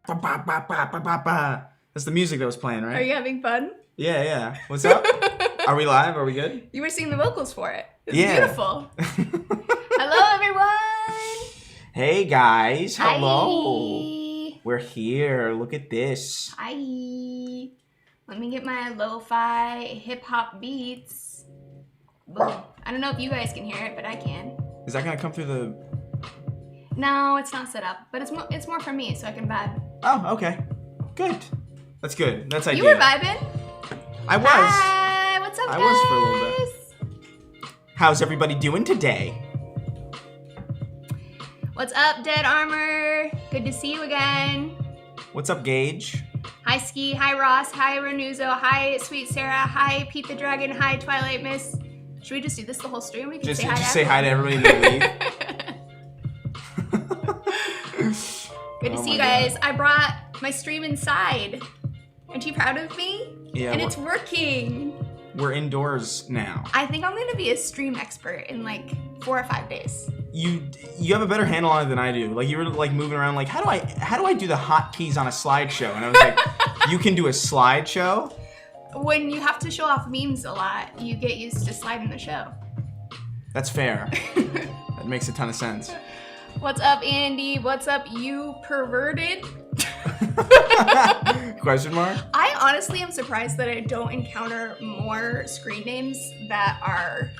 Ba, ba, ba, ba, ba, ba, ba. That's the music that was playing, right? Are you having fun? Yeah. What's up? Are we live? Are we good? You were singing the vocals for it. It's Yeah. beautiful. Hello, everyone. Hey, guys. Hello. Hi. We're here. Look at this. Hi. Let me get my lo-fi hip-hop beats. Boom. I don't know if you guys can hear it, but I can. Is that going to come through the... No, it's not set up, but it's more for me, so I can vibe. Oh, okay. Good. That's good. That's ideal. You were vibing? I was. Hi, what's up, guys? I was for a little bit. How's everybody doing today? What's up, Dead Armor? Good to see you again. What's up, Gage? Hi, Ski. Hi, Ross. Hi, Renuzo. Hi, Sweet Sarah. Hi, Pete the Dragon. Hi, Twilight Miss. Should we just do this the whole stream? We can Just say hi to say hi to everybody and then leave. Good to see you guys. I brought my stream inside. Aren't you proud of me? Yeah. And it's working. We're indoors now. I think I'm gonna be a stream expert in like 4 or 5 days. You have a better handle on it than I do. Like you were like moving around like how do I do the hotkeys on a slideshow? And I was like, you can do a slideshow? When you have to show off memes a lot, you get used to sliding the show. That's fair. That makes a ton of sense. What's up, Andy? What's up, you perverted? Question mark? I honestly am surprised that I don't encounter more screen names that are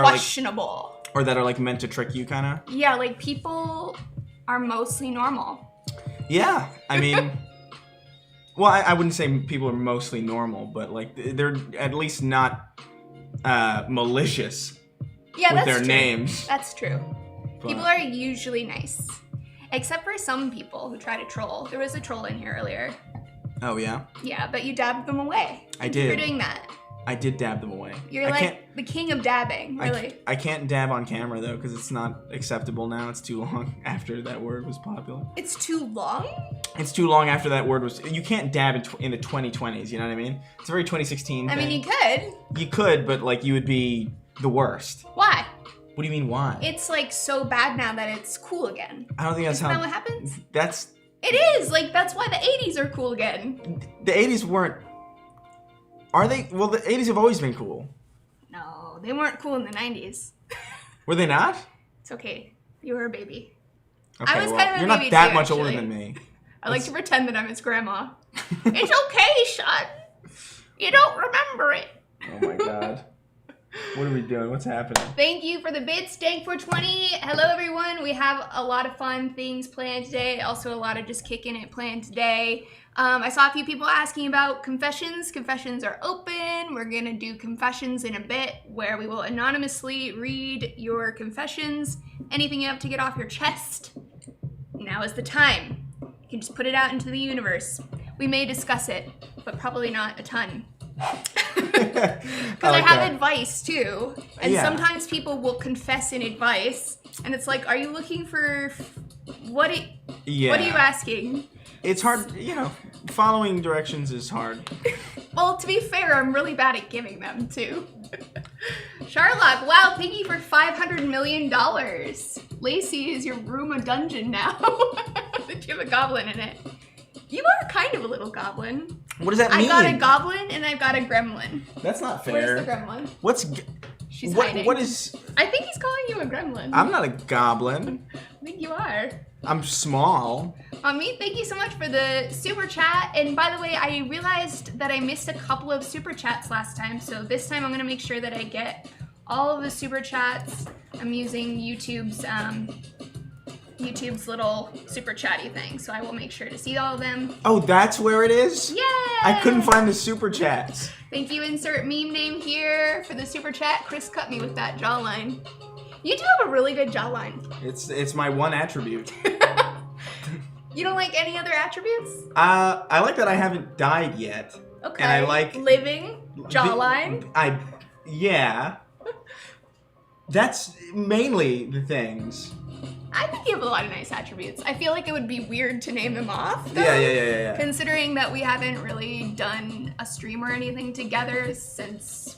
questionable. Or that are like meant to trick you, kind of? Yeah, like people are mostly normal. Yeah, I mean, well, I wouldn't say people are mostly normal, but like they're at least not malicious with their names. That's true. But People are usually nice. Except for some people who try to troll. There was a troll in here earlier. Oh, yeah? Yeah, but you dabbed them away. I did. For doing that. I did dab them away. You're like the king of dabbing, really. I can't dab on camera, though, because it's not acceptable now. It's too long after that word was popular. It's too long? It's too long after that word was... You can't dab in the 2020s, you know what I mean? It's a very 2016 thing. I mean, you could. You could, but like you would be the worst. Why? What do you mean, why? It's like so bad now that it's cool again. I don't think that's Isn't that what happens? It is! Like, that's why the 80s are cool again. The 80s weren't... Are they? Well, the 80s have always been cool. No, they weren't cool in the 90s. Were they not? It's okay. You were a baby. Okay, I was kind of a you're baby not that too, much actually. older than me. I like to pretend that I'm his grandma. It's okay, son. You don't remember it. Oh my god. What are we doing? What's happening? Thank you for the bits, Dank420. Hello, everyone. We have a lot of fun things planned today. Also, a lot of just kicking it planned today. I saw a few people asking about confessions. Confessions are open. We're going to do confessions in a bit where we will anonymously read your confessions. Anything you have to get off your chest, now is the time. You can just put it out into the universe. We may discuss it, but probably not a ton. Because I have advice too, and sometimes people will confess in advice, and it's like, are you looking for what are you asking? It's hard, you know, following directions is hard. Well, to be fair, I'm really bad at giving them too. Charlotte, wow, thank you for $500 million. Lacey, is your room a dungeon now? Did you have a goblin in it? You are kind of a little goblin. What does that mean? I got a goblin and I've got a gremlin. That's not fair. Where's the gremlin? She's hiding. What is... I think he's calling you a gremlin. I'm not a goblin. I think you are. I'm small. Meet, thank you so much for the super chat. And by the way, I realized that I missed a couple of super chats last time. So this time I'm going to make sure that I get all of the super chats. I'm using YouTube's little super chatty thing, so I will make sure to see all of them. Oh, that's where it is? Yeah! I couldn't find the super chats. Thank you, insert meme name here for the super chat. Chris cut me with that jawline. You do have a really good jawline. It's my one attribute. You don't like any other attributes? I like that I haven't died yet. Okay. And I like... Living, jawline. Yeah. That's mainly the things. I think you have a lot of nice attributes. I feel like it would be weird to name them off, though. Yeah. Considering that we haven't really done a stream or anything together since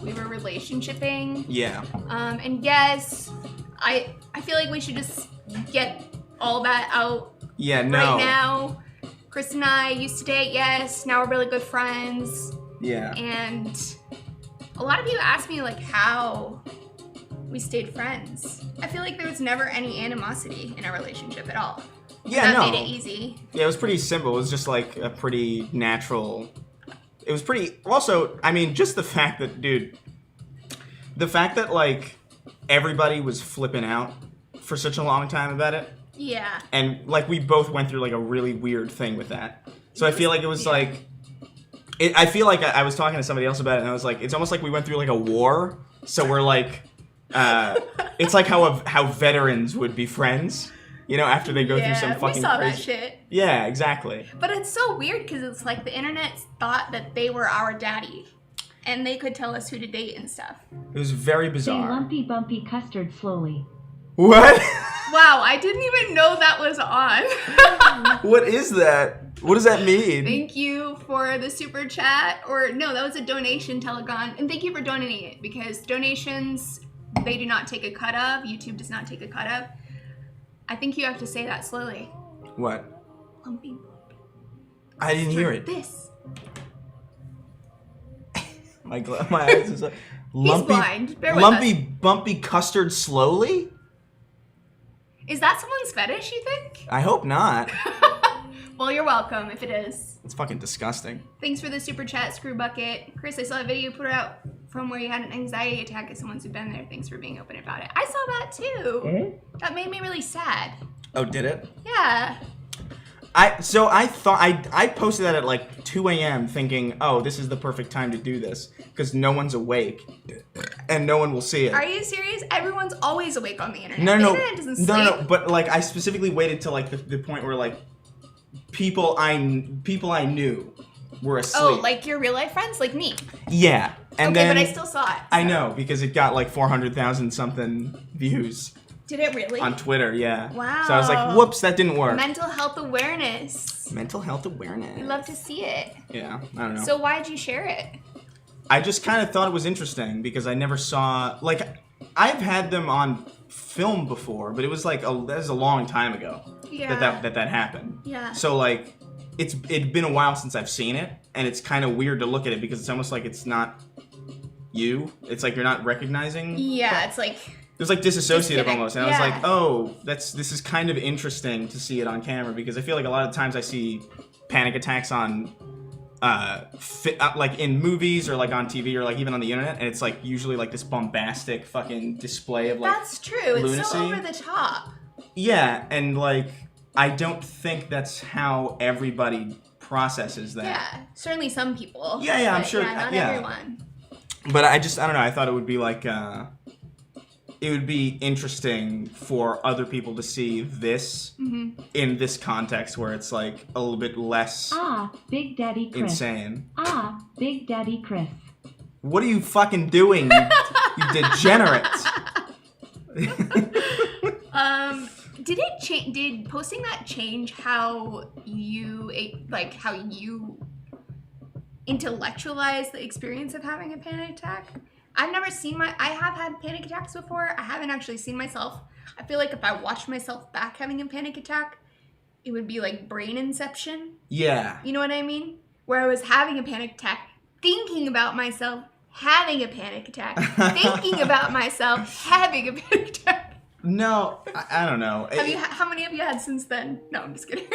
we were relationshiping. Yeah. And yes, I feel like we should just get all that out right now. Chris and I used to date, yes. Now we're really good friends. Yeah. And a lot of people ask me, like, how we stayed friends. I feel like there was never any animosity in our relationship at all. Yeah, that made it easy. Yeah, it was pretty simple. It was just like a pretty natural. It was pretty. Also, I mean, just the fact that, dude, the fact that like everybody was flipping out for such a long time about it. Yeah. And like we both went through like a really weird thing with that. So I feel like it was like. I feel like I was talking to somebody else about it, and I was like, it's almost like we went through like a war. So we're like, it's like how veterans would be friends. You know, after they go through some fucking we saw crazy... that shit. Yeah, exactly. But it's so weird because it's like the internet thought that they were our daddy. And they could tell us who to date and stuff. It was very Say bizarre. lumpy bumpy custard slowly. What? Wow, I didn't even know that was on. What is that? What does that mean? Thank you for the super chat. Or no, that was a donation, Telegon. And thank you for donating it because donations, they do not take a cut of. YouTube does not take a cut of. I think you have to say that slowly. What? Lumpy. I didn't hear it. This. My eyes is like lumpy. He's blind. Bear with lumpy, us. bumpy custard slowly? Is that someone's fetish, you think? I hope not. Well, you're welcome if it is. It's fucking disgusting. Thanks for the super chat, Screw Bucket. Chris, I saw a video you put out from where you had an anxiety attack at someone who'd been there. Thanks for being open about it. I saw that too. Mm-hmm. That made me really sad. Oh, did it? Yeah. I thought I posted that at like 2 a.m. thinking, oh, this is the perfect time to do this because no one's awake and no one will see it. Are you serious? Everyone's always awake on the internet. No, the no, internet doesn't sleep. no. But like, I specifically waited till like the point where like people I knew were asleep. Oh, like your real life friends, like me. Yeah, and okay, then but I still saw it. So. I know because it got like 400,000 something views. Did it really? On Twitter, yeah. Wow. So I was like, whoops, that didn't work. Mental health awareness. Mental health awareness. We love to see it. Yeah, I don't know. So why'd you share it? I just kind of thought it was interesting because I never saw, like, I've had them on film before, but it was like, that was a long time ago that happened. Yeah. So like, it'd been a while since I've seen it, and it's kind of weird to look at it because it's almost like it's not you. It's like you're not recognizing. Yeah, it's like... It was like disassociative almost, and I was Yeah. like, "Oh, this is kind of interesting to see it on camera because I feel like a lot of times I see panic attacks on, like in movies or like on TV or like even on the internet, and it's like usually like this bombastic fucking display of like That's true. lunacy. It's so over the top. Yeah, and like I don't think that's how everybody processes that. Yeah, certainly some people. Yeah, I'm but sure. Yeah, not everyone. But I don't know. I thought it would be like. It would be interesting for other people to see this in this context where it's like a little bit less Big Daddy Chris. insane. Big Daddy Chris. What are you fucking doing, you degenerate? Did posting that change how you intellectualize the experience of having a panic attack? I've never seen I have had panic attacks before. I haven't actually seen myself. I feel like if I watched myself back having a panic attack, it would be like brain inception. Yeah. You know what I mean? Where I was having a panic attack, thinking about myself having a panic attack, thinking about myself having a panic attack. No, I don't know. How many have you had since then? No, I'm just kidding.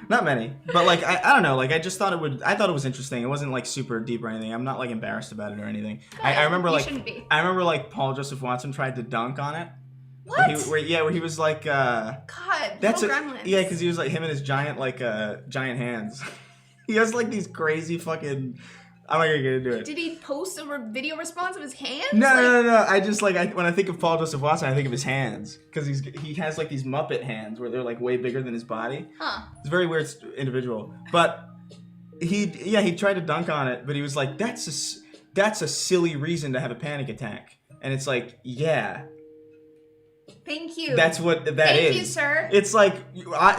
Not many, but like I don't know. Like I just thought I thought it was interesting. It wasn't like super deep or anything. I'm not like embarrassed about it or anything. I remember you like shouldn't be. I remember like Paul Joseph Watson tried to dunk on it. What? Where he was like. God, that's gremlins. Yeah, because he was like him and his giant hands. He has like these crazy fucking. I'm not gonna get into it. Did he post a video response of his hands? No. I just like when I think of Paul Joseph Watson, I think of his hands because he has like these Muppet hands where they're like way bigger than his body. Huh. It's a very weird individual, but he tried to dunk on it, but he was like, that's a silly reason to have a panic attack, and it's like, yeah. Thank you. That's what that is. Thank you, sir. It's like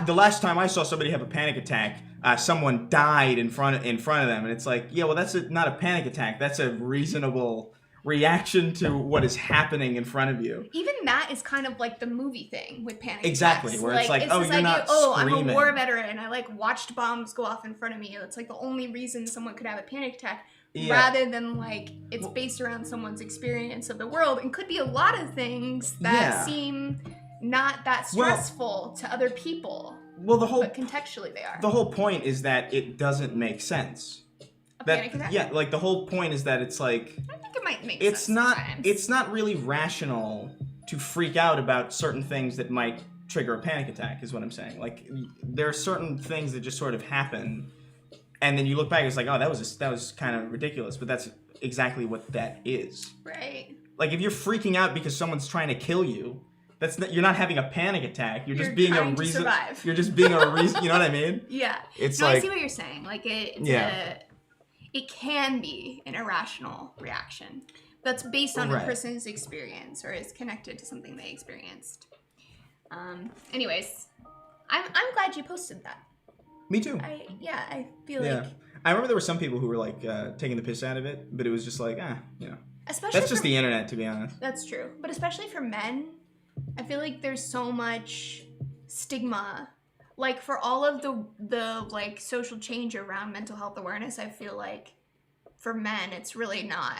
the last time I saw somebody have a panic attack, someone died in front of them, and it's like, yeah, well, that's not a panic attack. That's a reasonable reaction to what is happening in front of you. Even that is kind of like the movie thing with panic Exactly, attacks. where it's like, oh, this you're idea, not oh, screaming. I'm a war veteran. I like watched bombs go off in front of me. It's like the only reason someone could have a panic attack. Yeah. Rather than like it's based around someone's experience of the world, and could be a lot of things that seem not that stressful to other people. Well, but contextually they are. The whole point is that it doesn't make sense. Panic attack? Yeah, like the whole point is that it's like I think it might make it's sense not sometimes. it's not really rational to freak out about certain things that might trigger a panic attack, is what I'm saying. Like there are certain things that just sort of happen. And then you look back, it's like, oh, that was kind of ridiculous, but that's exactly what that is. Right. Like if you're freaking out because someone's trying to kill you, you're not having a panic attack. You're just being trying a reason. to survive. You're just being a reason. You know what I mean? Yeah. It's no, like, I see what you're saying. Like it can be an irrational reaction that's based on a person's experience or is connected to something they experienced. Anyways, I'm glad you posted that. Me too. I feel like. I remember there were some people who were like taking the piss out of it, but it was just like, Especially that's just the internet, to be honest. That's true. But especially for men, I feel like there's so much stigma. Like for all of the like social change around mental health awareness, I feel like for men it's really not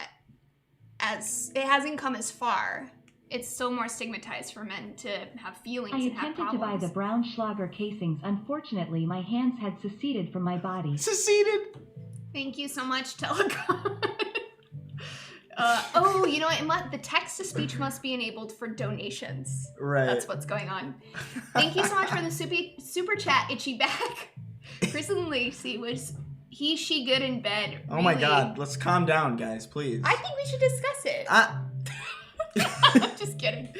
it hasn't come as far. It's still more stigmatized for men to have feelings and have problems. I attempted to buy the brown Schlager casings. Unfortunately, my hands had seceded from my body. Seceded? Thank you so much, Telecom. You know what? The text-to-speech must be enabled for donations. Right. That's what's going on. Thank you so much for the super chat, Itchy Back. Kristen Lacey was she good in bed? Really? Oh my God! Let's calm down, guys, please. I think we should discuss it. Just kidding.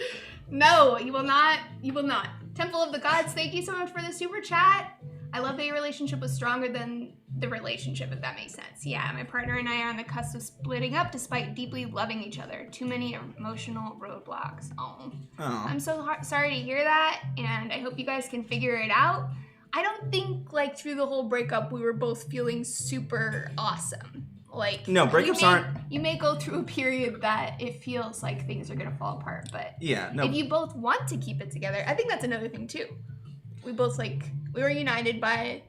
No, you will not. You will not. Temple of the Gods, thank you so much for the super chat. I love that your relationship was stronger than the relationship, if that makes sense. Yeah, my partner and I are on the cusp of splitting up despite deeply loving each other. Too many emotional roadblocks. Oh. I'm so sorry to hear that, and I hope you guys can figure it out. I don't think, like, through the whole breakup, we were both feeling super awesome. Like, no, breakups aren't. You may go through a period that it feels like things are gonna fall apart, but if you both want to keep it together, I think that's another thing too. We both we were united by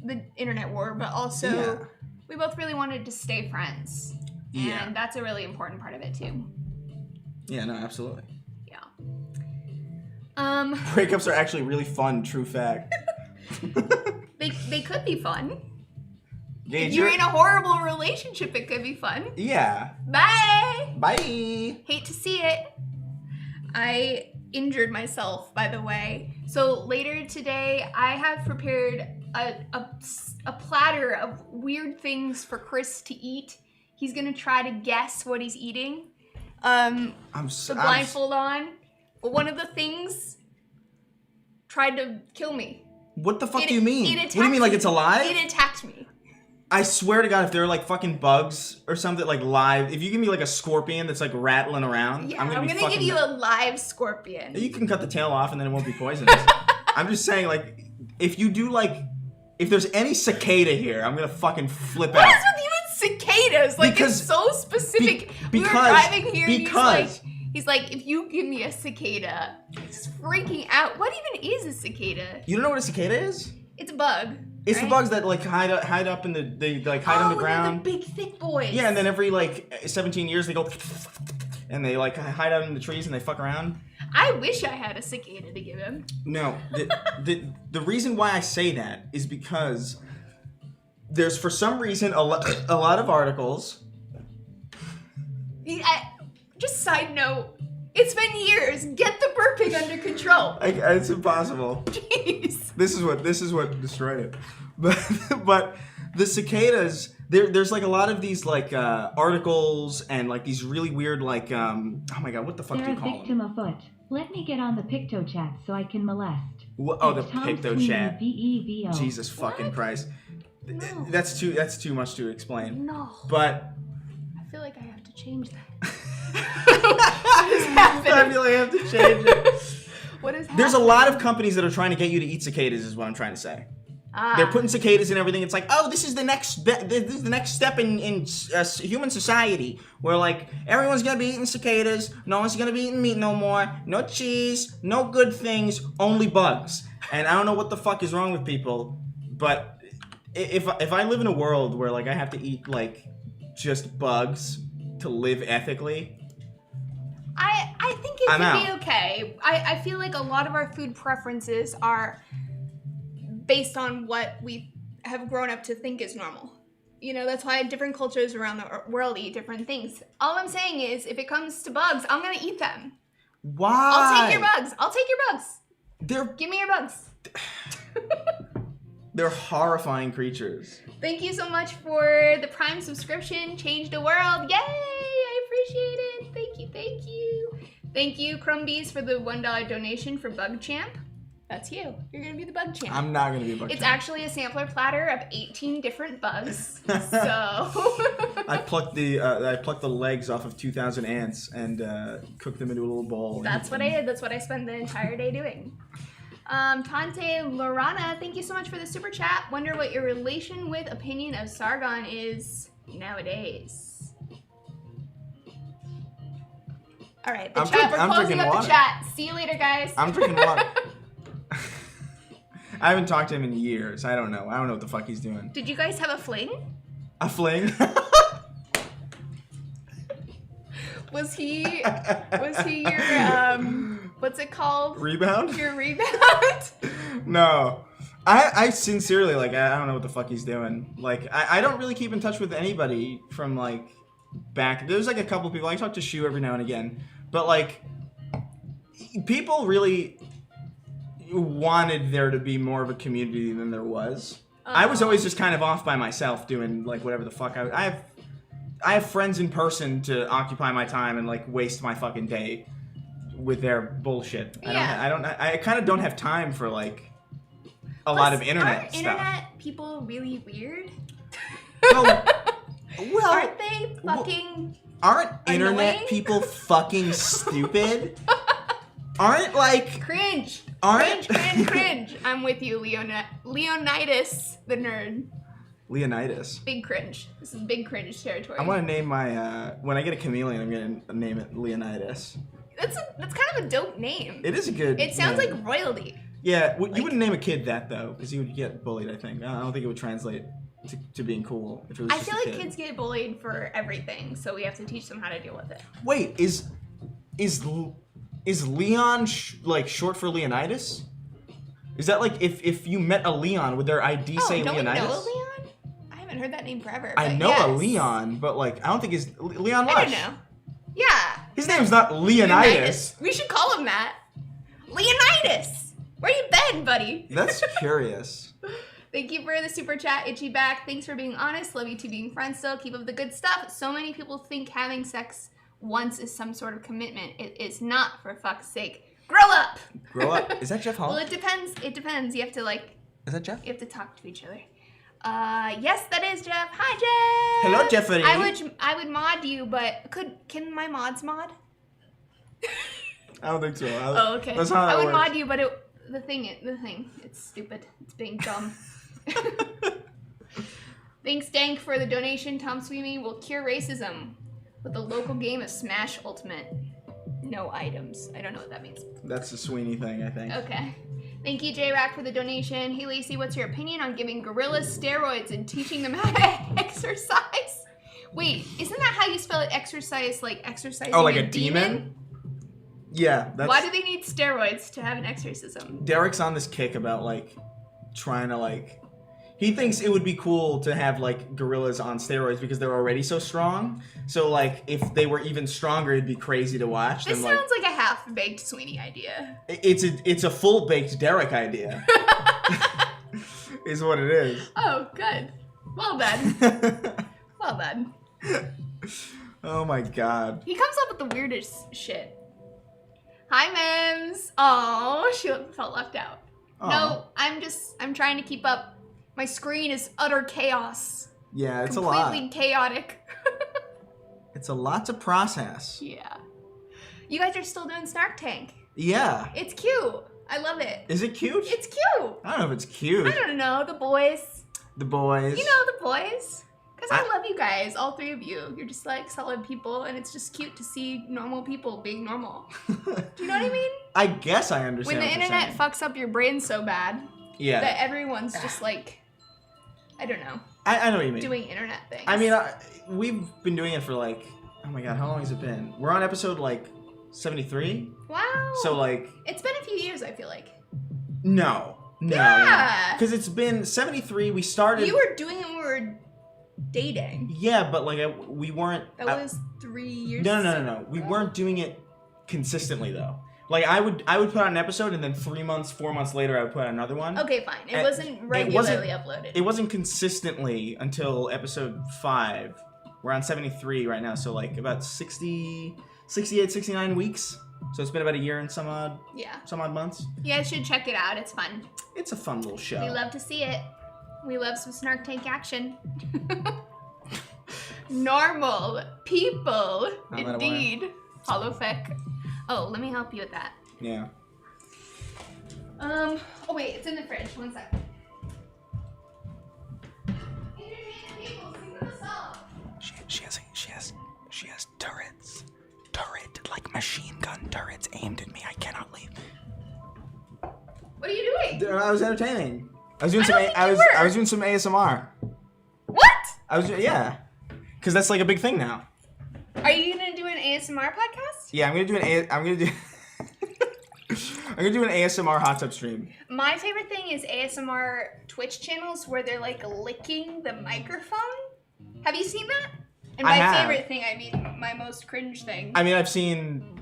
the internet war, but also we both really wanted to stay friends, and that's a really important part of it too. Yeah, no, absolutely. Yeah. Breakups are actually really fun. True fact. They could be fun. Gage, if you're in a horrible relationship, it could be fun. Yeah. Bye. Bye. Hate to see it. I injured myself, by the way. So later today, I have prepared a platter of weird things for Chris to eat. He's gonna try to guess what he's eating. The blindfold on. But one of the things tried to kill me. What the fuck do you mean? What do you mean, like it's alive? It attacked me. I swear to God, if they're like fucking bugs or something like live, if you give me like a scorpion that's like rattling around, yeah, I'm gonna give you a live scorpion. You can cut the tail off and then it won't be poisonous. I'm just saying, like, if you do like, if there's any cicada here, I'm gonna fuking flip out. What is with you and cicadas? Like, it's so specific. We were driving here and he's like, if you give me a cicada, he's freaking out. What even is a cicada? You don't know what a cicada is? It's a bug. It's the bugs that like hide up in the hide on the ground. The big thick boys. Yeah, and then every like 17 years they go and they like hide out in the trees and they fuck around. I wish I had a cicada to give him. No, the reason why I say that is because there's for some reason a lot of articles. Just side note, it's been years. Get the burping under control. It's impossible. Jeez. This is what destroyed it. But the cicadas, there's like a lot of these like articles and like these really weird like oh my God, what the fuck do you call them? They're a victim afoot. Let me get on the Picto chat so I can molest. The Picto chat. V-E-V-O. Jesus fucking Christ. No. That's too much to explain. No. But I feel like I have to change that. What is happening? I feel like I have to change it. What is happening? There's a lot of companies that are trying to get you to eat cicadas is what I'm trying to say. They're putting cicadas and everything. It's like, oh, this is the next step in human society, where like everyone's gonna be eating cicadas. No one's gonna be eating meat no more. No cheese. No good things. Only bugs. And I don't know what the fuck is wrong with people, but if I live in a world where like I have to eat like just bugs to live ethically, I think it could be okay. I feel like a lot of our food preferences are based on what we have grown up to think is normal. You know, that's why different cultures around the world eat different things. All I'm saying is, if it comes to bugs, I'm gonna eat them. why? I'll take your bugs. I'll take your bugs. Give me your bugs. They're horrifying creatures. Thank you so much for the Prime subscription. Changed the world. Yay! I appreciate it. Thank you, thank you. Thank you, Crumbies, for the $1 donation for Bug Champ. That's you. You're gonna be the Bug Champ. I'm not gonna be a bug It's champ. actually a sampler platter of 18 different bugs. So I plucked the legs off of 2,000 ants and cooked them into a little bowl. that's what I did. That's what I spent the entire day doing. Tante Lorana, thank you so much for the super chat. Wonder what your relation with opinion of Sargon is nowadays. All right, the chat. We're closing up the chat. See you later, guys. I'm drinking water. I haven't talked to him in years. I don't know what the fuck he's doing. Did you guys have a fling? A fling? Was he your what's it called? Rebound? Your rebound? No. I sincerely, like, I don't know what the fuck he's doing. Like, I don't really keep in touch with anybody from, like, back. There's, like, a couple people. I talk to Shu every now and again. But, like, people really wanted there to be more of a community than there was. I was always just kind of off by myself doing, like, whatever the fuck I have friends in person to occupy my time and, like, waste my fucking day with their bullshit. I kind of don't have time for, like, a lot of internet stuff. Aren't internet people really weird? Well, aren't they fucking aren't annoying? Internet people fucking stupid? Aren't, like... Cringe. Aren't... Cringe. I'm with you, Leonidas, the nerd. Leonidas. Big cringe. This is big cringe territory. I want to name my, when I get a chameleon, I'm going to name it Leonidas. That's kind of a dope name. It is a good It sounds name. like royalty. Yeah, you wouldn't name a kid that, though, because he would get bullied, I think. I don't think it would translate to being cool if it was I just feel a like kid. kids get bullied for everything, so we have to teach them how to deal with it. Wait, is Leon like short for Leonidas? Is that like if you met a Leon, would their ID say don't Leonidas? we know a Leon? I haven't heard that name forever. I but know yes. a Leon, but like I don't think it's Leon Lush. I don't know. Yeah. His name's not Leonidas. We should call him that. Leonidas! Where you been, buddy? That's curious. Thank you for the super chat, Itchy Back. Thanks for being honest. Love you two being friends still. Keep up the good stuff. So many people think having sex once is some sort of commitment. It is not, for fuck's sake. Grow up! Grow up. Is that Jeff Hall? Well, it depends. It depends. You have to, like... Is that Jeff? You have to talk to each other. Yes, that is Jeff. Hi, Jeff! Hello, Jeffrey. I would mod you, but can my mods mod? I don't think so. Oh, okay. That's how that I would works. mod you, but the thing, it's stupid. It's being dumb. Thanks, Dank, for the donation. Tom Sweeney will cure racism with the local game of Smash Ultimate. No items. I don't know what that means. That's the Sweeney thing, I think. Okay. Thank you, J-Rack, for the donation. Hey, Lacey, what's your opinion on giving gorillas steroids and teaching them how to exercise? Wait, isn't that how you spell it? Exercise, like exercising Oh, like a a demon? Yeah. That's... Why do they need steroids to have an exorcism? Derek's on this kick about, like, trying to, like... He thinks it would be cool to have, like, gorillas on steroids because they're already so strong. So, like, if they were even stronger, it'd be crazy to watch. This them, sounds like a half-baked Sweeney idea. It's a full-baked Derek idea. Is what it is. Oh, good. Well done. Well done. Oh, my God. He comes up with the weirdest shit. Hi, Mems. Oh, she felt left out. Aw. No, I'm trying to keep up. My screen is utter chaos. Yeah, it's a lot. Completely chaotic. It's a lot to process. Yeah. You guys are still doing Snark Tank. Yeah. It's cute. I love it. Is it cute? It's cute. I don't know if it's cute. I don't know, the boys. The boys. You know the boys. Because I love you guys, all three of you. You're just like solid people, and it's just cute to see normal people being normal. Do you know what I mean? I guess I understand. When the internet fucks up your brain so bad that everyone's just like, I don't know. I know what you mean. Doing internet things. I mean, we've been doing it for like, oh my god, how long has it been? We're on episode like 73. Wow. So like, it's been a few years, I feel like. No. Yeah. Because it's been 73. We started. You were doing it when we were dating. Yeah, but like we weren't. That was 3 years. No. We weren't doing it consistently though. Like I would put out an episode and then 3 months, 4 months later I would put out another one. Okay, fine. It wasn't regularly uploaded. It wasn't consistently until episode 5. We're on 73 right now, so like about 60, 68, 69 weeks. So it's been about a year and some odd months. You guys should check it out. It's fun. It's a fun little show. We love to see it. We love some Snark Tank action. Normal people, indeed. Holofec. Oh, let me help you with that. Yeah. Oh wait, it's in the fridge. 1 sec. She has turrets. Like machine gun turrets aimed at me. I cannot leave. What are you doing? I was entertaining. I was doing some ASMR. What? Yeah. Because that's like a big thing now. Are you gonna do an ASMR podcast? Yeah, I'm gonna do an ASMR hot tub stream. My favorite thing is ASMR Twitch channels where they're like licking the microphone. Have you seen that? And my favorite thing, I mean my most cringe thing. I mean, I've seen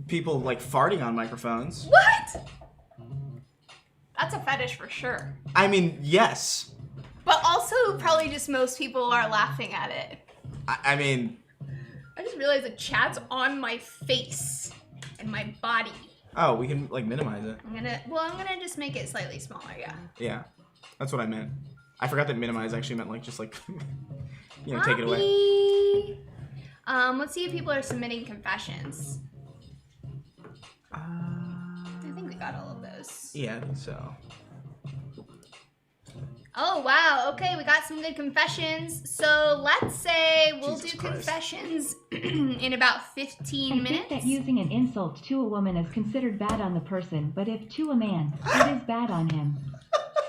people like farting on microphones. What? That's a fetish for sure. I mean, yes. But also probably just most people are laughing at it. I mean... I just realized the chat's on my face and my body. Oh, we can like minimize it. I'm gonna just make it slightly smaller, yeah. Yeah, that's what I meant. I forgot that minimize actually meant like just like, you know, take it away. Let's see if people are submitting confessions. I think we got all of those. Yeah, I think so. Oh, wow. Okay, we got some good confessions. So let's say we'll Jesus do Christ. confessions in about 15 minutes. I think that using an insult to a woman is considered bad on the person, but if to a man, it is bad on him.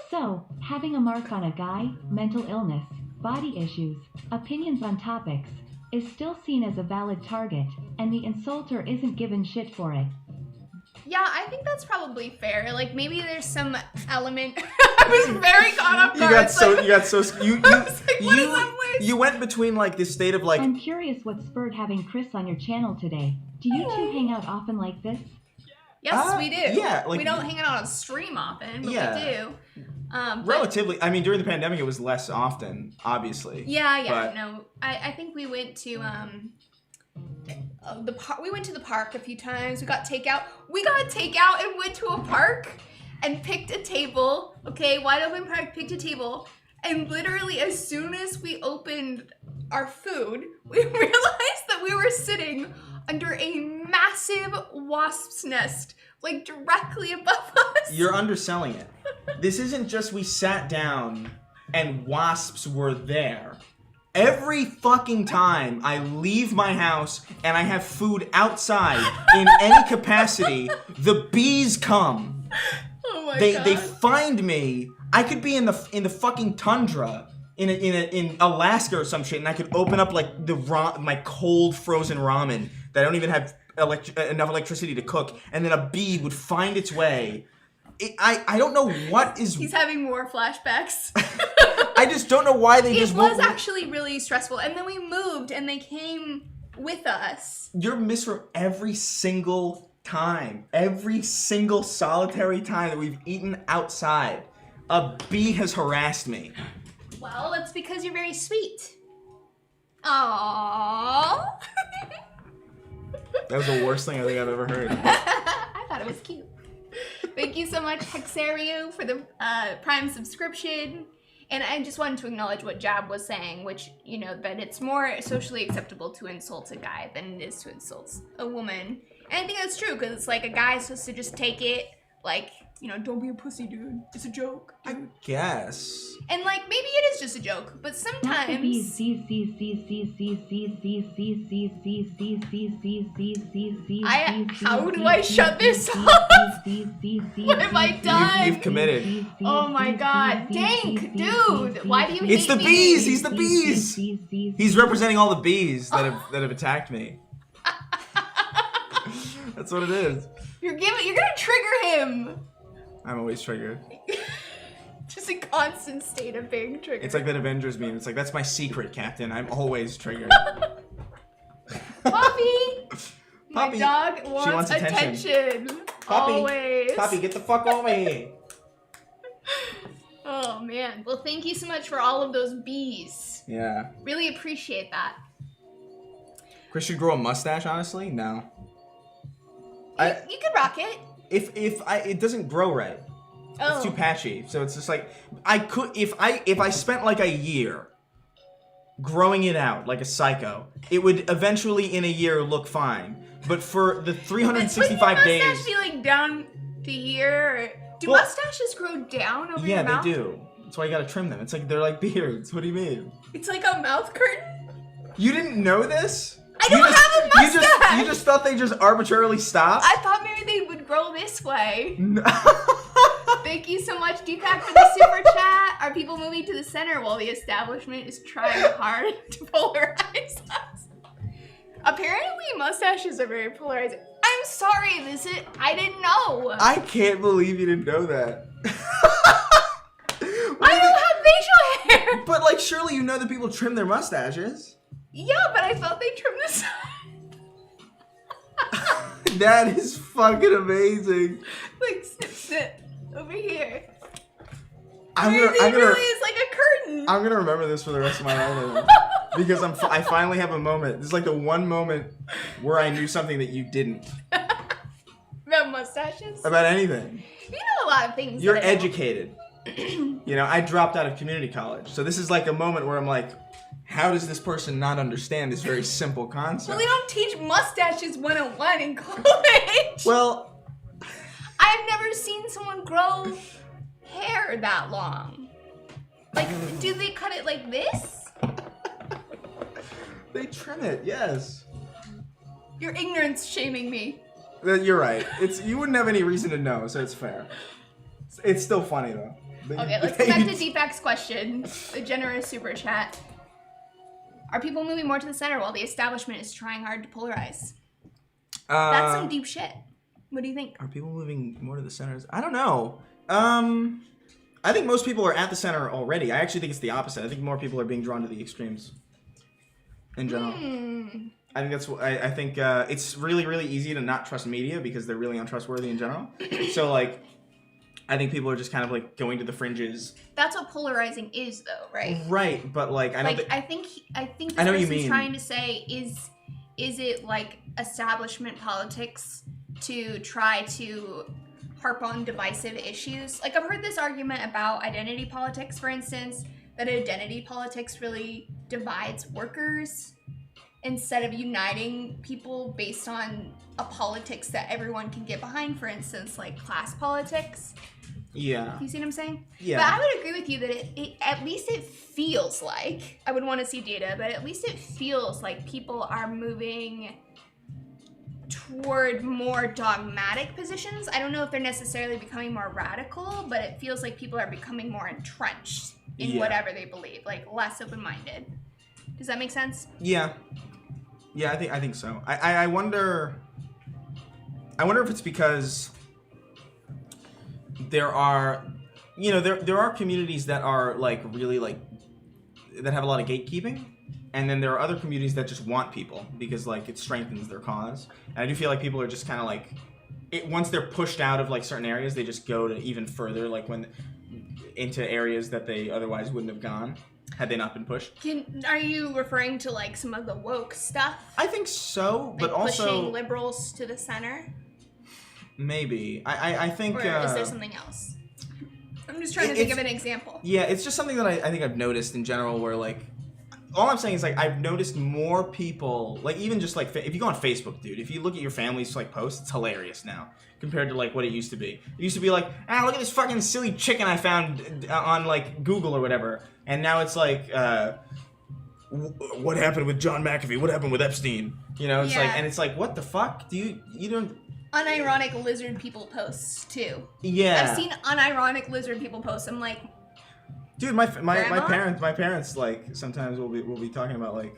So, having a mark on a guy, mental illness, body issues, opinions on topics, is still seen as a valid target, and the insulter isn't given shit for it. Yeah, I think that's probably fair. Like, maybe there's some element... I was very caught off guard. You went between like this state of like... I'm curious what spurred having Chris on your channel today. Do you two hang out often like this? Yes, we do. Yeah. Like, we don't hang out on stream often, but we do. Relatively. I mean, during the pandemic, it was less often, obviously. Yeah. But... No, I think we went to... we went to the park a few times. We got takeout. And went to a park and picked a table. Okay, wide open park, picked a table. And literally as soon as we opened our food, we realized that we were sitting under a massive wasp's nest, like directly above us. You're underselling it. This isn't just we sat down and wasps were there. Every fucking time I leave my house and I have food outside in any capacity, the bees come. Oh my God. They find me. I could be in the fucking tundra in Alaska or some shit, and I could open up like my cold frozen ramen that I don't even have enough electricity to cook, and then a bee would find its way. I don't know what is... He's having more flashbacks. I just don't know why they just... It was actually really stressful. And then we moved and they came with us. You're missed from every single time. Every single solitary time that we've eaten outside. A bee has harassed me. Well, that's because you're very sweet. Aww. That was the worst thing I think I've ever heard. I thought it was cute. Thank you so much, Hexario, for the Prime subscription. And I just wanted to acknowledge what Jab was saying, which, you know, that it's more socially acceptable to insult a guy than it is to insult a woman. And I think that's true, because it's like a guy's supposed to just take it, like, don't be a pussy, dude. It's a joke, dude. I guess. And like maybe it is just a joke, but sometimes. How do I shut this off? What have I done? You've committed. Oh my god, Dank, dude! Why do you hate It's the me? bees. He's the bees. He's representing all the bees that have attacked me. That's what it is. You're gonna trigger him. I'm always triggered. Just a constant state of being triggered. It's like that Avengers meme. It's like, that's my secret, Captain. I'm always triggered. Poppy! My Poppy, dog wants attention. Poppy, always. Poppy, get the fuck over here. Oh man. Well, thank you so much for all of those bees. Yeah. Really appreciate that. Chris should grow a mustache, honestly? No. You could rock it. It doesn't grow right. Oh. It's too patchy. So it's just like, I could, if I spent like a year growing it out like a psycho, it would eventually in a year look fine. But for the 365 days. Wouldn't your mustache be like down to here? Do mustaches grow down over your mouth? Yeah, they do. That's why you gotta trim them. It's like, they're like beards. What do you mean? It's like a mouth curtain? You didn't know this? I don't have a mustache! You just thought they just arbitrarily stopped? I thought maybe they would grow this way. No. Thank you so much, Deepak, for the super chat. Are people moving to the center while the establishment is trying hard to polarize us? Apparently, mustaches are very polarizing. I'm sorry, I didn't know. I can't believe you didn't know that. I don't have facial hair. But like, surely you know that people trim their mustaches. Yeah, but I thought they trimmed the side. That is fucking amazing. Like, sit over here. I'm It gonna really is like a curtain. I'm gonna remember this for the rest of my life because I finally have a moment. This is like the one moment where I knew something that you didn't About mustaches? about anything. You know a lot of things. You're that I don't. educated. You know, I dropped out of community college, so this is like a moment where I'm like, how does this person not understand this very simple concept? Well, they don't teach mustaches 101 in college. Well, I've never seen someone grow hair that long. Like, do they cut it like this? they trim it, yes. You're ignorance shaming me. You're right. You wouldn't have any reason to know, so it's fair. It's still funny though. Okay, let's go back to Deepak's question. The generous super chat. Are people moving more to the center while the establishment is trying hard to polarize? That's some deep shit. What do you think? Are people moving more to the centers? I don't know. I think most people are at the center already. I actually think it's the opposite. I think more people are being drawn to the extremes in general. I think that's what I think. It's really, really easy to not trust media because they're really untrustworthy in general. So like, I think people are just kind of like going to the fringes. That's what polarizing is, though, right? Right, but like I don't. I think this I know what you person's mean. trying to say is it like establishment politics to try to harp on divisive issues? Like, I've heard this argument about identity politics, for instance, that identity politics really divides workers instead of uniting people based on a politics that everyone can get behind, for instance, like class politics. Yeah. You see what I'm saying? Yeah. But I would agree with you that it at least it feels like, I would want to see data, but at least it feels like people are moving toward more dogmatic positions. I don't know if they're necessarily becoming more radical, but it feels like people are becoming more entrenched in whatever they believe, like less open-minded. Does that make sense? Yeah. Yeah, I think so. I wonder if it's because there are, there are communities that are like really like that have a lot of gatekeeping, and then there are other communities that just want people because like it strengthens their cause. And I do feel like people are just kind of like, once they're pushed out of like certain areas, they just go to even further, like into areas that they otherwise wouldn't have gone had they not been pushed. Are you referring to like some of the woke stuff? I think so, but like also pushing liberals to the center? Maybe. I think. Or is there something else? I'm just trying to think of an example. Yeah, it's just something that I think I've noticed in general where like, all I'm saying is like I've noticed more people like even just like if you go on Facebook, dude, if you look at your family's like posts, it's hilarious now compared to like what it used to be. It used to be like, look at this fucking silly chicken I found on like Google or whatever, and now it's like, what happened with John McAfee? What happened with Epstein? You know, it's like, and it's like, what the fuck? Do you don't. Unironic lizard people posts too. Yeah. I've seen unironic lizard people posts. I'm like, dude, my parents like sometimes will be talking about like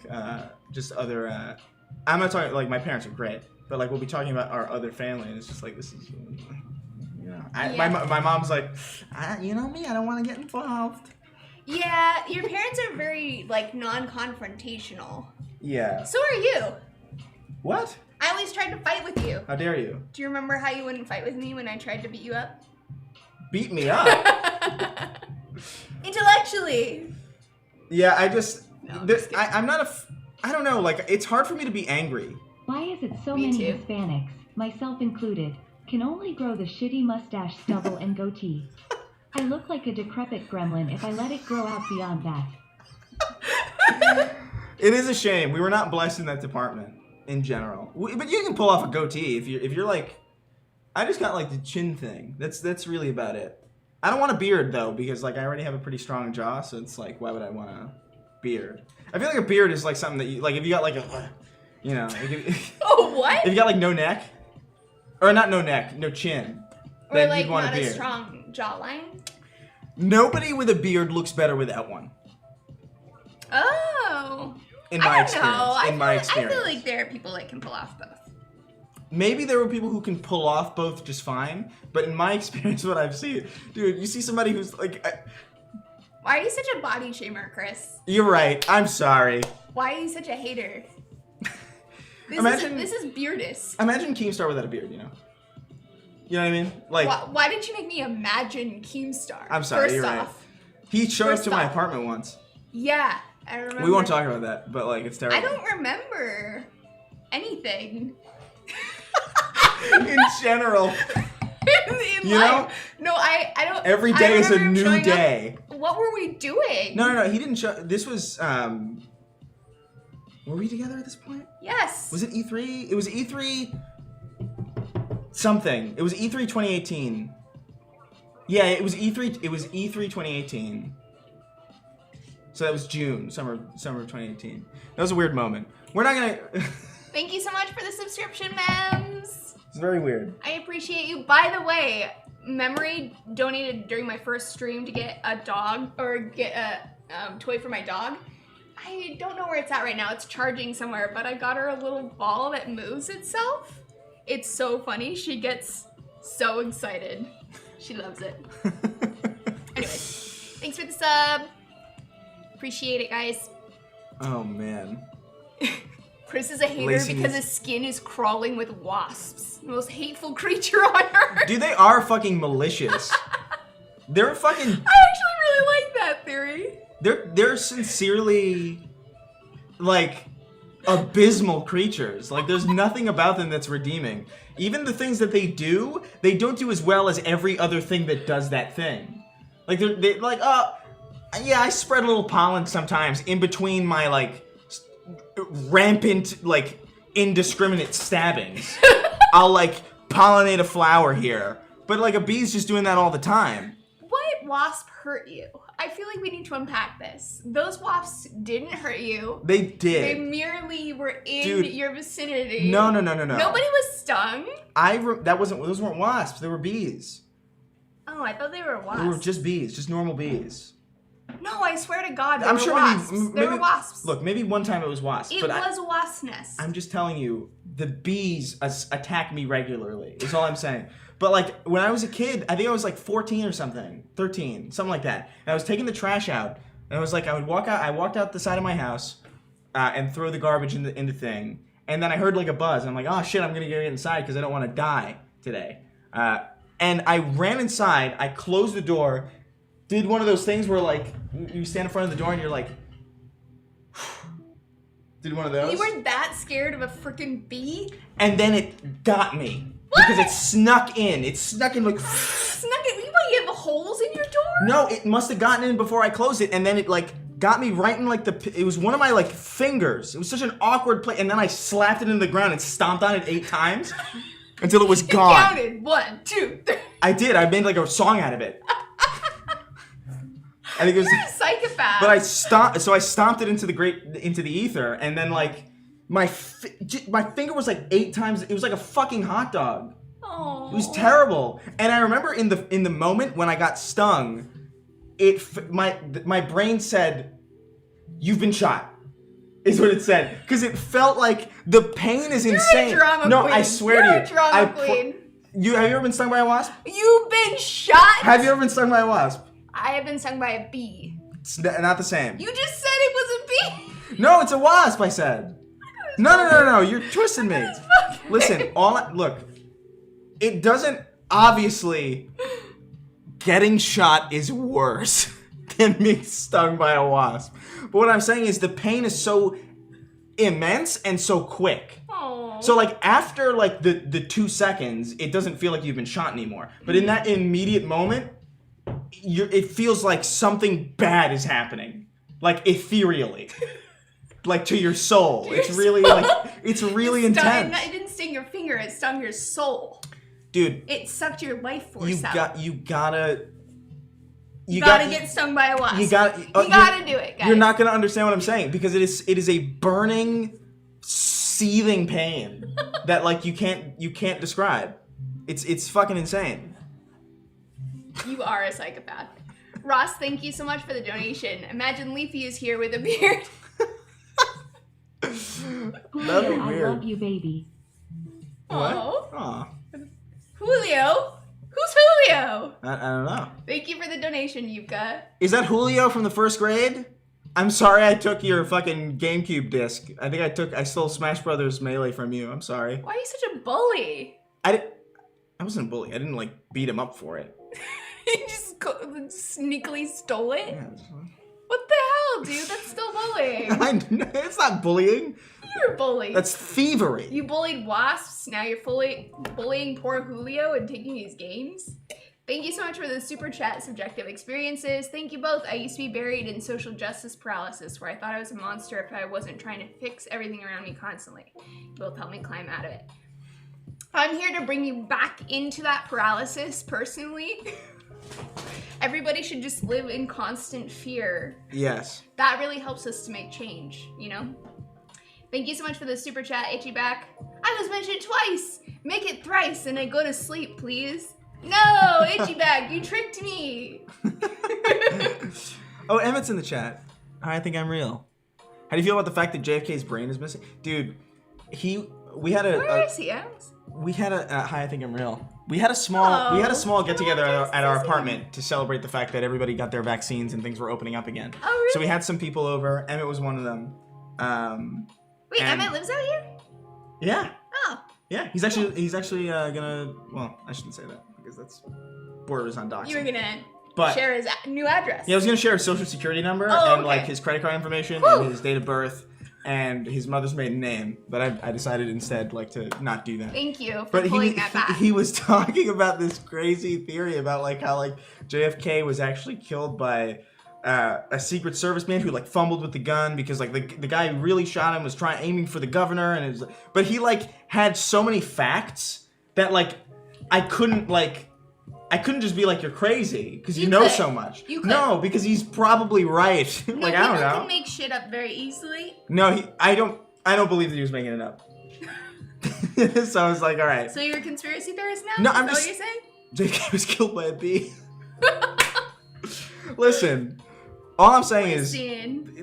just other. I'm not talking like my parents are great, but like we'll be talking about our other family, and it's just like this is. My mom's like, you know me, I don't want to get involved. Yeah, your parents are very like non-confrontational. Yeah. So are you. What? I always tried to fight with you. How dare you? Do you remember how you wouldn't fight with me when I tried to beat you up? Beat me up? Intellectually. Yeah, I'm not I don't know, like, it's hard for me to be angry. Why is it so Me many too. Hispanics, myself included, can only grow the shitty mustache, stubble, and goatee? I look like a decrepit gremlin if I let it grow out beyond that. It is a shame. We were not blessed in that department. In general, but you can pull off a goatee if you're like, I just got like the chin thing. That's really about it. I don't want a beard though because like I already have a pretty strong jaw, so it's like why would I want a beard? I feel like a beard is like something that you like if you got like a, you know, Oh what? if you got like no neck, or not no neck, no chin, Or then like you'd want not a beard. a strong jawline. Nobody with a beard looks better without one. Oh. In my experience. I feel like there are people that can pull off both. Maybe there were people who can pull off both just fine, but in my experience, what I've seen, dude, you see somebody who's like, Why are you such a body shamer, Chris? you're right. I'm sorry. Why are you such a hater? This is beardist. Imagine Keemstar without a beard, you know? You know what I mean? Like, Why did you make me imagine Keemstar? I'm sorry, First you're off, right. He showed up First to my off. apartment once. Yeah, I remember. We won't talk about that, but like, it's terrible. I don't remember anything. In general. in You life. know? No, I don't. Every I day is a remember him new showing up. day. What were we doing? No, he didn't show. This was, were we together at this point? Yes. Was it E3? It was E3 something. It was E3 2018. Yeah, it was E3 2018. So that was June, summer of 2018. That was a weird moment. We're not gonna Thank you so much for the subscription, Mems. It's very weird. I appreciate you. By the way, Memory donated during my first stream to get a dog or get a toy for my dog. I don't know where it's at right now. It's charging somewhere, but I got her a little ball that moves itself. It's so funny. She gets so excited. She loves it. Anyways, thanks for the sub. Appreciate it, guys. Oh man. Chris is a hater Lacey because needs- his skin is crawling with wasps. The most hateful creature on earth. Dude, they are fucking malicious. They're fucking. I actually really like that theory. They're sincerely, like, abysmal creatures. Like, there's nothing about them that's redeeming. Even the things that they don't do as well as every other thing that does that thing. Like, they're like, yeah, I spread a little pollen sometimes in between my, like, rampant, like, indiscriminate stabbings. I'll, like, pollinate a flower here. But, like, a bee's just doing that all the time. What wasp hurt you? I feel like we need to unpack this. Those wasps didn't hurt you. They They did. merely were in Dude, your vicinity. No. Nobody was stung. Those weren't wasps. They were bees. Oh, I thought they were wasps. They were just bees, just normal bees. No, I swear to God, they I'm were sure wasps. maybe They were wasps. Look, maybe one time it was wasps, It but was a wasp nest. I'm just telling you, the bees attack me regularly. Is all I'm saying. But like when I was a kid, I think I was like 14 or something, 13, something like that. And I was taking the trash out, and I was like, I walked out the side of my house, and throw the garbage in the thing, and then I heard like a buzz, and I'm like, oh shit, I'm gonna get inside because I don't want to die today. And I ran inside, I closed the door, did one of those things where like you stand in front of the door and you're like, did one of those. You were that scared of a freaking bee? And then it got me. What? Because it snuck in. It snuck in like. Snuck it. You have holes in your door? No, it must have gotten in before I closed it, and then it like got me right in like it was one of my like fingers. It was such an awkward play, and then I slapped it into the ground and stomped on it 8 times until it was gone. Counted 1, 2, 3. I did. I made like a song out of it. I think it was. You're a psychopath. But I stomped it into the ether, and then like my finger was like 8 times. It was like a fucking hot dog. Oh. It was terrible. And I remember in the moment when I got stung, my brain said, "You've been shot." Is what it said, because it felt like the pain is insane. You're a drama no, queen. I swear You're to you. a drama queen. Have you ever been stung by a wasp? You've been shot? Have you ever been stung by a wasp? I have been stung by a bee. It's not the same. You just said it was a bee. No, it's a wasp, I said. No, you're twisting me. Listen, look, it doesn't, obviously, getting shot is worse than being stung by a wasp. But what I'm saying is the pain is so immense and so quick. Oh. So like after like the 2 seconds, it doesn't feel like you've been shot anymore. But in that immediate moment, it feels like something bad is happening, like ethereally, like to your soul. It's really intense. It didn't sting your finger; it stung your soul. Dude, it sucked your life force out. You gotta get stung by a wasp. You gotta do it, guys. You're not gonna understand what I'm saying, because it is a burning, seething pain that like you can't describe. It's fucking insane. You are a psychopath. Ross, thank you so much for the donation. Imagine Leafy is here with a beard. That'd be weird. I love you, baby. What? Aw. Julio? Who's Julio? I don't know. Thank you for the donation, Yuka. Is that Julio from the 1st grade? I'm sorry I took your fucking GameCube disc. I think I stole Smash Brothers Melee from you. I'm sorry. Why are you such a bully? I wasn't a bully. I didn't like beat him up for it. You just sneakily stole it? Yeah, What the hell, dude? That's still bullying. it's not bullying. You're a bully. That's thievery. You bullied wasps, now you're bullying poor Julio and taking his games? Thank you so much for the super chat subjective experiences. Thank you both. I used to be buried in social justice paralysis, where I thought I was a monster if I wasn't trying to fix everything around me constantly. You both helped me climb out of it. I'm here to bring you back into that paralysis personally. Everybody should just live in constant fear. Yes. That really helps us to make change, you know? Thank you so much for the super chat, Itchy Back. I was mentioned twice. Make it thrice and I go to sleep, please. No, Itchy Back, you tricked me. Oh, Emmett's in the chat. I think I'm real. How do you feel about the fact that JFK's brain is missing? Dude, we had a... Where is he at? We had a... hi, I think I'm real. We had a small get-together at our apartment to celebrate the fact that everybody got their vaccines and things were opening up again. Oh, really? So we had some people over. Emmett was one of them. Wait, Emmett lives out here? Yeah. Oh. Yeah, he's actually gonna... Well, I shouldn't say that, because that's borders on doxing. You were gonna But, share his new address. yeah, I was gonna share his social security number and like his credit card information and his date of birth and his mother's maiden name, but I decided instead like to not do that. Thank you for pulling that back. He was talking about this crazy theory about like how like JFK was actually killed by a Secret Service man who like fumbled with the gun because like the guy who really shot him was aiming for the governor, and it was, but he like had so many facts that like I couldn't just be like, you're crazy because you know so much. You could. No, because he's probably right. Like, I don't know. People can make shit up very easily. No, I don't believe that he was making it up. So I was like, all right. So you're a conspiracy theorist now? No, Is I'm that just... what you're saying? JK was killed by a bee. Listen, all I'm saying is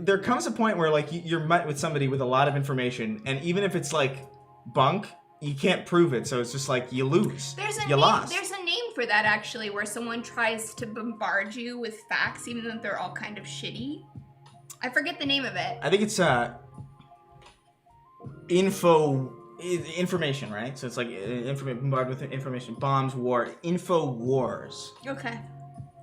there comes a point where like you're met with somebody with a lot of information, and even if it's like bunk, you can't prove it, so it's just like you lose. There's a name for that actually, where someone tries to bombard you with facts, even though they're all kind of shitty. I forget the name of it. I think it's information, right? So it's like bombard with information, bombs, war, info wars. Okay.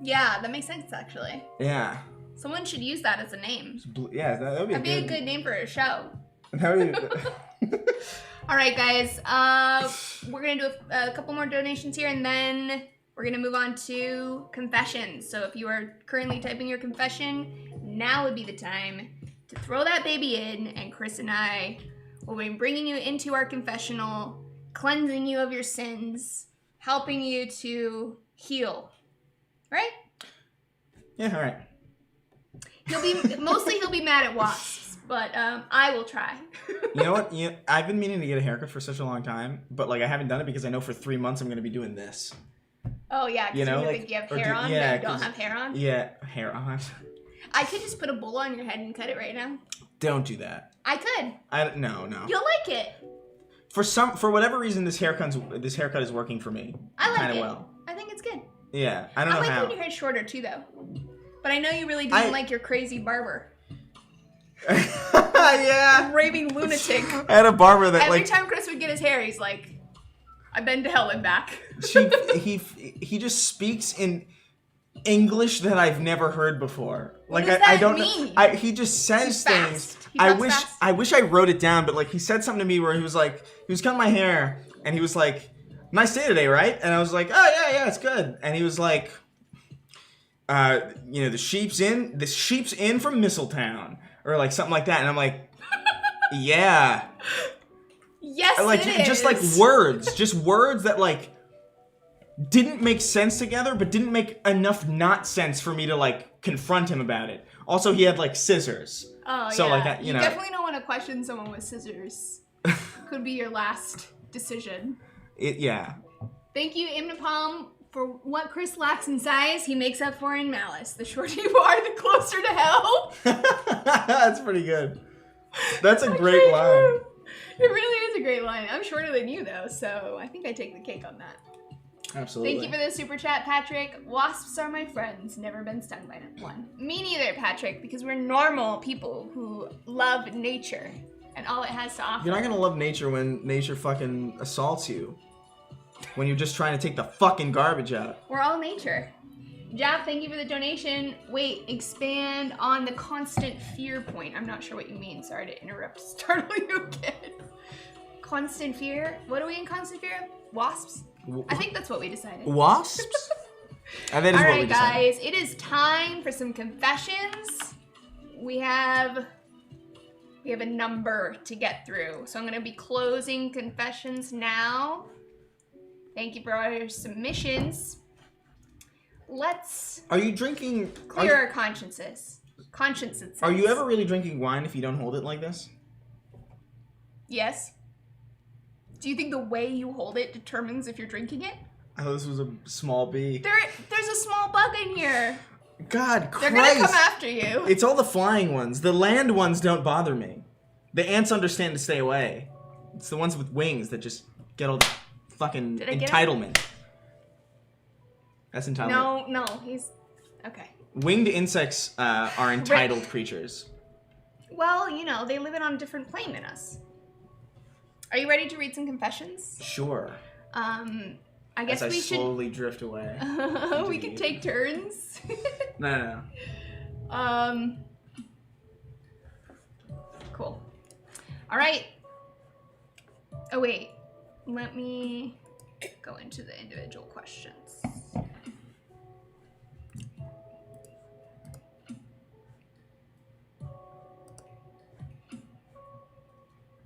Yeah, that makes sense actually. Yeah. Someone should use that as a name. Yeah, that would be. That'd be a good name for a show. That would be. All right, guys. We're gonna do a couple more donations here, and then we're gonna move on to confessions. So if you are currently typing your confession, now would be the time to throw that baby in, and Chris and I will be bringing you into our confessional, cleansing you of your sins, helping you to heal. Right? Yeah, all right. He'll be mad at wasps, but I will try. You know what? I've been meaning to get a haircut for such a long time, but like I haven't done it because I know for 3 months I'm going to be doing this. Oh yeah, because you think you have hair on, but you don't have hair on? Yeah, hair on. I could just put a bowl on your head and cut it right now. Don't do that. I could. No. You'll like it. For whatever reason, this haircut is working for me. I like kind of it. well. I think it's good. Yeah, I don't know how. I like when your hair's shorter too, though. But I know you really didn't like your crazy barber. Yeah. Raving lunatic. I had a barber that every time Chris would get his hair, he's like, "I've been to hell and back." he just speaks in English that I've never heard before. What like does I that don't mean? know. He just says things. I wish I wrote it down, but like he said something to me where he was cutting my hair and he was like, "Nice day today, right?" And I was like, "Oh yeah, it's good." And he was like, the sheep's in from Mistletown or like something like that, and I'm like, yeah. Yes, like it is. just like words that like didn't make sense together, but didn't make enough not sense for me to like confront him about it. Also, he had like scissors. Oh so, yeah. like you definitely don't want to question someone with scissors. Could be your last decision. Yeah. Thank you, Imnapalm, for what Chris lacks in size, he makes up for in malice. The shorter you are, the closer to hell. That's pretty good. That's a great line. It really is a great line. I'm shorter than you, though, so I think I take the cake on that. Absolutely. Thank you for the super chat, Patrick. Wasps are my friends. Never been stung by one. Me neither, Patrick, because we're normal people who love nature and all it has to offer. You're not gonna love nature when nature fucking assaults you. When you're just trying to take the fucking garbage out. We're all nature. Jab, thank you for the donation. Wait, expand on the constant fear point. I'm not sure what you mean. Sorry to interrupt. Startle you again. Constant fear? What are we in constant fear of? Wasps? I think that's what we decided. Wasps? That is all what right, we decided. guys. It is time for some confessions. We have a number to get through. So I'm going to be closing confessions now. Thank you for all your submissions. Let's Are you drinking clear our consciences. Are you ever really drinking wine if you don't hold it like this? Yes. Do you think the way you hold it determines if you're drinking it? Oh, this was a small bee. There's a small bug in here. God Christ. They're gonna come after you. It's all the flying ones. The land ones don't bother me. The ants understand to stay away. It's the ones with wings that just get all the fucking entitlement. That's entitlement. No, he's... Okay. Winged insects are entitled creatures. Well, they live on a different plane than us. Are you ready to read some confessions? Sure. I guess As we should slowly drift away. We can take turns. No. Cool. All right. Oh wait, let me go into the individual questions.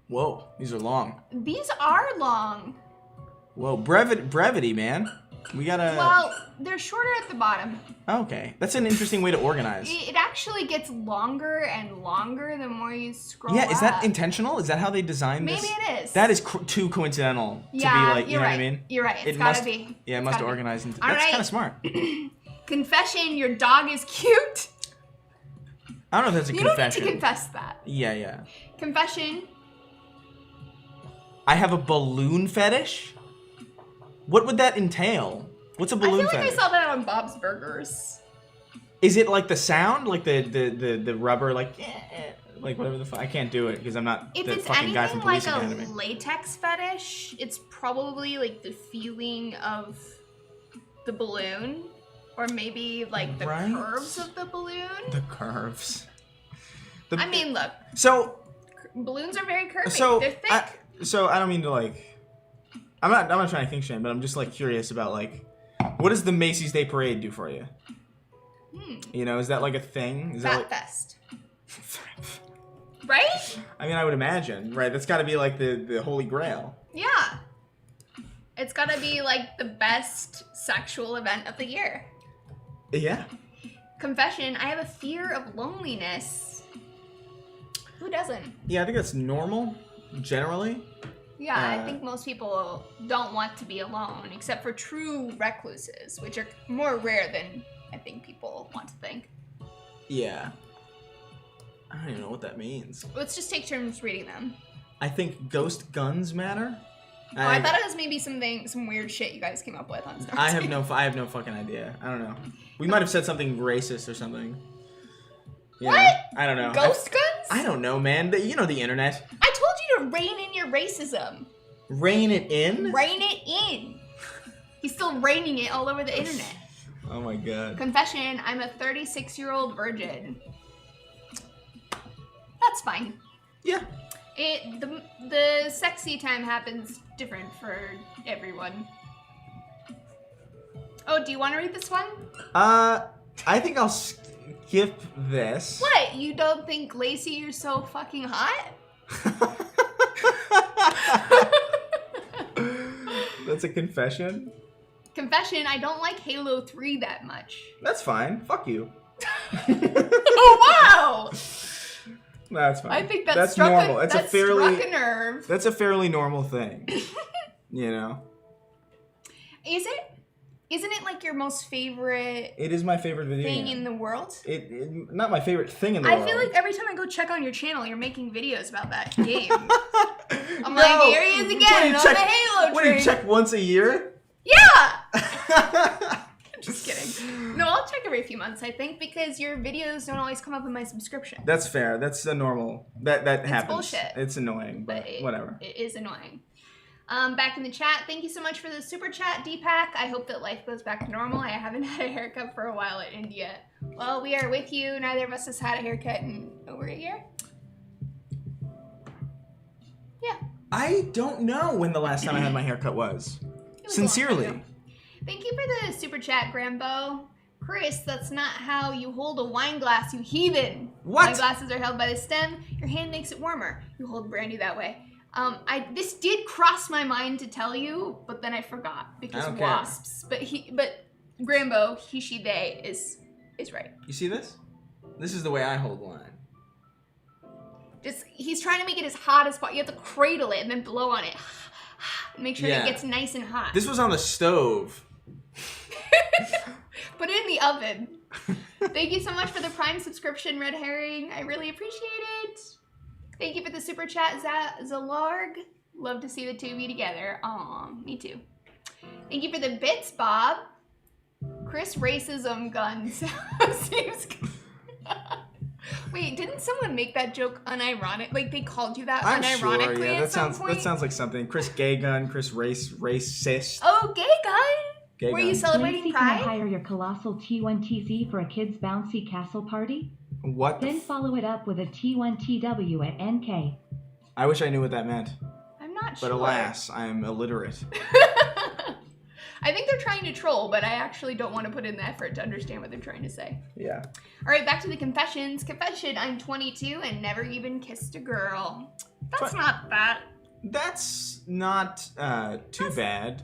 Whoa, these are long. These are long. Whoa, brevity, man. We gotta... Well, they're shorter at the bottom. Okay, that's an interesting way to organize. It actually gets longer and longer the more you scroll Yeah, is that up. intentional? Is that how they designed this? Maybe it is. That is too coincidental to be like, you know what I mean? You're right. It's gotta be. Yeah, it must organize into... All That's right. kind of smart. Confession, your dog is cute. I don't know if that's a confession. You don't need to confess that. Yeah. Confession. I have a balloon fetish? What would that entail? What's a balloon fetish? I saw that on Bob's Burgers. Is it like the sound? Like the rubber, like whatever the fuck? I can't do it because I'm not the fucking guy from Police Academy. If it's anything like a latex fetish, it's probably like the feeling of the balloon. Or maybe like the curves of the balloon. The curves. I mean, look. So balloons are very curvy. So they're thick. So I don't mean to like. I'm not trying to think shame, but I'm just like curious about like, what does the Macy's Day Parade do for you? You know, is that like a thing? Is Fat that fest. Right? I mean, I would imagine, right? That's got to be like the holy grail. Yeah. It's gotta be like the best sexual event of the year. Yeah. Confession, I have a fear of loneliness. Who doesn't? Yeah, I think that's normal, generally. Yeah, I think most people don't want to be alone, except for true recluses, which are more rare than I think people want to think. Yeah. I don't even know what that means. Let's just take turns reading them. I think ghost guns matter. Oh, I thought it was maybe some weird shit you guys came up with on Star I have no fucking idea. I don't know. We might have said something racist or something. You What? know? I don't know. Ghost guns? I don't know, man. You know the internet. I told you to rein in your racism. Rein it in? Rein it in. He's still reining it all over the internet. Oh my god. Confession, I'm a 36-year-old virgin. That's fine. Yeah. The sexy time happens different for everyone. Oh, do you want to read this one? I think I'll skip this. What? You don't think Lacey, you're so fucking hot? That's a confession? Confession, I don't like Halo 3 that much. That's fine. Fuck you. Oh, wow! That's fine. I think that's normal. Struck a nerve. That's a fairly normal thing. You know? Is it? Isn't it like your most favorite It is my favorite video thing game. in the world? It not my favorite thing in the world. I feel like every time I go check on your channel, you're making videos about that game. I'm like, here he is again on the Halo train. What, do you check once a year? Yeah! Just kidding. No, I'll check every few months, I think, because your videos don't always come up in my subscription. That's fair. That's a normal. That happens. It's bullshit. It's annoying, but whatever. It is annoying. Back in the chat, thank you so much for the super chat, Deepak. I hope that life goes back to normal. I haven't had a haircut for a while at India. Well, we are with you. Neither of us has had a haircut in over a year. Yeah. I don't know when the last time I had my haircut was. Sincerely. Thank you for the super chat, Grambo. Chris, that's not how you hold a wine glass, you heathen. What? Wine glasses are held by the stem. Your hand makes it warmer. You hold brandy that way. This did cross my mind to tell you, but then I forgot because wasps. But Grambo, he, she, they is right. You see this? This is the way I hold wine. He's trying to make it as hot as possible. You have to cradle it and then blow on it. Make sure it gets nice and hot. This was on the stove. Put it in the oven. Thank you so much for the Prime subscription, Red Herring. I really appreciate it. Thank you for the super chat, Zalarg. Love to see the two of you together. Aw, me too. Thank you for the bits, Bob. Chris racism guns. Seems good. Wait, didn't someone make that joke unironic? Like they called you that unironically sure, yeah. at some point? That sounds like something. Chris Gay Gun, Chris Racist. Oh, gay gun. Gay Were gun. you celebrating Lacey, can I Pride? hire your colossal T1TC for a kid's bouncy castle party? What? Then follow it up with a T1TW at NK. I wish I knew what that meant. I'm not sure. But alas, I am illiterate. I think they're trying to troll, but I actually don't want to put in the effort to understand what they're trying to say. Yeah. All right, back to the confessions. Confession, I'm 22 and never even kissed a girl. That's not that. That's not too bad.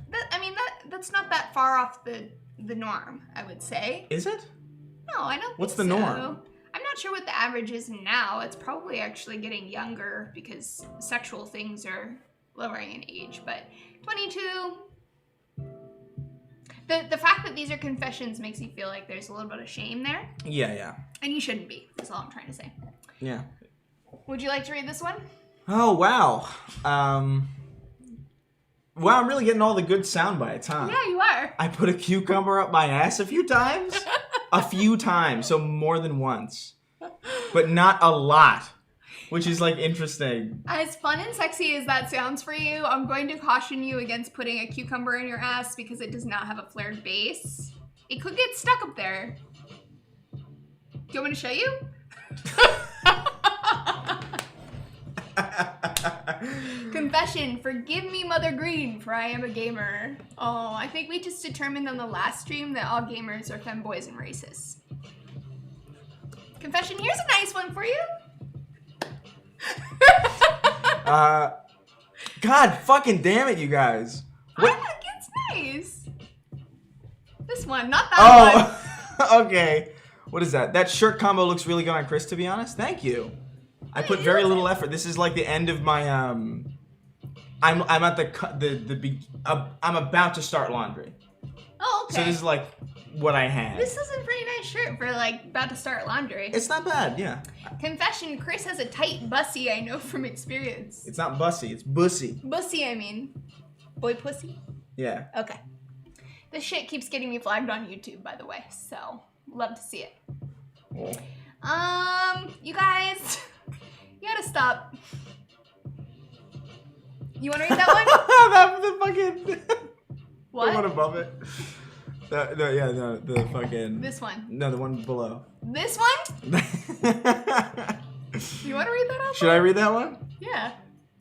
That's not that far off the norm, I would say. Is it? No, I don't What's think the so. norm? I'm not sure what the average is now. It's probably actually getting younger because sexual things are lowering in age, but 22... The fact that these are confessions makes me feel like there's a little bit of shame there. Yeah. And you shouldn't be. That's all I'm trying to say. Yeah. Would you like to read this one? Oh, wow. Wow, I'm really getting all the good sound bites, huh? Yeah, you are. I put a cucumber up my ass a few times. A few times, so more than once. But not a lot. Which is, like, interesting. As fun and sexy as that sounds for you, I'm going to caution you against putting a cucumber in your ass because it does not have a flared base. It could get stuck up there. Do you want me to show you? Confession, forgive me, Mother Green, for I am a gamer. Oh, I think we just determined on the last stream that all gamers are femboys and racists. Confession, here's a nice one for you. God fucking damn it, you guys. What? It's nice. This one, not that one. Oh, okay. What is that? That shirt combo looks really good on Chris, to be honest. Thank you. I put very little effort. This is like the end of my I'm at I'm about to start laundry. Oh, okay. So this is like what I had. This is a pretty nice shirt for like about to start laundry. It's not bad, yeah. Confession, Chris has a tight bussy, I know from experience. It's not bussy, it's bussy. Bussy, I mean. Boy pussy? Yeah. Okay. This shit keeps getting me flagged on YouTube, by the way, so love to see it. Oh. You guys, you gotta stop. You wanna read that one? That the fucking What? The one above it. The fucking. This one. No, the one below. This one? You wanna read that out? Should I read that one? Yeah.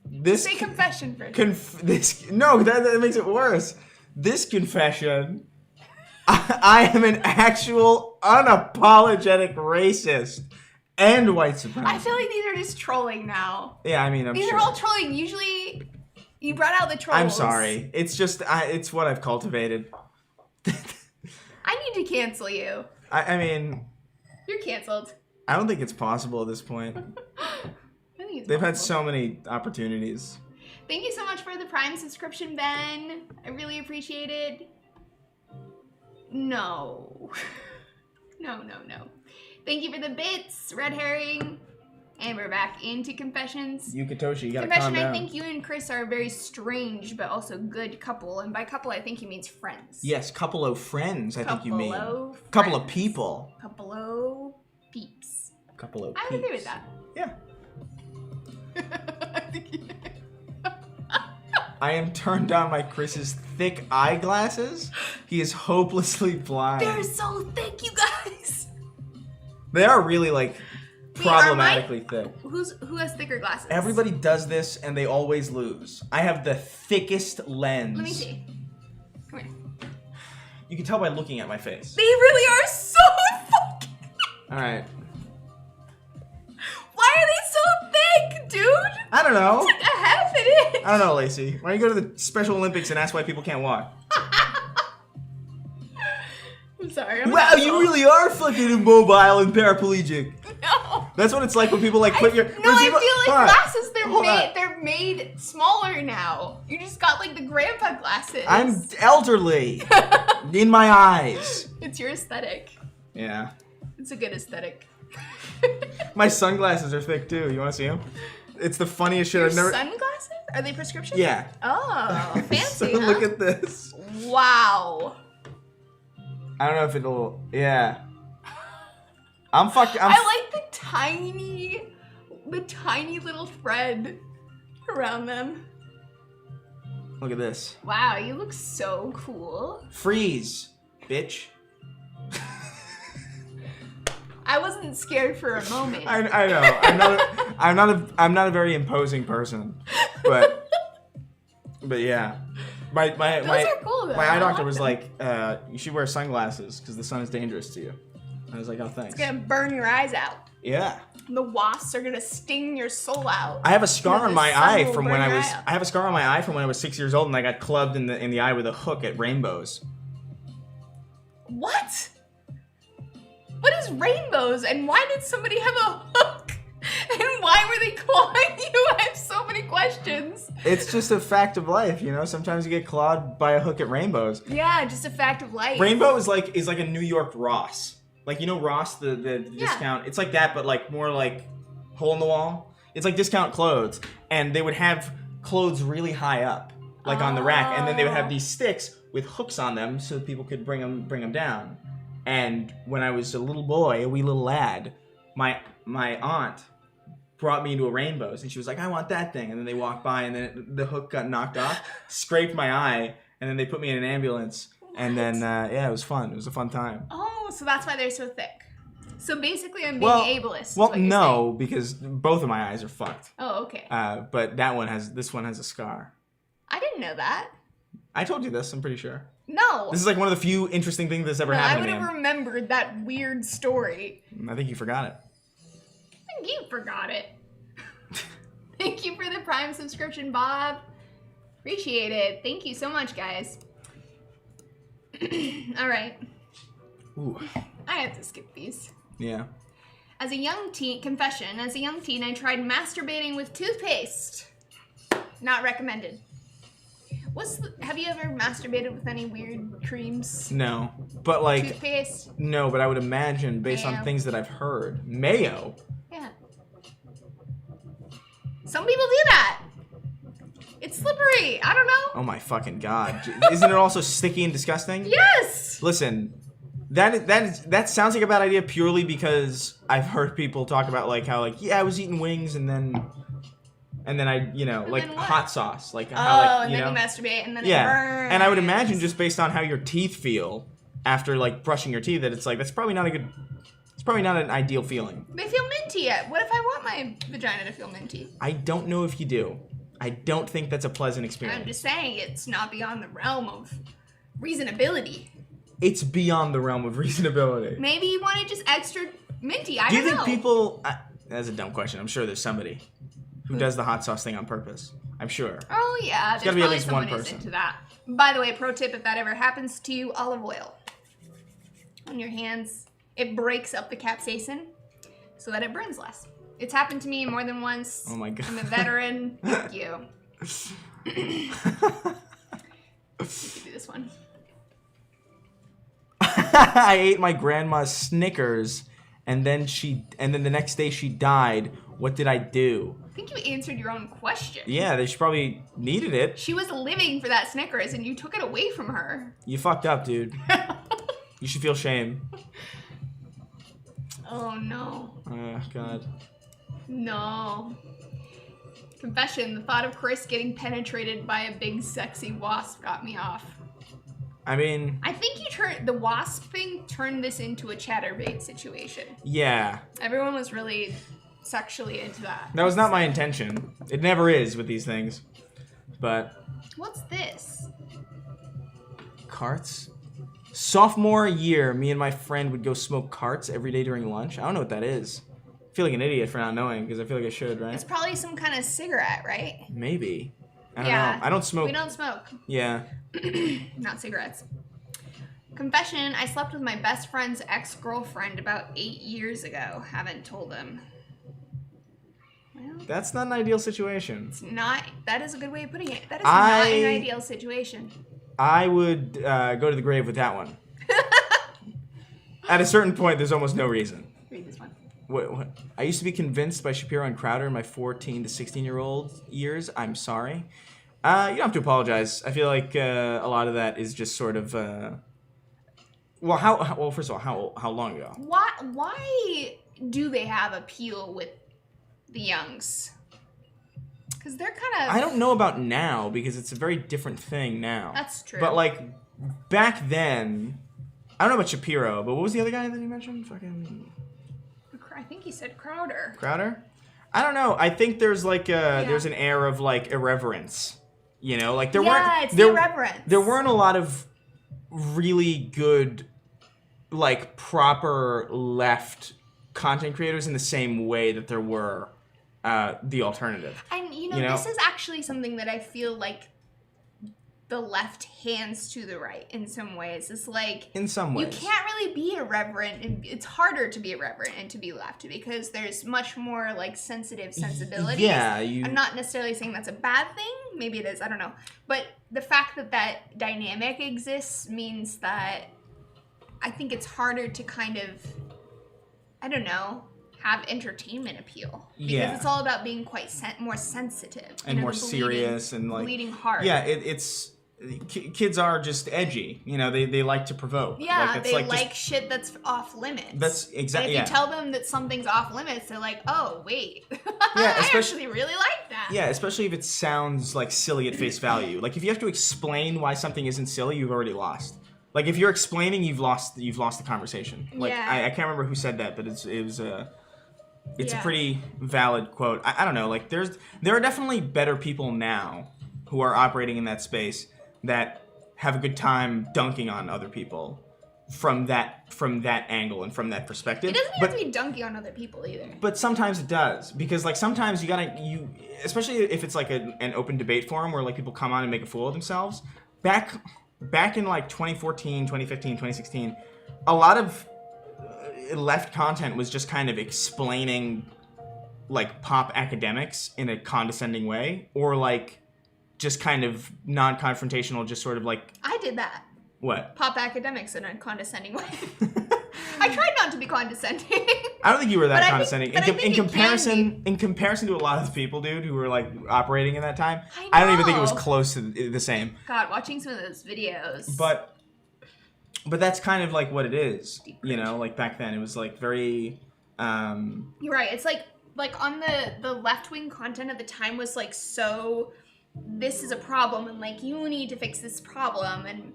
This Say confession first. No, that makes it worse. This confession, I am an actual unapologetic racist and white supremacist. I feel like these are just trolling now. Yeah, I mean, I'm These sure. are all trolling. Usually, you brought out the trolls. I'm sorry. It's just, it's what I've cultivated. I need to cancel you. I mean, You're canceled. I don't think it's possible at this point. I think it's They've had possible. so many opportunities. Thank you so much for the Prime subscription, Ben. I really appreciate it. No. No. Thank you for the bits, Red Herring. And we're back into confessions. Yukitoshi, you gotta Confession, calm down. I think you and Chris are a very strange but also good couple. And by couple, I think he means friends. Yes, couple of friends, I think you mean. Couple of Couple of friends. people. Couple of peeps. Couple of I would agree with peeps. that. Yeah. I think you- I am turned on by Chris's thick eyeglasses. He is hopelessly blind. They're so thick, you guys. They are really like Wait, are mine- problematically thick. Who has thicker glasses? Everybody does this and they always lose. I have the thickest lens. Let me see. Come here. You can tell by looking at my face. They really are so fucking. Alright. Why are they so thick, dude? I don't know. It's like a half an inch. I don't know, Lacey. Why don't you go to the Special Olympics and ask why people can't walk? I'm sorry. I'm Wow, an you asshole. really are fucking immobile and paraplegic. No. That's what it's like when people like put your. No, when I people- feel Hold like on. glasses. Hold on. They're made smaller now. You just got like the grandpa glasses. I'm elderly in my eyes. It's your aesthetic. Yeah. It's a good aesthetic. My sunglasses are thick too. You want to see them? It's the funniest shit Your I've never. sunglasses? Are they prescription? Yeah. Oh, fancy. So huh? look at this. Wow. I don't know if it'll. Yeah. I'm fucking. I like the tiny little thread around them. Look at this. Wow, you look so cool. Freeze, bitch. I wasn't scared for a moment. I know. I'm not a very imposing person, but yeah. My Those are cool though. My I eye doctor like was them. like, you should wear sunglasses because the sun is dangerous to you. I was like, oh, thanks. It's gonna burn your eyes out. Yeah. The wasps are gonna sting your soul out. I have a scar And on the my sun eye will from burn when I your was. eye out. I have a scar on my eye from when I was 6 years old, and I got clubbed in the eye with a hook at Rainbows. What? What is rainbows? And why did somebody have a hook? And why were they clawing you? I have so many questions. It's just a fact of life, you know. Sometimes you get clawed by a hook at Rainbows. Yeah, just a fact of life. Rainbow is like a New York Ross. Like, you know Ross, the Yeah. discount. It's like that, but like more like hole in the wall. It's like discount clothes, and they would have clothes really high up, like on the rack, and then they would have these sticks with hooks on them so people could bring them down. And when I was a little boy, a wee little lad, my aunt brought me into a Rainbows, and she was like, I want that thing. And then they walked by, and then the hook got knocked off, scraped my eye, and then they put me in an ambulance. And then, yeah, it was fun. It was a fun time. Oh, so that's why they're so thick. So basically I'm being Well, ableist. is Well, what you're no, saying. because both of my eyes are fucked. Oh, okay. But this one has a scar. I didn't know that. I told you this, I'm pretty sure. No. This is like one of the few interesting things that's ever I happened would to have me. remembered that weird story. I think you forgot it. I think you forgot it. Thank you for the Prime subscription, Bob. Appreciate it. Thank you so much, guys. All right. Ooh. I have to skip these. Yeah. As a young teen, confession, as a young teen, I tried masturbating with toothpaste. Not recommended. Have you ever masturbated with any weird creams? No. But like... Toothpaste? No, but I would imagine, based on Mayo. things that I've heard, mayo. Yeah. Some people do that. It's slippery. I don't know. Oh my fucking god. Isn't it also sticky and disgusting? Yes! Listen, that sounds like a bad idea purely because I've heard people talk about like how like, yeah, I was eating wings and then I, you know, like then what? hot sauce, like Oh, how like, and you then know, you masturbate and then it yeah. burns. And I would imagine just based on how your teeth feel after like brushing your teeth that it's like it's probably not an ideal feeling. They feel minty. What if I want my vagina to feel minty? I don't know if you do. I don't think that's a pleasant experience. I'm just saying it's not beyond the realm of reasonability. It's beyond the realm of reasonability. Maybe you want it just extra minty. I Do you don't think know. people... that's a dumb question. I'm sure there's somebody who does the hot sauce thing on purpose. I'm sure. Oh yeah, there's gotta be at probably least someone one who's person. into that. By the way, pro tip: if that ever happens to you, olive oil on your hands. It breaks up the capsaicin so that it burns less. It's happened to me more than once. Oh my god. I'm a veteran. Thank you. You can do this one. I ate my grandma's Snickers, and then the next day she died. What did I do? I think you answered your own question. Yeah, she probably needed it. She was living for that Snickers, and you took it away from her. You fucked up, dude. You should feel shame. Oh no. Oh god. No. Confession, the thought of Chris getting penetrated by a big sexy wasp got me off. I mean... I think the wasp thing turned this into a chatterbait situation. Yeah. Everyone was really sexually into that. That was not my intention. It never is with these things. But... What's this? Carts? Sophomore year, me and my friend would go smoke carts every day during lunch. I don't know what that is. I feel like an idiot for not knowing, because I feel like I should, right? It's probably some kind of cigarette, right? Maybe. I don't know. I don't smoke. We don't smoke. Yeah. Not cigarettes. Confession, I slept with my best friend's ex-girlfriend about 8 years ago. Haven't told him. Well, That's not an ideal situation. it's not. That is a good way of putting it. That is not an ideal situation. I would go to the grave with that one. At a certain point, there's almost no reason. Read this one. What? I used to be convinced by Shapiro and Crowder in my 14 to 16-year-old years. I'm sorry. You don't have to apologize. I feel like a lot of that is just sort of... Well, first of all, how long ago? Why do they have appeal with the youngs? Because they're kind of... I don't know about now, because it's a very different thing now. That's true. But, like, back then... I don't know about Shapiro, but what was the other guy that you mentioned? Fucking... I think he said Crowder. Crowder? I don't know. I think there's, like, there's an air of, like, irreverence. You know? Like, there weren't... the irreverence. There weren't a lot of really good, like, proper left content creators in the same way that there were the alternative. And, you know, this is actually something that I feel like the left hands to the right in some ways. It's like... In some ways. You can't really be irreverent. And it's harder to be irreverent and to be left because there's much more, like, sensitive sensibilities. Yeah, I'm not necessarily saying that's a bad thing. Maybe it is. I don't know. But the fact that that dynamic exists means that I think it's harder to kind of, I don't know, have entertainment appeal. Because it's all about being quite more sensitive. And more serious and, like... Bleeding heart. Yeah, it's... Kids are just edgy, you know. They like to provoke. Yeah, like, they like just, shit that's off limits. That's exactly. And if you tell them that something's off limits, they're like, "Oh, wait, Yeah, I actually really like that." Yeah, especially if it sounds like silly at face value. Like if you have to explain why something isn't silly, you've already lost. Like if you're explaining, you've lost the conversation. Like I can't remember who said that, but it's a pretty valid quote. I don't know. Like there are definitely better people now who are operating in that space that have a good time dunking on other people from that angle and from that perspective. It doesn't have to be dunking on other people either. But sometimes it does, because like sometimes especially if it's like an open debate forum where like people come on and make a fool of themselves. Back in like 2014, 2015, 2016, a lot of left content was just kind of explaining like pop academics in a condescending way, or like just kind of non-confrontational, just sort of like... I did that. What? Pop academics in a condescending way. I tried not to be condescending. I don't think you were that But condescending. I think In comparison to a lot of the people, dude, who were like operating in that time, I don't even think it was close to the same. God, watching some of those videos. But that's kind of like what it is, you know. Like back then, it was like very. You're right. It's like on the left wing content of the time was like so. This is a problem, and like you need to fix this problem, and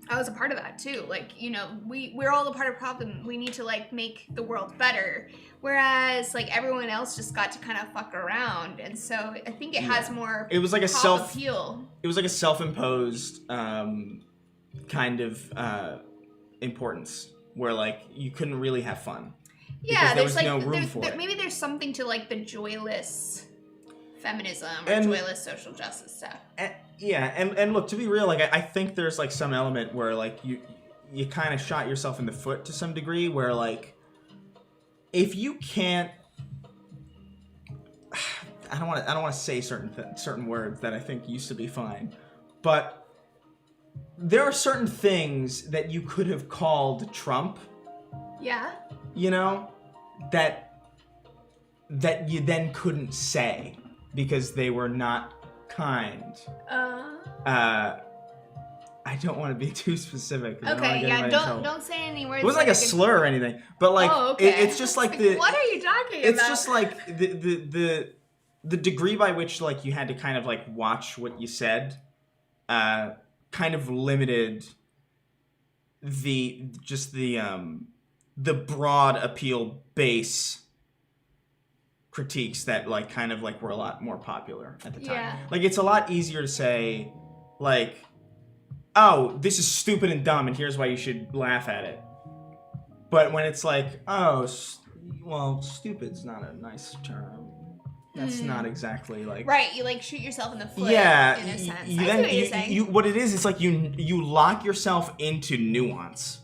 I was a part of that too. Like, you know, we're all a part of the problem. We need to like make the world better. Whereas like everyone else just got to kind of fuck around, and so I think it has more. It was like appeal. It was like a self-imposed kind of importance where like you couldn't really have fun. Yeah, there was like no room for it. Maybe there's something to like the joyless feminism or joyless social justice stuff. And look, to be real, like I think there's like some element where like you kind of shot yourself in the foot to some degree, where like if you can't, I don't want to say certain words that I think used to be fine, but there are certain things that you could have called Trump. Yeah. You know, that you then couldn't say because they were not kind. I don't want to be too specific. Okay, yeah, don't say any words. It wasn't like a slur or anything, but like it's just like the. What are you talking about? It's just like the degree by which like you had to kind of like watch what you said, kind of limited the broad appeal base critiques that like kind of like were a lot more popular at the time. Yeah. Like it's a lot easier to say like, oh, this is stupid and dumb and here's why you should laugh at it. But when it's like, oh, well, stupid's not a nice term. That's not exactly like... Right, you like shoot yourself in the foot in a sense. I see what you're saying. What it is, it's like you lock yourself into nuance.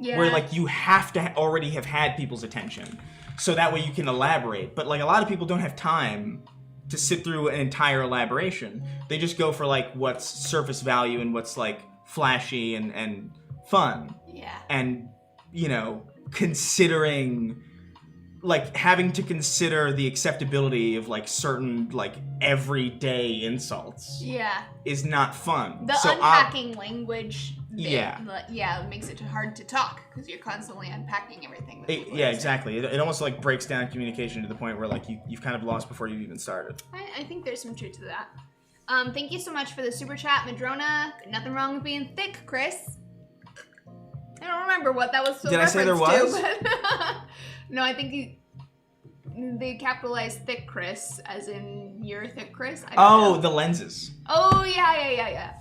Yeah. Where like you have to already have had people's attention. So that way you can elaborate. But like a lot of people don't have time to sit through an entire elaboration. They just go for like what's surface value and what's like flashy and fun. Yeah. And, you know, considering... like having to consider the acceptability of like certain like everyday insults is not fun. The unpacking language makes it hard to talk because you're constantly unpacking everything that exactly. It almost like breaks down communication to the point where like you've kind of lost before you even started. I think there's some truth to that. Thank you so much for the super chat, Madrona. Nothing wrong with being thick, Chris. I don't remember what that was. Did I say there was? No, I think they capitalized thick Chris, as in you're thick Chris. I don't know. The lenses. Oh, yeah.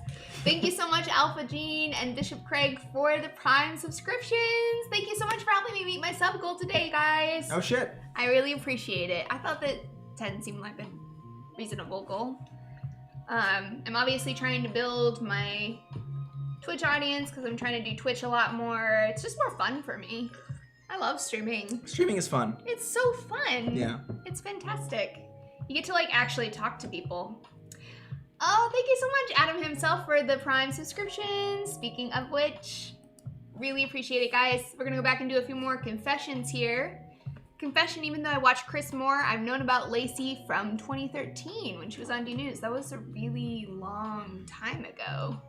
Thank you so much, Alpha Gene and Bishop Craig, for the Prime subscriptions. Thank you so much for helping me meet my sub goal today, guys. Oh, shit. I really appreciate it. I thought that 10 seemed like a reasonable goal. I'm obviously trying to build my Twitch audience because I'm trying to do Twitch a lot more. It's just more fun for me. I love streaming. Streaming is fun. It's so fun. Yeah. It's fantastic. You get to like actually talk to people. Oh, thank you so much, Adam himself, for the Prime subscription. Speaking of which, really appreciate it, guys. We're gonna go back and do a few more confessions here. Confession, even though I watched Chris Moore, I've known about Lacey from 2013 when she was on D News. That was a really long time ago.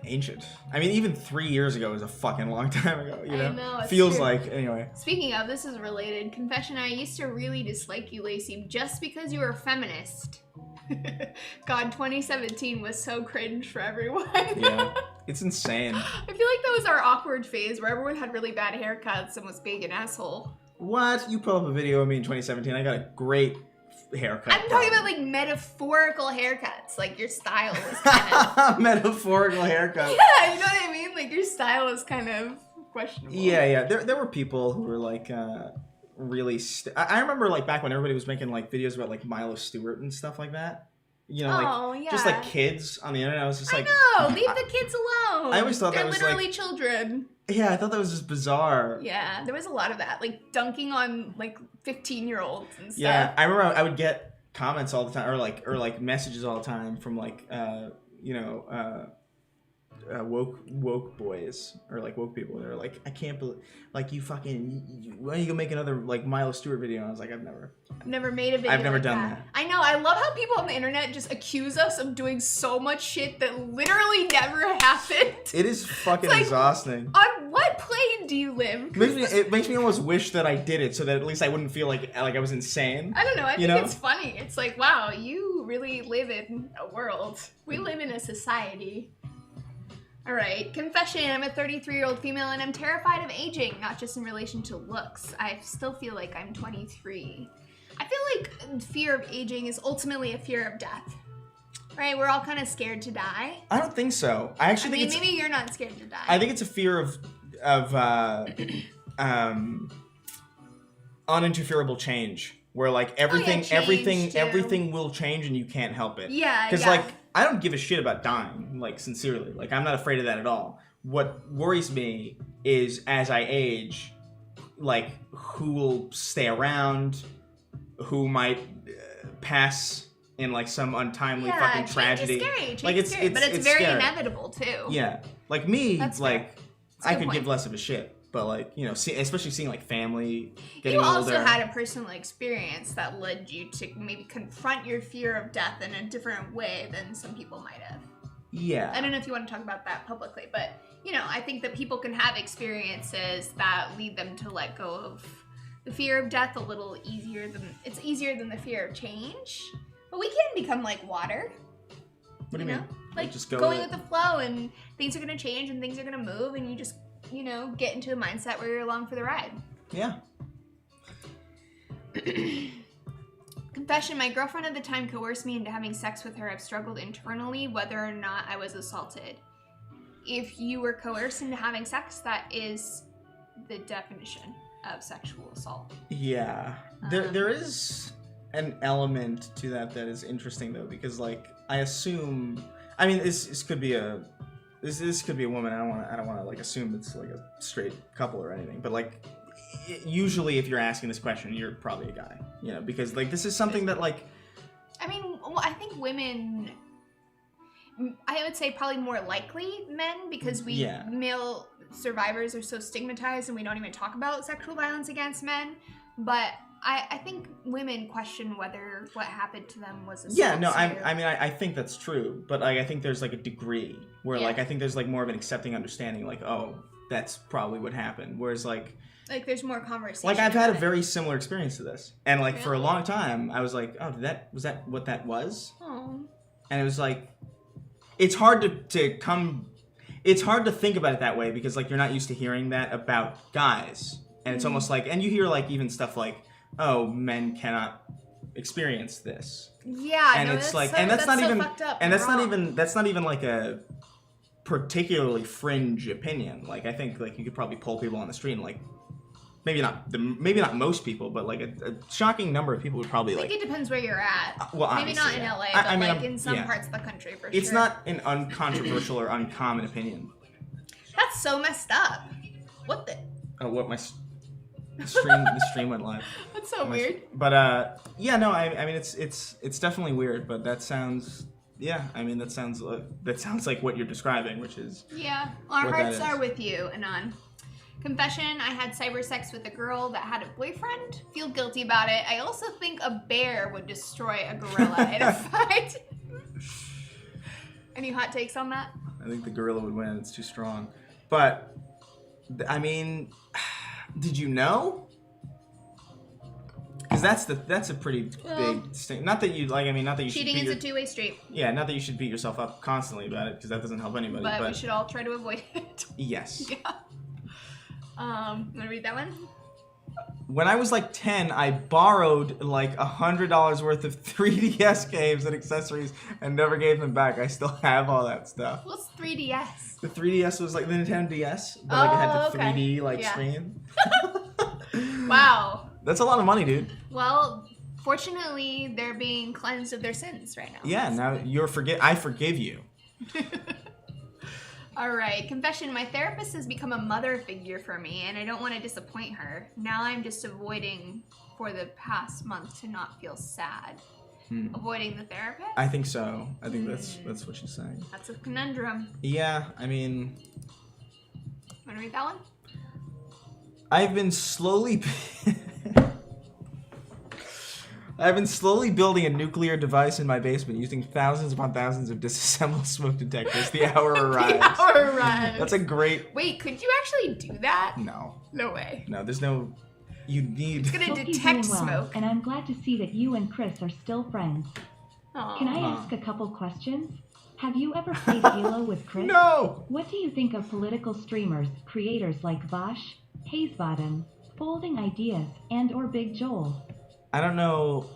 Ancient. I mean, even 3 years ago is a fucking long time ago, you know? I know, it's feels true. Like, anyway. Speaking of, this is related. Confession, I used to really dislike you, Lacey, just because you were a feminist. God, 2017 was so cringe for everyone. Yeah, it's insane. I feel like that was our awkward phase where everyone had really bad haircuts and was being an asshole. What? You put up a video of me in 2017. I got a great haircut. I'm talking about like metaphorical haircuts. Like your style was kind of metaphorical haircut. yeah, you know what I mean. Like your style was kind of questionable. Yeah. There were people who were like really. I remember like back when everybody was making like videos about like Milo Stewart and stuff like that. You know, like just like kids on the internet. I was just like, I know, leave the kids alone. I always thought they're that was literally like children. Yeah, I thought that was just bizarre. Yeah, there was a lot of that, like dunking on like 15-year-olds and stuff. Yeah, I remember I would get comments all the time, or like messages all the time from like woke boys or like woke people. They're like, I can't believe like you fucking why don't you go make another like Milo Stewart video? And I was like, I've never made a video. I've never like done that. I know. I love how people on the internet just accuse us of doing so much shit that literally never happened. It is fucking like, exhausting. On what plane do you live? It makes me almost wish that I did it so that at least I wouldn't feel like I was insane. I don't know. I think it's funny. It's like, wow, you really live in a world. We live in a society. All right, confession. I'm a 33-year-old female and I'm terrified of aging, not just in relation to looks. I still feel like I'm 23. I feel like fear of aging is ultimately a fear of death. Right? We're all kind of scared to die. I don't think so. I actually think maybe you're not scared to die. I think it's a fear of uninterferable change, where like everything will change and you can't help it. Yeah, because like I don't give a shit about dying, like sincerely. Like I'm not afraid of that at all. What worries me is as I age, like who will stay around, who might pass in like some untimely fucking tragedy. Change is like it's scary, but it's very scary. inevitable too. Yeah, like me, That's like I could give less of a shit. But like, you know, especially seeing like family getting older. You also older. had a personal experience that led you to maybe confront your fear of death in a different way than some people might have. Yeah. I don't know if you want to talk about that publicly, but you know, I think that people can have experiences that lead them to let go of the fear of death a little easier than the fear of change. But we can become like water. What do you mean? Like just go going with the flow, and things are going to change and things are going to move, and you just, you know, get into a mindset where you're along for the ride. Yeah. Confession, my girlfriend at the time coerced me into having sex with her. I've struggled internally whether or not I was assaulted. If you were coerced into having sex, that is the definition of sexual assault. Yeah. There is an element to that is interesting though, because like I assume, I mean this could be a woman. I don't want to like assume it's like a straight couple or anything, but like usually if you're asking this question, you're probably a guy, you know, because like this is something that like, I mean, I think women, I would say probably more likely men, because male survivors are so stigmatized and we don't even talk about sexual violence against men. But I think women question whether what happened to them was assault. Yeah, no, I think that's true, but like I think there's like a degree where like I think there's like more of an accepting understanding, like, oh, that's probably what happened. Whereas like there's more conversation. Like I've had a very similar experience to this, and like for a long time I was like, oh, was that what that was? Oh. And it was like, it's hard it's hard to think about it that way because like you're not used to hearing that about guys, and it's almost like, and you hear like even stuff like, oh, men cannot experience this. Yeah, and it's like, and that's not even like a particularly fringe opinion. Like I think like you could probably poll people on the street and like maybe not most people, but like a shocking number of people would probably like. I think it depends where you're at. Well, maybe not in LA, but I mean, in some parts of the country for sure. It's not an uncontroversial or uncommon opinion. That's so messed up. What the? Oh, what my. The stream went live. That's so weird. But yeah, no, I mean it's definitely weird, but that sounds that sounds like what you're describing, which is our hearts are with you, Anon. Confession, I had cyber sex with a girl that had a boyfriend. Feel guilty about it. I also think a bear would destroy a gorilla in a fight. Any hot takes on that? I think the gorilla would win. It's too strong. But I mean, did you know? Because that's a pretty big thing. Not that you like. I mean, not that you cheating is a two-way street. Yeah, not that you should beat yourself up constantly about it, because that doesn't help anybody. But we should all try to avoid it. Yes. Yeah. You want to read that one? when I was like 10, I borrowed like $100 worth of 3DS games and accessories and never gave them back. I still have all that stuff. What's 3DS? The 3DS was like the Nintendo DS, but like it had the 3D like screen. Wow. That's a lot of money, dude. Well, fortunately, they're being cleansed of their sins right now. Yeah, now I forgive you. All right, confession. My therapist has become a mother figure for me, and I don't want to disappoint her. Now I'm just avoiding for the past month to not feel sad. Avoiding the therapist? I think so. I think that's what she's saying. That's a conundrum. Yeah, I mean... Want to read that one? I've been slowly building a nuclear device in my basement using thousands upon thousands of disassembled smoke detectors. The hour arrives. The hour arrives. That's a great... Wait, could you actually do that? No. No way. No, there's no... You need... It's gonna Hope you're detect doing well, smoke. and I'm glad to see that you and Chris are still friends. Aw. Can I ask a couple questions? Have you ever played Halo with Chris? No! What do you think of political streamers, creators like Vosh, Hazebottom, Folding Ideas, and or Big Joel? I don't know...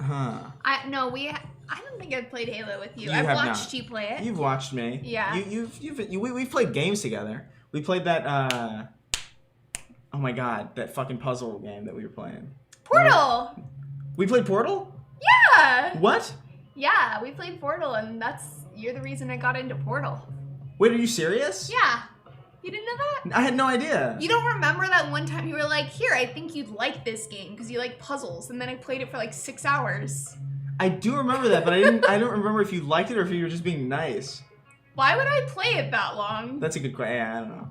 Huh. I don't think I've played Halo with you. You I've have watched not. you play it. You've watched me. Yeah. We've played games together. We played that, oh my god, that fucking puzzle game that we were playing. Portal! We played Portal? Yeah! What? Yeah, we played Portal, and you're the reason I got into Portal. Wait, are you serious? Yeah. You didn't know that? I had no idea. You don't remember that one time you were like, here, I think you'd like this game because you like puzzles, and then I played it for like 6 hours. I do remember that, but I don't remember if you liked it or if you were just being nice. Why would I play it that long? That's a good question. Yeah, I don't know.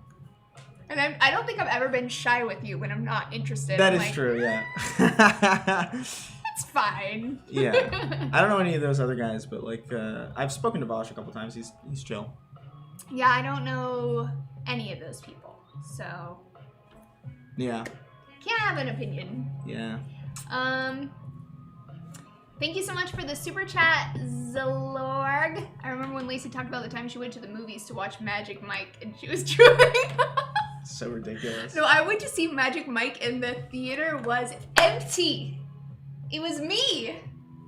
And I don't think I've ever been shy with you when I'm not interested. That I'm is like, true, yeah. It's fine. Yeah. I don't know any of those other guys, but like, I've spoken to Vosh a couple times. He's chill. Yeah, I don't know any of those people, so Yeah. can't have an opinion. Yeah. Thank you so much for the super chat, Zalorg. I remember when Lacey talked about the time she went to the movies to watch Magic Mike and she was drooling. So ridiculous. No, I went to see Magic Mike and the theater was empty. It was me.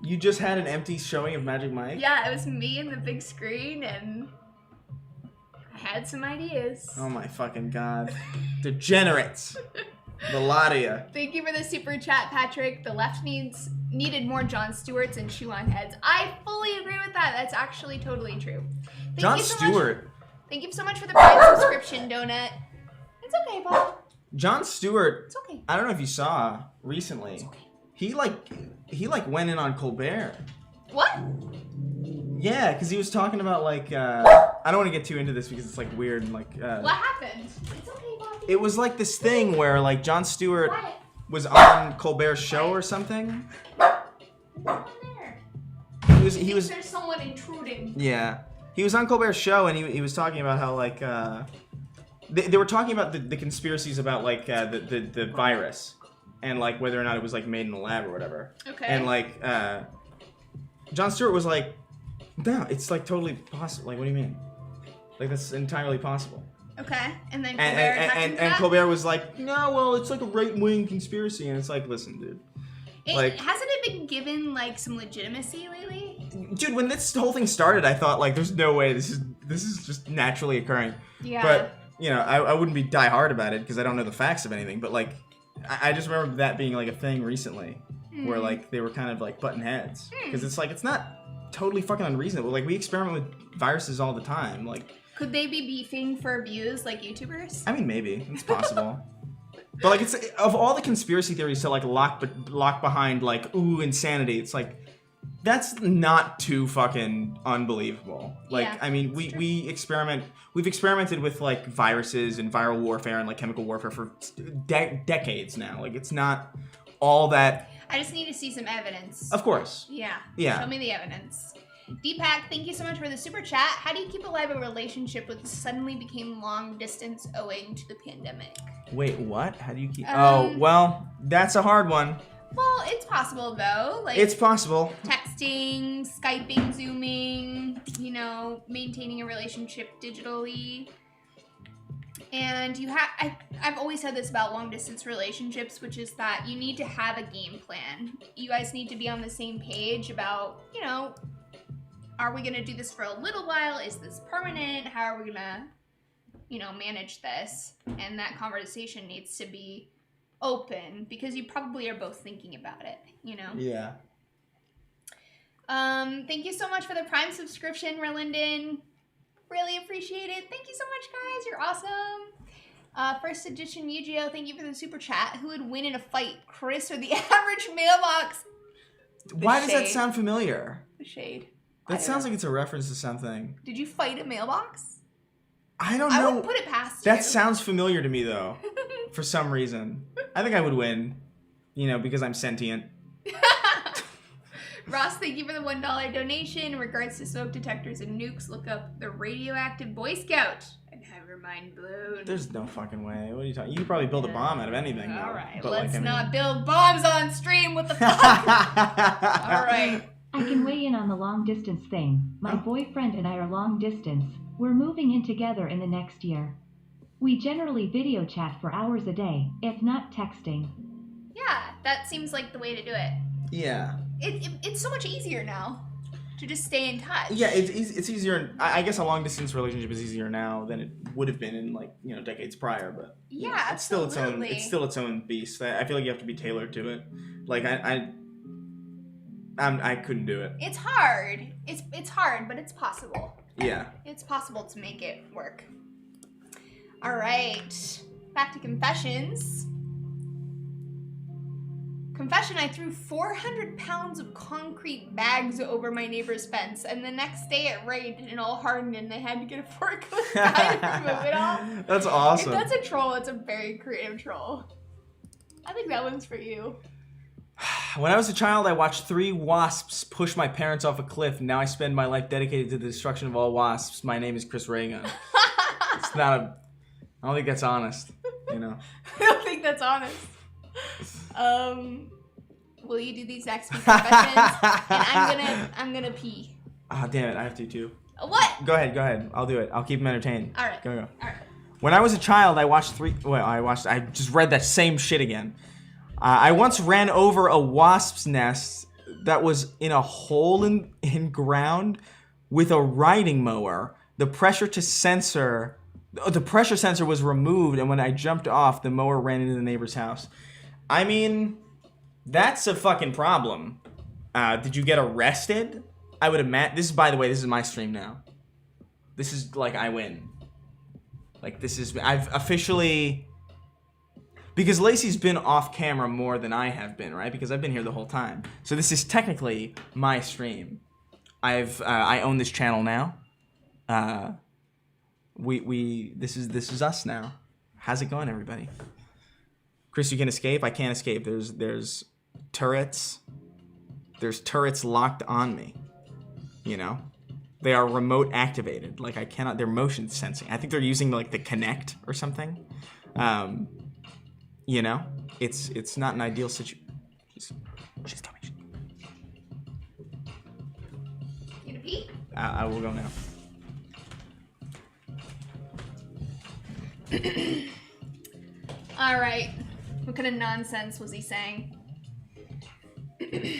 You just had an empty showing of Magic Mike? Yeah, it was me and the big screen, and I had some ideas. Oh my fucking god. Degenerates. The lot of ya. Thank you for the super chat, Patrick. The left needed more Jon Stewarts and chew on heads. I fully agree with that. That's actually totally true. Jon Stewart. Thank you so much for the Prime subscription, Donut. It's okay, Bob. Jon Stewart. It's okay. I don't know if you saw recently. It's okay. He went in on Colbert. What? Yeah, because he was talking about like I don't want to get too into this because it's like weird and like What happened? It's okay, Bobby. it was like this thing where like Jon Stewart Quiet. was on Colbert's show or something. What's on there? He was There's someone intruding. yeah. He was on Colbert's show and he was talking about how like they were talking about the conspiracies about like the virus and like whether or not it was like made in a lab or whatever. Okay. And like Jon Stewart was like, no, it's like totally possible. Like, what do you mean? Like that's entirely possible. Okay. And then Colbert And Colbert was like, no, well, it's like a right-wing conspiracy, and it's like, listen, dude. Hasn't it been given like some legitimacy lately? Dude, when this whole thing started, I thought like, there's no way this is just naturally occurring. Yeah. But you know, I wouldn't be die hard about it because I don't know the facts of anything. But like, I just remember that being like a thing recently, where like they were kind of like butting heads because it's like it's not totally fucking unreasonable. Like we experiment with viruses all the time. Like, could they be beefing for views like YouTubers? I mean, maybe it's possible. But like, it's of all the conspiracy theories to like lock behind like insanity. It's like that's not too fucking unbelievable. Like, Yeah, I mean, we've experimented with like viruses and viral warfare and like chemical warfare for decades now. Like, it's not all that. I just need to see some evidence. Of course. Yeah. Yeah. Show me the evidence. Deepak, thank you so much for the super chat. How do you keep alive a relationship that suddenly became long distance owing to the pandemic? Wait, what? How do you keep? Um, oh, well, that's a hard one. Well, it's possible though. Like It's possible. texting, Skyping, Zooming, you know, maintaining a relationship digitally. And I've always said this about long distance relationships, which is that you need to have a game plan. You guys need to be on the same page about, you know, are we gonna do this for a little while? Is this permanent? How are we gonna, you know, manage this? And that conversation needs to be open because you probably are both thinking about it, you know? Yeah. Thank you so much for the Prime subscription, Relinden. Really appreciate it. Thank you so much, guys. You're awesome. First edition Yu-Gi-Oh! Thank you for the super chat. Who would win in a fight, Chris or the average mailbox? Why does that sound familiar? The shade. That sounds like it's a reference to something. Did you fight a mailbox? I don't know. I wouldn't put it past you. That sounds familiar to me, though, for some reason. I think I would win, you know, because I'm sentient. Ross, thank you for the $1 donation. In regards to smoke detectors and nukes, look up the radioactive Boy Scout and have your mind blown. There's no fucking way. What are you talking? You could probably build a bomb out of anything. All though. right, But, let's like, I mean... not build bombs on stream. What the fuck? All right. I can weigh in on the long distance thing. My boyfriend and I are long distance. We're moving in together in the next year. We generally video chat for hours a day, if not texting. Yeah, that seems like the way to do it. Yeah. It's so much easier now to just stay in touch. Yeah, it's easier. I guess a long distance relationship is easier now than it would have been in, like, you know, decades prior. But yeah, you know, it's still its own. absolutely. It's still its own beast. I feel like you have to be tailored to it. Like I couldn't do it. It's hard. It's hard, but it's possible. Yeah. It's possible to make it work. All right, back to confessions. Confession, I threw 400 pounds of concrete bags over my neighbor's fence, and the next day it rained and it all hardened and they had to get a forklift guy to remove it all. That's awesome. If that's a troll, it's a very creative troll. I think that one's for you. When I was a child, I watched 3 wasps push my parents off a cliff. Now I spend my life dedicated to the destruction of all wasps. My name is Chris Reagan. It's not a... I don't think that's honest, you know? I don't think that's honest. Will you do these next few confessions? And I'm gonna pee. Ah, damn it, I have to too. What? Go ahead. I'll do it. I'll keep them entertained. All right. Go. All right. When I was a child, I watched 3... Well, I just read that same shit again. I once ran over a wasp's nest that was in a hole in ground with a riding mower. The pressure sensor was removed, and when I jumped off, the mower ran into the neighbor's house. I mean, that's a fucking problem. Did you get arrested? I would imagine. This is, by the way, this is my stream now. This is like I win. Like I've officially. Because Lacey's been off camera more than I have been, right? Because I've been here the whole time. So this is technically my stream. I own this channel now. This is us now. How's it going, everybody? Chris, you can escape? I can't escape. There's turrets. There's turrets locked on me. You know? They are remote activated. Like I cannot, they're motion sensing. I think they're using like the Kinect or something. You know, it's not an ideal situation. She's coming. You gonna pee? I will go now. All right. What kind of nonsense was he saying? Devil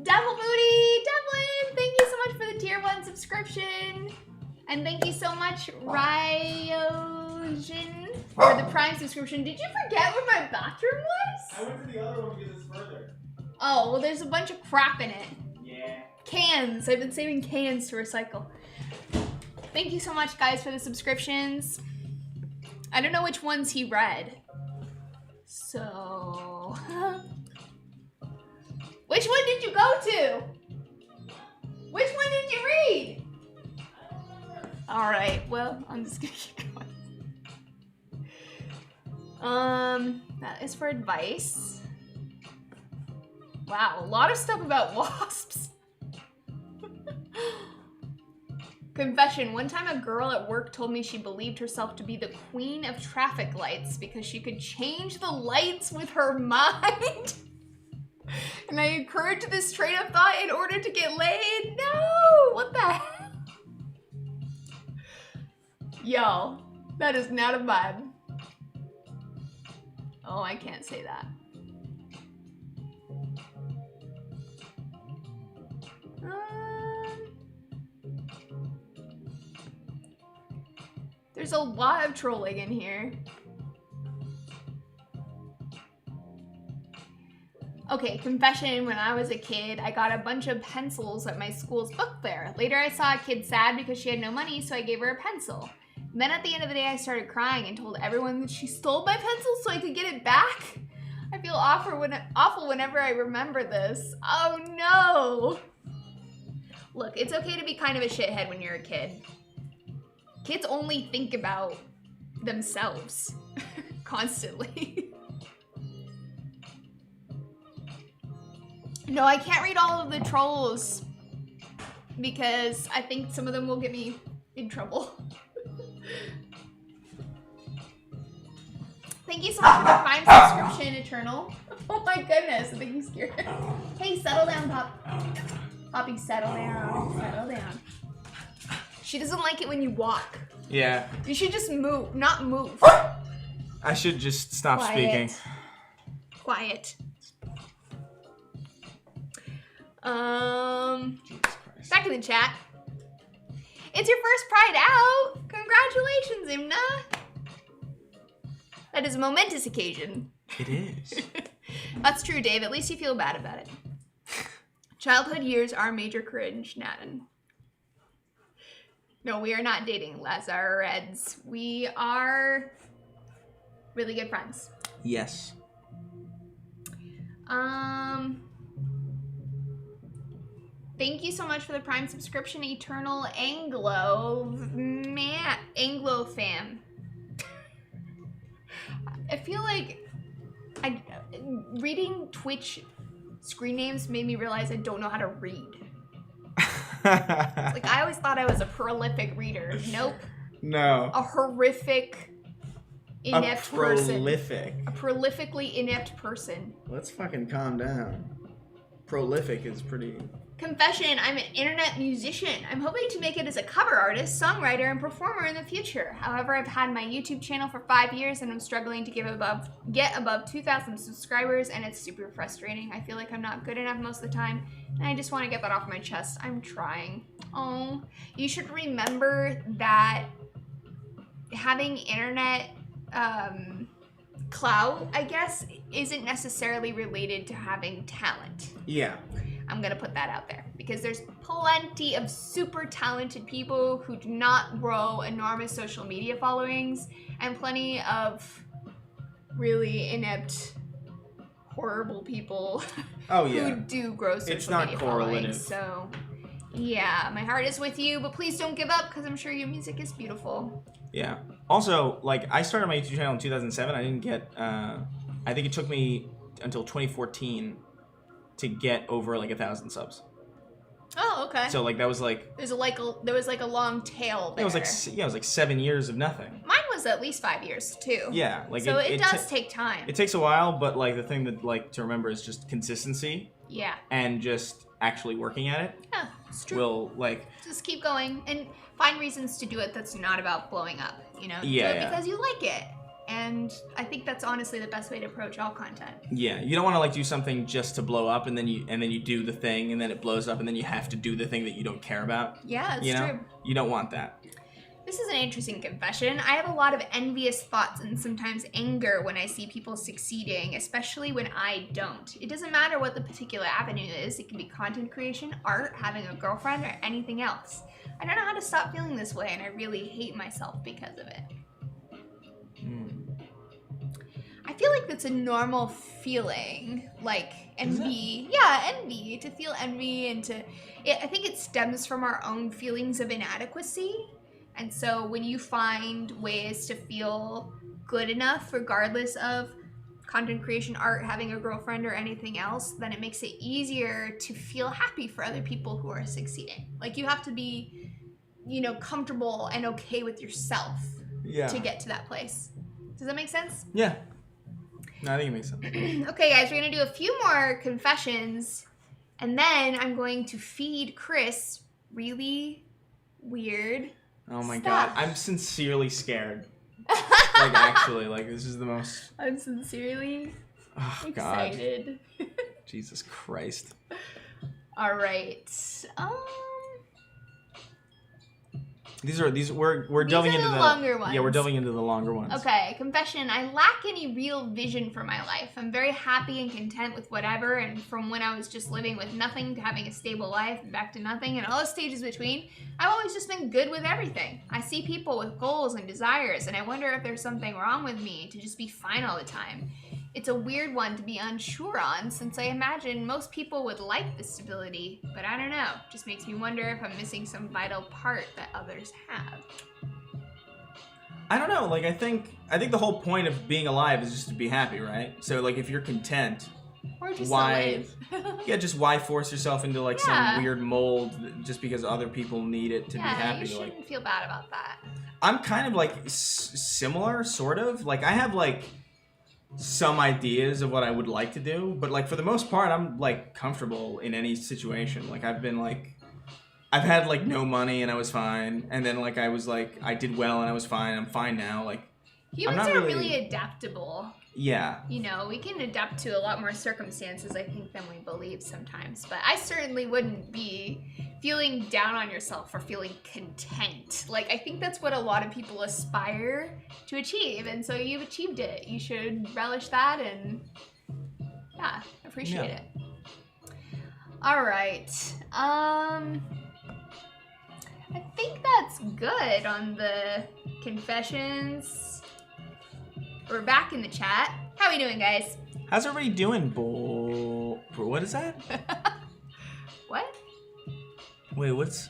Booty! Devlin! Thank you so much for the tier 1 subscription. And thank you so much, Ryojin, for the Prime subscription. Did you forget where my bathroom was? I went to the other one because it's further. Oh, well, there's a bunch of crap in it. Yeah. Cans. I've been saving cans to recycle. Thank you so much, guys, for the subscriptions. I don't know which ones he read. So... Which one did you go to? Which one did you read? Alright, well, I'm just gonna keep going. That is for advice. Wow, a lot of stuff about wasps. Confession, one time a girl at work told me she believed herself to be the queen of traffic lights because she could change the lights with her mind. And I encouraged this train of thought in order to get laid. No! What the hell? Yo, that is not a vibe. Oh, I can't say that. There's a lot of trolling in here. Okay, confession, when I was a kid, I got a bunch of pencils at my school's book fair. Later, I saw a kid sad because she had no money, so I gave her a pencil. And then at the end of the day, I started crying and told everyone that she stole my pencil so I could get it back. I feel awful whenever I remember this. Oh no! Look, it's okay to be kind of a shithead when you're a kid. Kids only think about themselves constantly. No, I can't read all of the trolls because I think some of them will get me in trouble. Thank you so much for the Prime subscription, Eternal. Oh my goodness, I think he's scared. Hey, settle down, Pop. Poppy, settle down. Settle down. She doesn't like it when you walk. Yeah. You should just move, not move. I should just stop speaking. Quiet. Jesus Christ. Back in the chat. It's your first Pride out. Congratulations, Imna. That is a momentous occasion. It is. That's true, Dave. At least you feel bad about it. Childhood years are major cringe, Nathan. No, we are not dating Lazareds. We are really good friends. Yes. Thank you so much for the Prime subscription, Eternal Anglo fam. I feel like reading Twitch screen names made me realize I don't know how to read. Like, I always thought I was a prolific reader. Nope. No. A horrific, inept person. Prolific. A prolifically inept person. Let's fucking calm down. Prolific is pretty... Confession, I'm an internet musician. I'm hoping to make it as a cover artist, songwriter, and performer in the future. However, I've had my YouTube channel for 5 years and I'm struggling to get above 2,000 subscribers, and it's super frustrating. I feel like I'm not good enough most of the time, and I just want to get that off my chest. I'm trying. Oh, you should remember that having internet clout, I guess, isn't necessarily related to having talent. Yeah. I'm gonna put that out there because there's plenty of super talented people who do not grow enormous social media followings, and plenty of really inept, horrible people who do grow social media followings. So yeah, my heart is with you, but please don't give up because I'm sure your music is beautiful. Yeah. Also, like, I started my YouTube channel in 2007. I didn't get, I think it took me until 2014 to get over like 1,000 subs. Oh, okay. So like that was like there was like a long tail there. It was like 7 years of nothing. Mine was at least 5 years too. Yeah, like so it does take time. It takes a while, but like the thing that like to remember is just consistency. Yeah. And just actually working at it. Yeah, it's true. Will like just keep going and find reasons to do it that's not about blowing up. You know. Yeah. Do it because you like it. And I think that's honestly the best way to approach all content. Yeah, you don't want to like do something just to blow up, and then you do the thing, and then it blows up, and then you have to do the thing that you don't care about. Yeah, it's true. You don't want that. This is an interesting confession. I have a lot of envious thoughts and sometimes anger when I see people succeeding, especially when I don't. It doesn't matter what the particular avenue is. It can be content creation, art, having a girlfriend, or anything else. I don't know how to stop feeling this way, and I really hate myself because of it. I feel like that's a normal feeling, like envy. Yeah, envy. To feel envy and I think it stems from our own feelings of inadequacy. And so when you find ways to feel good enough, regardless of content creation, art, having a girlfriend, or anything else, then it makes it easier to feel happy for other people who are succeeding. Like, you have to be, comfortable and okay with yourself to get to that place. Does that make sense? Yeah. No, I think it makes sense. Okay, guys, we're going to do a few more confessions, and then I'm going to feed Chris really weird Oh my Stuff. god, I'm sincerely scared. Like actually, like this is the most. I'm sincerely excited. God. Jesus Christ. All right. We're delving into the the longer ones. Yeah, we're delving into the longer ones. Okay, confession. I lack any real vision for my life. I'm very happy and content with whatever, and from when I was just living with nothing to having a stable life, back to nothing, and all the stages between, I've always just been good with everything. I see people with goals and desires, and I wonder if there's something wrong with me to just be fine all the time. It's a weird one to be unsure on, since I imagine most people would like this stability, but I don't know. Just makes me wonder if I'm missing some vital part that others have. I don't know. Like I think the whole point of being alive is just to be happy, right? So like if you're content, Or just why? to live. Yeah, just why force yourself into like Yeah. some weird mold just because other people need it to be happy? You shouldn't Like feel bad about that. I'm kind of like similar, sort of. Like I have like some ideas of what I would like to do, but like for the most part, I'm like comfortable in any situation. Like I've had like no money and I was fine, and then like I was like I did well and I was fine. I'm fine now. Like Humans not are really- really adaptable. yeah, You know, we can adapt to a lot more circumstances, I think, than we believe sometimes. But I certainly wouldn't be feeling down on yourself for feeling content. Like, I think that's what a lot of people aspire to achieve. And so you've achieved it. You should relish that and, yeah, appreciate it. All right. I think that's good on the confessions. We're back in the chat. How we doing, guys? how's everybody doing, what is that? What? Wait, what's?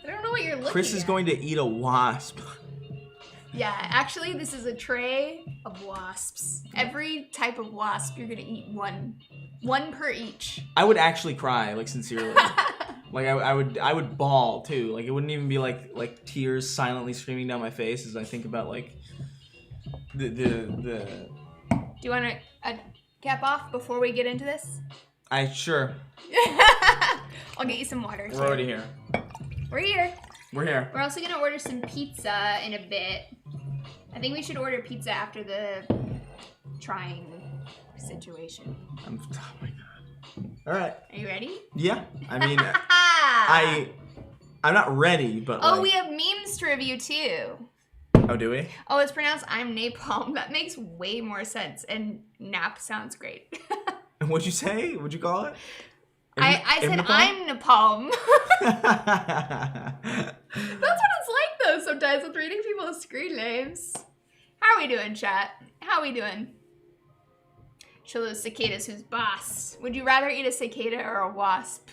I don't know what you're looking Chris is at. going to eat a wasp. Yeah, actually, this is a tray of wasps. Every type of wasp, you're gonna eat one per each. I would actually cry, like sincerely. Like I would bawl too. Like it wouldn't even be like tears silently streaming down my face as I think about like the. Do you want to cap off before we get into this? Sure. I'll get you some water. We're already here. We're here. We're here. We're also gonna order some pizza in a bit. I think we should order pizza after the trying situation. Oh my god. All right. Are you ready? Yeah. I mean, I'm not ready, but Oh, like, we have memes to review too. Oh, do we? Oh, it's pronounced I'm napalm. That makes way more sense. And nap sounds great. What'd you say? What'd you call it? I said Napalm? I'm napalm. That's what it's like though sometimes with reading people's screen names. How are we doing, chat? How are we doing? Show those cicadas who's boss. Would you rather eat a cicada or a wasp?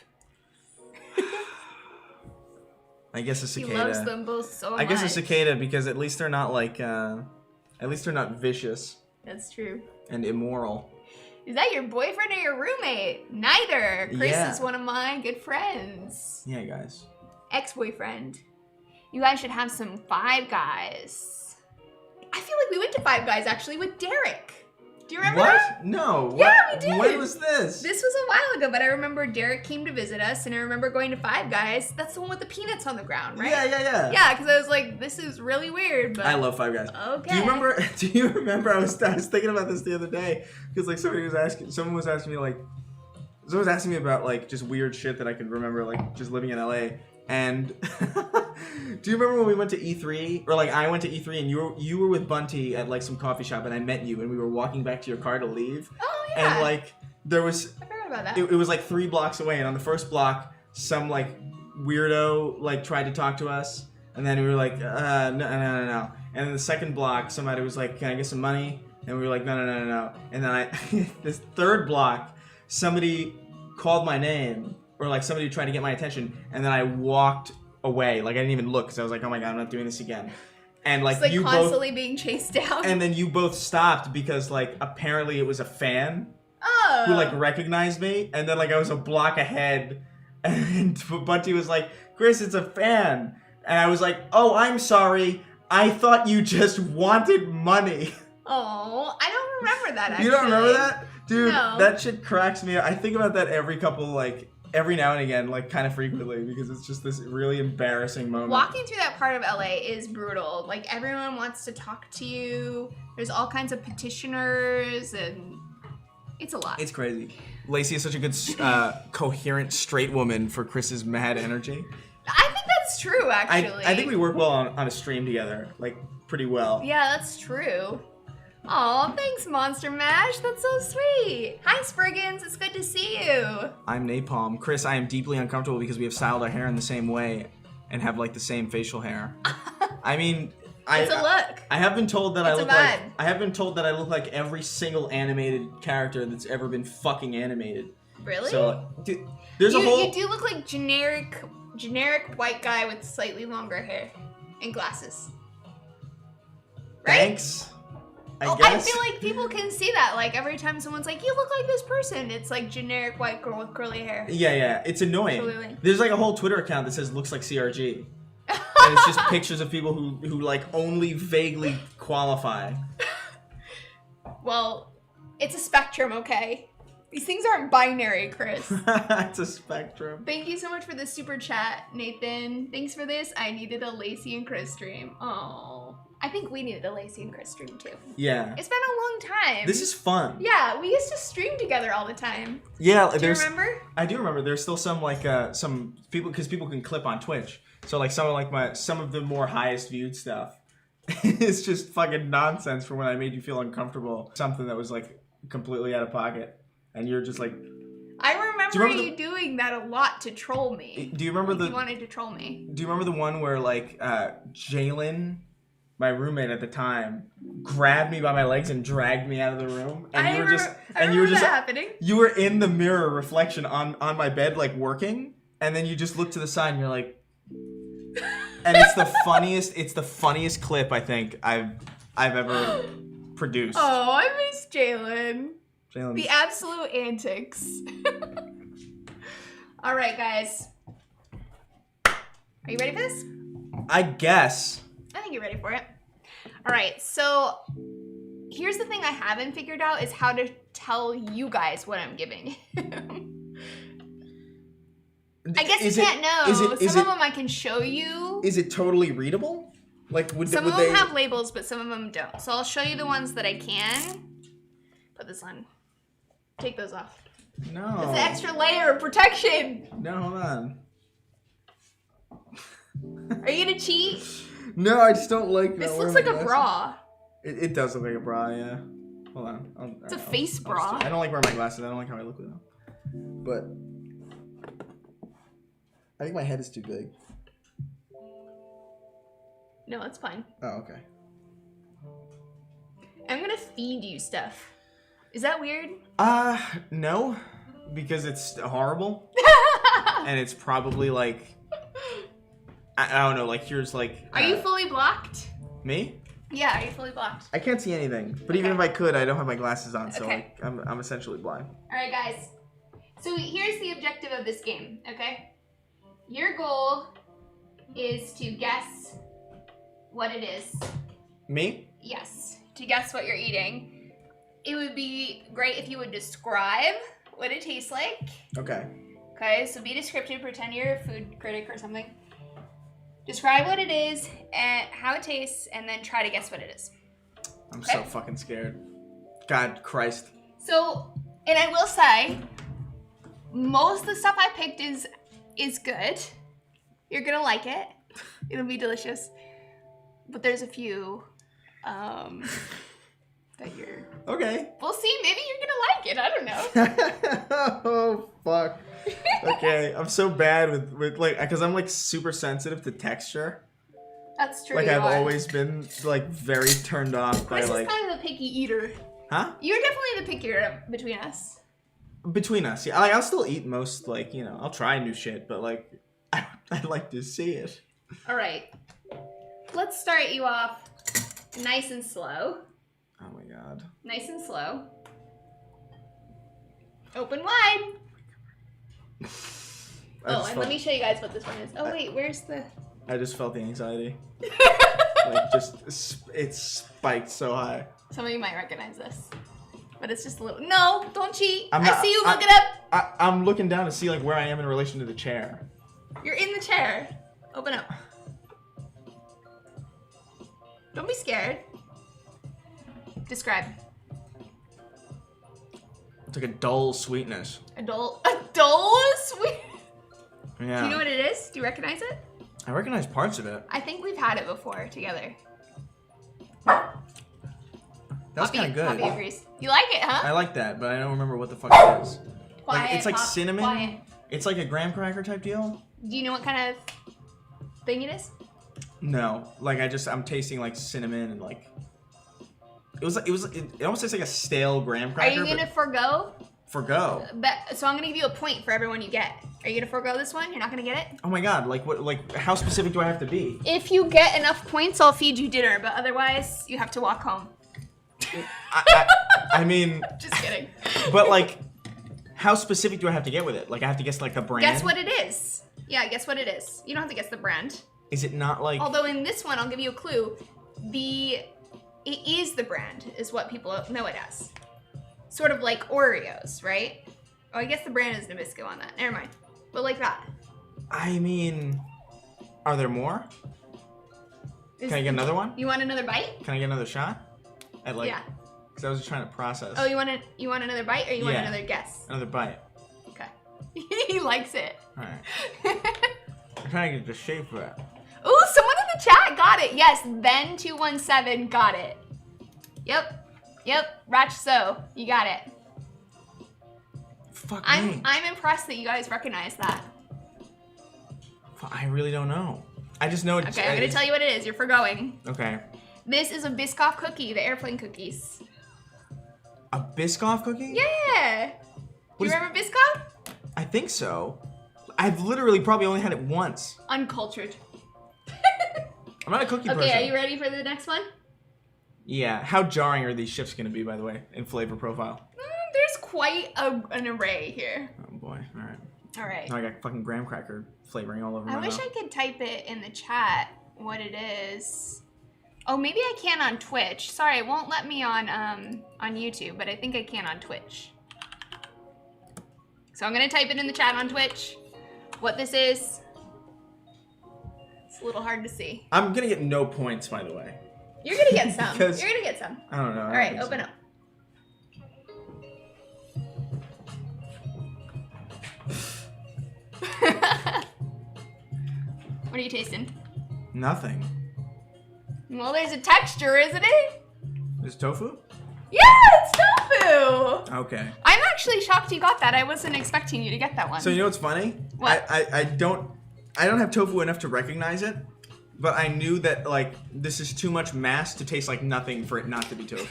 I guess a He cicada. loves them both so much. I guess a cicada because at least they're not like, at least they're not vicious That's true. and immoral. Is that your boyfriend or your roommate? Neither. Chris Yeah. is one of my good friends. Yeah, guys. Ex-boyfriend. You guys should have some Five Guys. I feel like we went to Five Guys actually with Derek. Do you remember What? that? No. Yeah, what? we did. When was this? This was a while ago, but I remember Derek came to visit us, and I remember going to Five Guys. That's the one with the peanuts on the ground, right? Yeah. Yeah, because I was like, this is really weird, but I love Five Guys. okay. Do you remember? I was thinking about this the other day because like someone was asking me about like just weird shit that I could remember like just living in LA. And do you remember when we went to E3 or like I went to E3 and you were with Bunty at like some coffee shop and I met you and we were walking back to your car to leave. Oh yeah. And like there was I forgot about that. it was like 3 blocks away, and on the first block some like weirdo like tried to talk to us, and then we were like no. And then the second block somebody was like, can I get some money? And we were like no. And then this third block somebody called my name, or like somebody tried to get my attention, and then I walked away. Like I didn't even look because I was like, oh my god, I'm not doing this again. And like, it's like you constantly both, being chased down. and then you both stopped because like apparently it was a fan oh. who like recognized me, and then like I was a block ahead, and Bunty was like, Chris, it's a fan. And I was like, oh, I'm sorry, I thought you just wanted money. Oh, I don't remember that actually. You don't remember that? Dude, No. that shit cracks me up. I think about that every couple, like, every now and again, like kind of frequently, because it's just this really embarrassing moment. Walking through that part of LA is brutal. Like, everyone wants to talk to you. There's all kinds of petitioners, and it's a lot. It's crazy. Lacey is such a good, coherent straight woman for Chris's mad energy. I think that's true, actually. I think we work well on a stream together, like pretty well. Yeah, that's true. Aw, thanks, Monster Mash. That's so sweet. Hi, Spriggans. It's good to see you. I'm Napalm. Chris, I am deeply uncomfortable because we have styled our hair in the same way and have like the same facial hair. I mean, It's a look. I have been told that It's a vibe. I have been told that I look like every single animated character that's ever been fucking animated. Really? So, dude, there's a whole. You do look like generic white guy with slightly longer hair and glasses. Right? Thanks. I I guess. feel like people can see that. Like, every time someone's like, you look like this person, it's like generic white girl with curly hair. Yeah, it's annoying. Absolutely. There's like a whole Twitter account that says looks like CRG. And it's just pictures of people who like only vaguely qualify. Well, it's a spectrum, okay? These things aren't binary, Chris. It's a spectrum. Thank you so much for the super chat, Nathan. Thanks for this. I needed a Lacey and Chris stream. Oh, I think we needed a Lacey and Chris stream too. Yeah. It's been a long time. This is fun. Yeah, we used to stream together all the time. Yeah, Do you remember? I do remember. There's still some like some people because people can clip on Twitch. So like some of the more highest viewed stuff. It's just fucking nonsense for when I made you feel uncomfortable. Something that was like completely out of pocket, and you're just like. I remember remember you doing that a lot to troll me. Do you remember You wanted to troll me. Do you remember the one where like Jalen, my roommate at the time, grabbed me by my legs and dragged me out of the room, and I you were remember just that happening. you were in the mirror reflection on my bed like working, and then you just look to the side and you're like, and it's the funniest clip I think I've ever produced. Oh, I miss Jalen. Jalen's- The absolute antics. All right, guys. Are you ready for this? I guess. I think you're ready for it. All right, so here's the thing I haven't figured out is how to tell you guys what I'm giving. I guess you can't know. Some of them I can show you. Is it totally readable? Like Some of them have labels, but some of them don't. So I'll show you the ones that I can. Put this on. Take those off. No. It's an extra layer of protection. No, hold on. Are you gonna cheat? No, I just don't like. This looks like a bra. It does look like a bra, yeah. Hold on. It's a face bra. I don't like wearing my glasses. I don't like how I look with them. But I think my head is too big. No, it's fine. Oh, okay. I'm gonna feed you stuff. Is that weird? No, because it's horrible, and it's probably like I don't know. Like here's like. Are you fully blocked? Me? Yeah, are you fully blocked? I can't see anything, but even if I could, I don't have my glasses on, so Okay. like, I'm essentially blind. All right, guys. So here's the objective of this game, okay? Your goal is to guess what it is. Me? Yes, to guess what you're eating. It would be great if you would describe what it tastes like. Okay. Okay, so be descriptive. Pretend you're a food critic or something. Describe what it is and how it tastes, and then try to guess what it is. I'm Okay. so fucking scared. God Christ. So, and I will say, most of the stuff I picked is good. You're gonna like it. It'll be delicious. But there's a few that you're. Okay. We'll see. Maybe you're gonna like it. I don't know. Oh fuck. Okay, I'm so bad with like because I'm like super sensitive to texture. That's true. Like you I've are. always been like very turned off by Chris like. is kind of a picky eater. Huh? You're definitely the pickier between us. Between us, yeah. Like I'll still eat most like I'll try new shit, but like I'd like to see it. All right. Let's start you off nice and slow. Oh my god. Nice and slow. Open wide. Oh, and let me show you guys what this one is. Oh, wait, where's the... I just felt the anxiety. Like, it's spiked so high. Some of you might recognize this. But it's just a little... No, don't cheat. I see you. Look it up. I'm looking down to see like where I am in relation to the chair. You're in the chair. Open up. Don't be scared. Describe. It's like a dull sweetness. A dull sweet. Yeah. Do you know what it is? Do you recognize it? I recognize parts of it. I think we've had it before together. That's kind of good. Poppy agrees. You like it, huh? I like that, but I don't remember what the fuck it is. Quiet, like it's like Pop, cinnamon. quiet. It's like a graham cracker type deal. Do you know what kind of thing it is? No, like I'm tasting like cinnamon and like. It almost tastes like a stale graham cracker. Are you gonna forgo? Forgo. So I'm gonna give you a point for everyone you get. Are you gonna forgo this one? You're not gonna get it? Oh my god! Like what? Like how specific do I have to be? If you get enough points, I'll feed you dinner. But otherwise, you have to walk home. I mean. Just kidding. But like, how specific do I have to get with it? Like I have to guess like the brand. Guess what it is. Yeah, guess what it is. You don't have to guess the brand. Is it not like? Although in this one, I'll give you a clue. It is the brand, is what people know it as. Sort of like Oreos, right? Oh, I guess the brand is Nabisco on that. Never mind. But like that. I mean, are there more? Can I get another one? You want another bite? Can I get another shot? At like, Yeah. Because I was just trying to process. Oh, you want another bite, or you want another guess? Another bite. Okay. He likes it. All right. I'm trying to get the shape of it. Ooh, someone in the chat got it. Yes, Ben217 got it. Yep. Ratch so you got it. Fuck I'm me. impressed that you guys recognize that. I really don't know. I just know it's. Okay, I'm gonna tell you what it is. You're forgoing. Okay. This is a Biscoff cookie, the airplane cookies. A Biscoff cookie? Yeah. Do you What is- remember Biscoff? I think so. I've literally probably only had it once. Uncultured. I'm not a cookie person. Okay, are you ready for the next one? Yeah. How jarring are these shifts going to be, by the way, in flavor profile? There's quite an array here. Oh boy. All right. All right. Now I got fucking graham cracker flavoring all over I my wish mouth. I could type it in the chat what it is. Oh, maybe I can on Twitch. Sorry, it won't let me on YouTube, but I think I can on Twitch. So I'm gonna type it in the chat on Twitch. What this is. It's a little hard to see. I'm gonna get no points, by the way. You're gonna get some. Because- You're gonna get some. I don't know. All right, open up. What are you tasting? Nothing. Well, there's a texture, isn't it? Is tofu? Yeah, it's tofu. Okay. I'm actually shocked you got that. I wasn't expecting you to get that one. So you know what's funny? What? I don't have tofu enough to recognize it, but I knew that like this is too much mass to taste like nothing for it not to be tofu.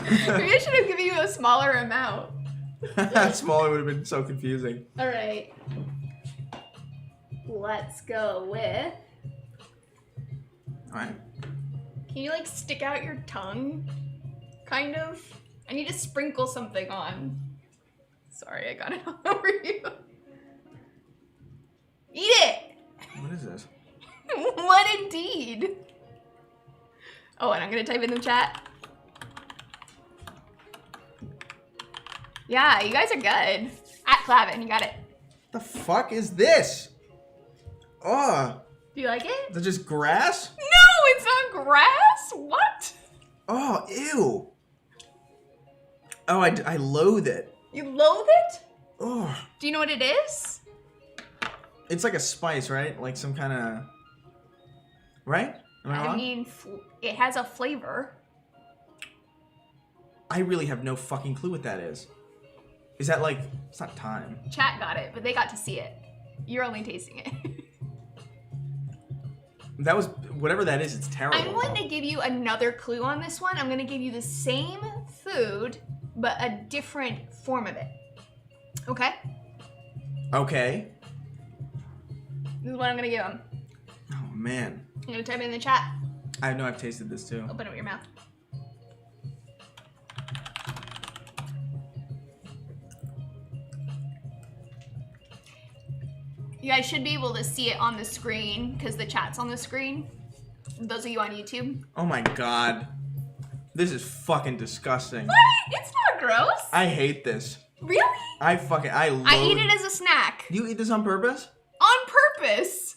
Maybe I should have given you a smaller amount. Smaller would have been so confusing. All right. Let's go with. All right. Can you like stick out your tongue? Kind of. I need to sprinkle something on. Sorry, I got it all over you. Eat it! What is this? What indeed? Oh, and I'm gonna type in the chat. Yeah, you guys are good. At Clavin, you got it. The fuck is this? Oh, Do you like it? is that just grass? No, it's not grass. What? Oh, ew. Oh, I loathe it. You loathe it? Oh, Do you know what it is? it's like a spice, right? Like some kind of, right? Am I I wrong? mean, it has a flavor. I really have no fucking clue what that is. Is that like, it's not thyme. Chat got it, but they got to see it. You're only tasting it. That was, whatever that is, it's terrible. I'm going to give you another clue on this one. I'm going to give you the same food, but a different form of it. Okay? Okay. This is what I'm going to give them. Oh, man. I'm going to type it in the chat. I know I've tasted this too. Open up your mouth. You guys should be able to see it on the screen because the chat's on the screen. Those of you on YouTube. Oh my god. This is fucking disgusting. What? It's not gross. I hate this. Really? I I eat it as a snack. You eat this on purpose? On purpose.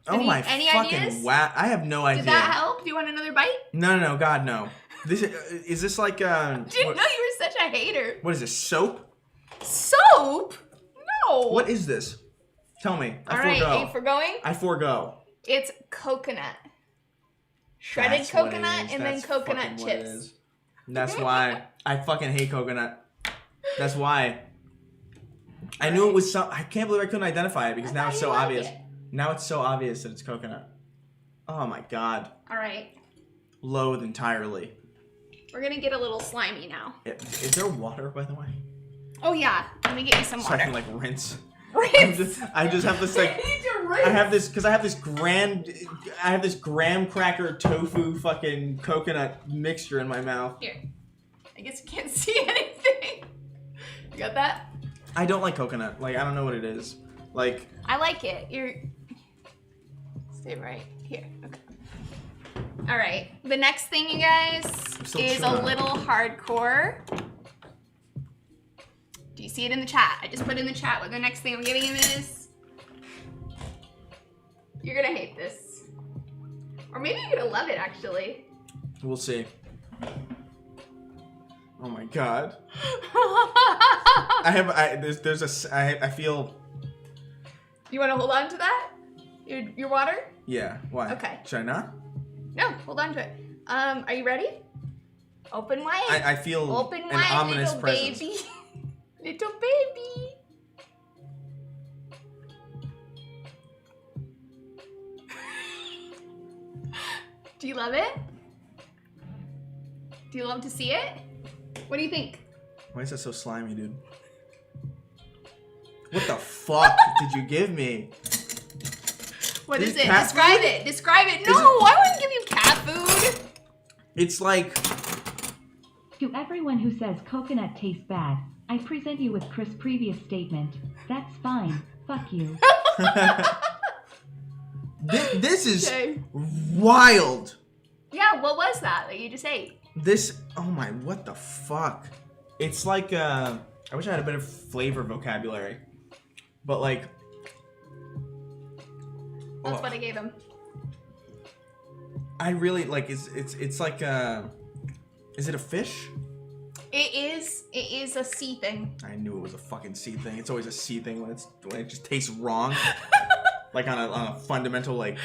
Any fucking ideas? wow! I have no idea. Did that help? Do you want another bite? No, God, no. This is this like Didn't know you were such a hater. What is this? Soap? Soap? No. What is this? Tell me. All right, are you foregoing? I forego. It's coconut. Shredded That's what it coconut is. and That's then coconut fucking what it chips. is. That's why I fucking hate coconut. That's why. I knew it was some. I can't believe I couldn't identify it because now it's so obvious. Now it's so obvious that it's coconut. Oh my god. All right. Loathe entirely. We're gonna get a little slimy now. Is there water, by the way? Oh yeah. Let me get you some So water. I can like rinse. Rinse. I just have this like. I need to rinse. I have this graham cracker tofu fucking coconut mixture in my mouth. Here. I guess you can't see anything. You got that? I don't like coconut. Like I don't know what it is. Like I like it. Stay right here. Okay. All right. The next thing, you guys, is a little hardcore. Do you see it in the chat? I just put in the chat what the next thing I'm giving him is. You're gonna hate this, or maybe you're gonna love it. Actually. We'll see. Oh my god. I feel. You want to hold on to that? Your water? Yeah. Why? Okay. Should I not? No, hold on to it. Are you ready? Open wide. I feel Open an wide, ominous little presence. baby. Little baby. Do you love it? Do you love to see it? What do you think? Why is that so slimy, dude? What the fuck did you give me? What is it? cat Describe food? it. Describe it. No, Is it- I wouldn't give you cat food. It's like. To everyone who says coconut tastes bad, I present you with Chris' previous statement. That's fine. Fuck you. This is Okay. wild. Yeah, what was that you just ate? This. Oh my. What the fuck? It's like. I wish I had a bit of flavor vocabulary, but like. That's what I gave him. I really like. It's like. Is it a fish? It is a sea thing. I knew it was a fucking sea thing. It's always a sea thing when it just tastes wrong, like on a fundamental like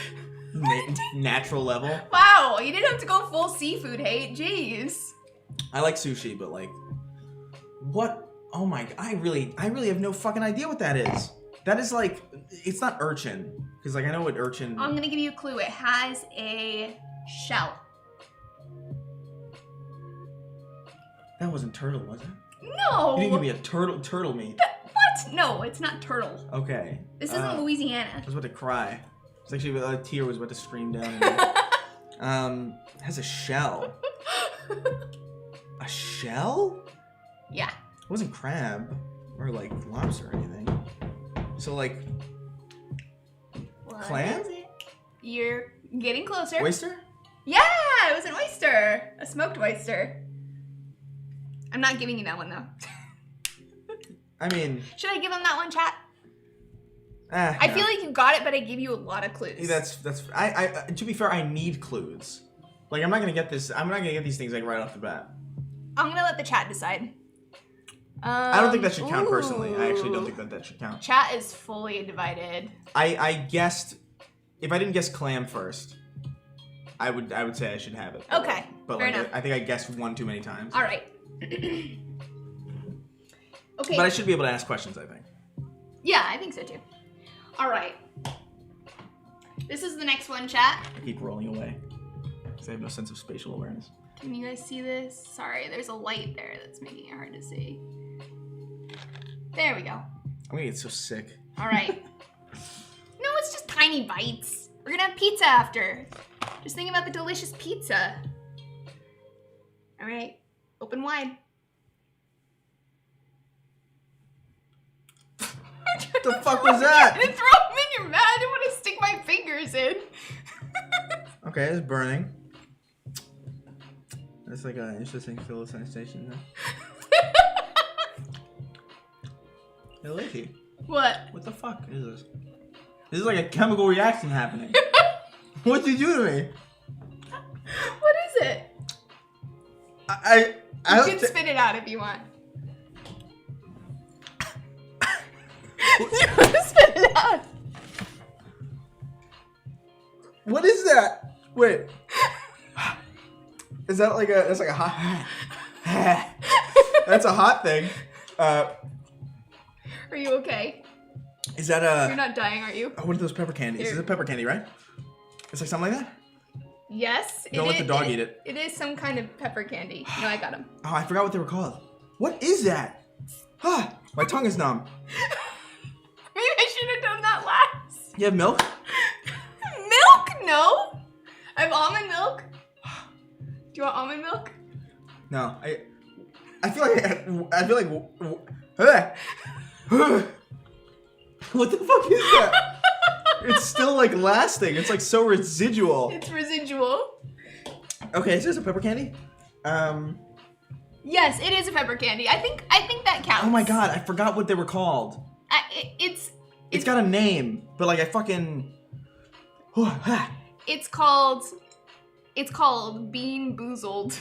natural level. Wow, you didn't have to go full seafood hate. Jeez. I like sushi, but like, what? Oh my! I really have no fucking idea what that is. That is like, it's not urchin, because like I know what urchin. I'm gonna give you a clue. It has a shell. That wasn't turtle, was it? No. You didn't give me a turtle meat. What? No, it's not turtle. Okay. This isn't Louisiana. I was about to cry. It's actually a tear was about to stream down. It has a shell. A shell? Yeah. It wasn't crab or like lobster or anything. So like What clam? is it? You're getting closer. Oyster? Yeah, it was an oyster. A smoked oyster. I'm not giving you that one though. I mean, Should I give him that one, chat? I feel like you got it, but I gave you a lot of clues. that's I to be fair, I need clues. Like I'm not gonna get this. I'm not gonna get these things like right off the bat. I'm gonna let the chat decide. I don't think that should count personally. I actually don't think that should count. Chat is fully divided. I guessed if I didn't guess clam first, I would say I should have it. Okay, But fair like enough. I think I guessed one too many times. All right. Okay. But I should be able to ask questions, I think. Yeah, I think so too. All right. This is the next one, chat. I keep rolling away because I have no sense of spatial awareness. Can you guys see this? Sorry, there's a light there that's making it hard to see. There we go. I'm gonna get so sick. All right. No, it's just tiny bites. We're gonna have pizza after. Just think about the delicious pizza. All right, open wide. What the fuck was that? I'm gonna throw them in your mouth. I didn't want to stick my fingers in. Okay, it's burning. That's like an interesting philo sensation. Hey, Lacey. What? What the fuck is this? This is like a chemical reaction happening. What'd you do to me? What is it? I You can spit it out if you want. Spit it out. What is that? Wait. Is that like a? That's like a hot. That's a hot thing. Are you okay? Is that a? You're not dying, are you? What are those pepper candies? Here. Is it pepper candy, right? It's like something like that. Yes. Don't let the dog eat it. It is some kind of pepper candy. No, I got him. Oh, I forgot what they were called. What is that? Ah, my tongue is numb. Maybe I should have done that last. You have milk? Milk? No. I have almond milk. Do you want almond milk? No, I feel like what the fuck is that? It's still like lasting. It's like so residual. It's residual. Okay, is this a pepper candy? Yes, it is a pepper candy. I think that counts. Oh my god, I forgot what they were called. It's got a name, but like I fucking. It's called Bean Boozled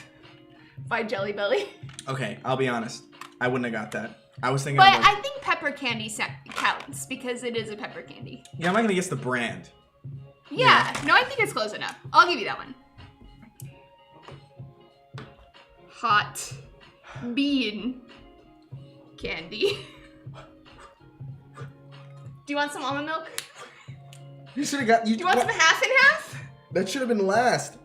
by Jelly Belly. Okay, I'll be honest. I wouldn't have got that. I was thinking. But of I think pepper candy counts because it is a pepper candy. Yeah, I'm not gonna guess the brand. Yeah. No, I think it's close enough. I'll give you that one. Hot bean candy. Do you want some almond milk? You should have got. Do you want some half and half? That should have been last.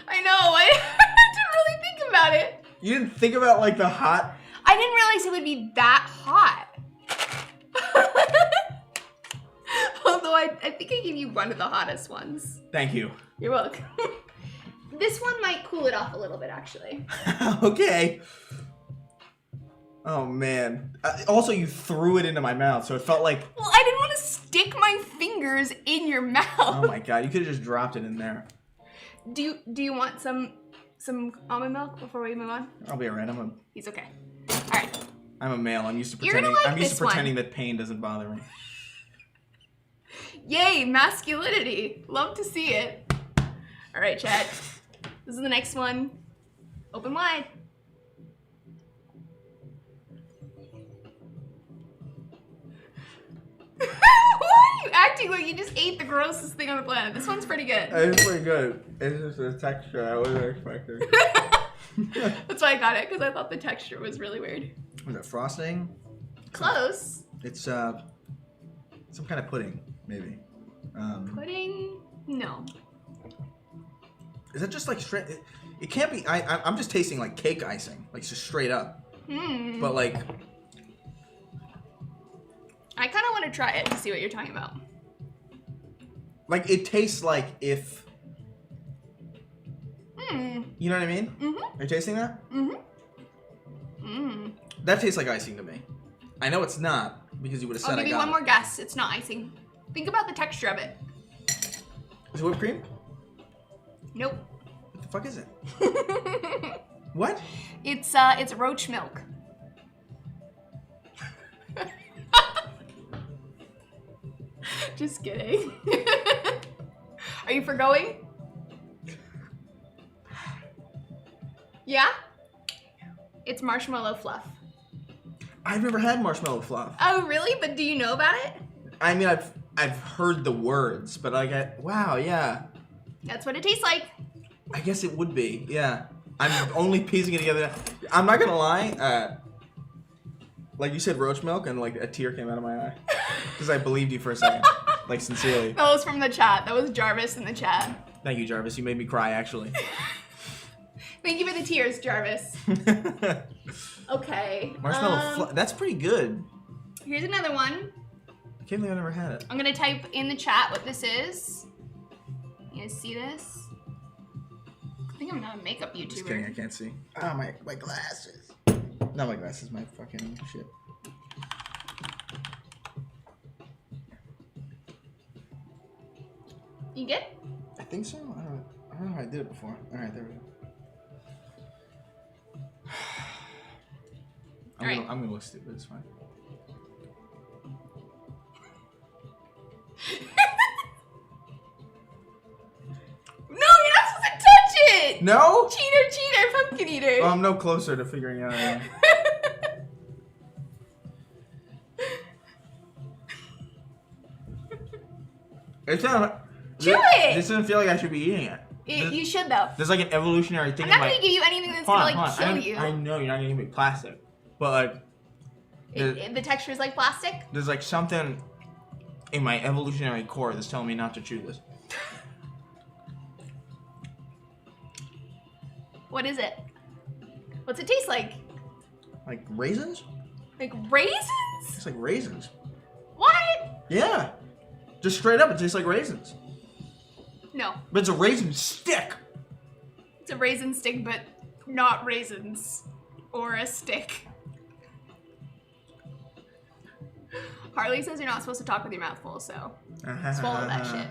I know. I didn't really think about it. You didn't think about like the hot. I didn't realize it would be that hot. Although I think I gave you one of the hottest ones. Thank you. You're welcome. This one might cool it off a little bit, actually. Okay. Oh man. Also, you threw it into my mouth, so it felt like. Well, I didn't want to stick my fingers in your mouth. Oh my god! You could have just dropped it in there. Do you want some almond milk before we move on? I'll be alright. He's okay. All right. I'm a male. I'm used to You're pretending. gonna like I'm used to this one. pretending that pain doesn't bother me. Yay, masculinity. Love to see it. All right, Chad. This is the next one. Open wide. Why are you acting like you just ate the grossest thing on the planet? This one's pretty good. It's pretty good. It's just the texture I wasn't expecting. That's why I got it, because I thought the texture was really weird. Was it frosting? Close. It's some kind of pudding, maybe. Pudding? No. Is that just like straight? It can't be. I'm just tasting like cake icing, like just straight up. But like, I kind of want to try it to see what you're talking about. like it tastes like if. You know what I mean? Mm-hmm. Are you tasting that? Mm-hmm. That tastes like icing to me. I know it's not because you would have said I'll give I you got one it. more guess. It's not icing. Think about the texture of it. Is it whipped cream? Nope. What the fuck is it? What? It's roach milk. Just kidding. Are you forgoing? Yeah? It's marshmallow fluff. I've never had marshmallow fluff. Oh, really? But do you know about it? I mean, I've heard the words, but wow, yeah. That's what it tastes like. I guess it would be, yeah. I'm only piecing it together. I'm not gonna lie. Like you said, roach milk, and like a tear came out of my eye because I believed you for a second, like sincerely. That was from the chat. That was Jarvis in the chat. Thank you, Jarvis. You made me cry, actually. Thank you for the tears, Jarvis. Okay. Marshmallow that's pretty good. Here's another one. I can't believe I've never had it. I'm gonna type in the chat what this is. You guys see this? I think I'm not a makeup YouTuber. Just kidding, I can't see. Oh, my glasses. Not my glasses, my fucking shit. You good? I think so. I don't know how I did it before. All right, there we go. I'm gonna look stupid. It's fine. it! No? Cheater, pumpkin eater. Well, I'm no closer to figuring it out. It's not. Chew it! This doesn't feel like I should be eating it. You should though. There's like an evolutionary thing. I'm not gonna give you anything that's gonna like kill you. I know you're not gonna give me plastic, but like The texture is like plastic. there's like something in my evolutionary core that's telling me not to chew this. What is it? What's it taste like? Like raisins? Like raisins? It's like raisins. What? Yeah. Just straight up, it tastes like raisins. No. But it's a raisin stick. It's a raisin stick, but not raisins. Or a stick. Harley says you're not supposed to talk with your mouth full, so swallow that shit.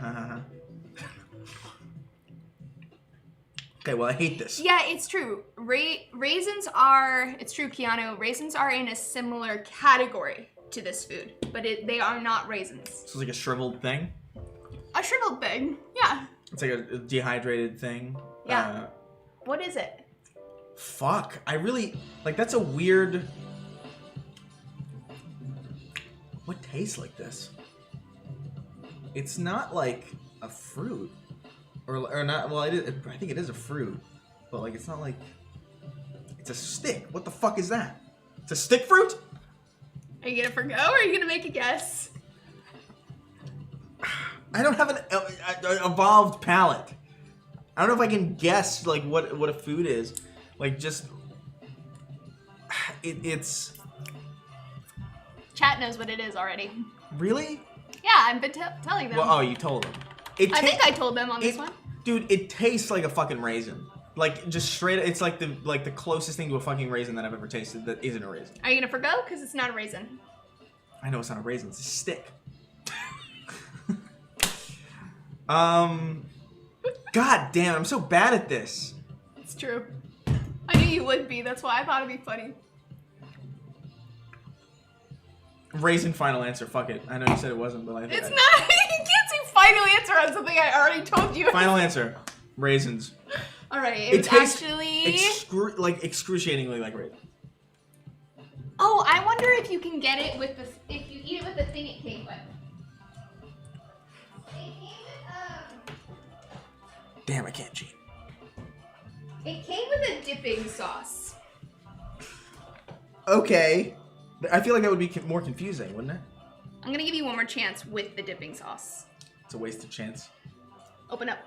Okay, well, I hate this. Yeah, it's true. Raisins are, it's true, Keanu, raisins are in a similar category to this food, but they are not raisins. So it's like a shriveled thing? A shriveled thing, yeah. It's like a dehydrated thing? Yeah. What is it? Fuck. I really, like, that's a weird... What tastes like this? It's not like a fruit. Or not, well, I think it is a fruit. But, like, it's not like... It's a stick. What the fuck is that? It's a stick fruit? Are you gonna forgo or are you gonna make a guess? I don't have an evolved palate. I don't know if I can guess, like, what a food is. Like, just... It's... Chat knows what it is already. Really? Yeah, I've been telling them. Well, oh, you told them. I think I told them on this one. Dude, it tastes like a fucking raisin. Like, just straight, it's like the closest thing to a fucking raisin that I've ever tasted that isn't a raisin. Are you gonna forgo? Because it's not a raisin. I know it's not a raisin, it's a stick. God damn, I'm so bad at this. It's true. I knew you would be, that's why I thought it'd be funny. Raisin final answer, fuck it. I know you said it wasn't, but I think It's not, you can't say final answer on something I already told you. Final answer, raisins. Alright, It tastes actually... like excruciatingly like raisin. Oh, I wonder if you can get it with the, if you eat it with the thing it came with. It came with, Damn, I can't cheat. it came with a dipping sauce. Okay. I feel like that would be more confusing, wouldn't it? I'm gonna give you one more chance with the dipping sauce. It's a wasted chance. Open up.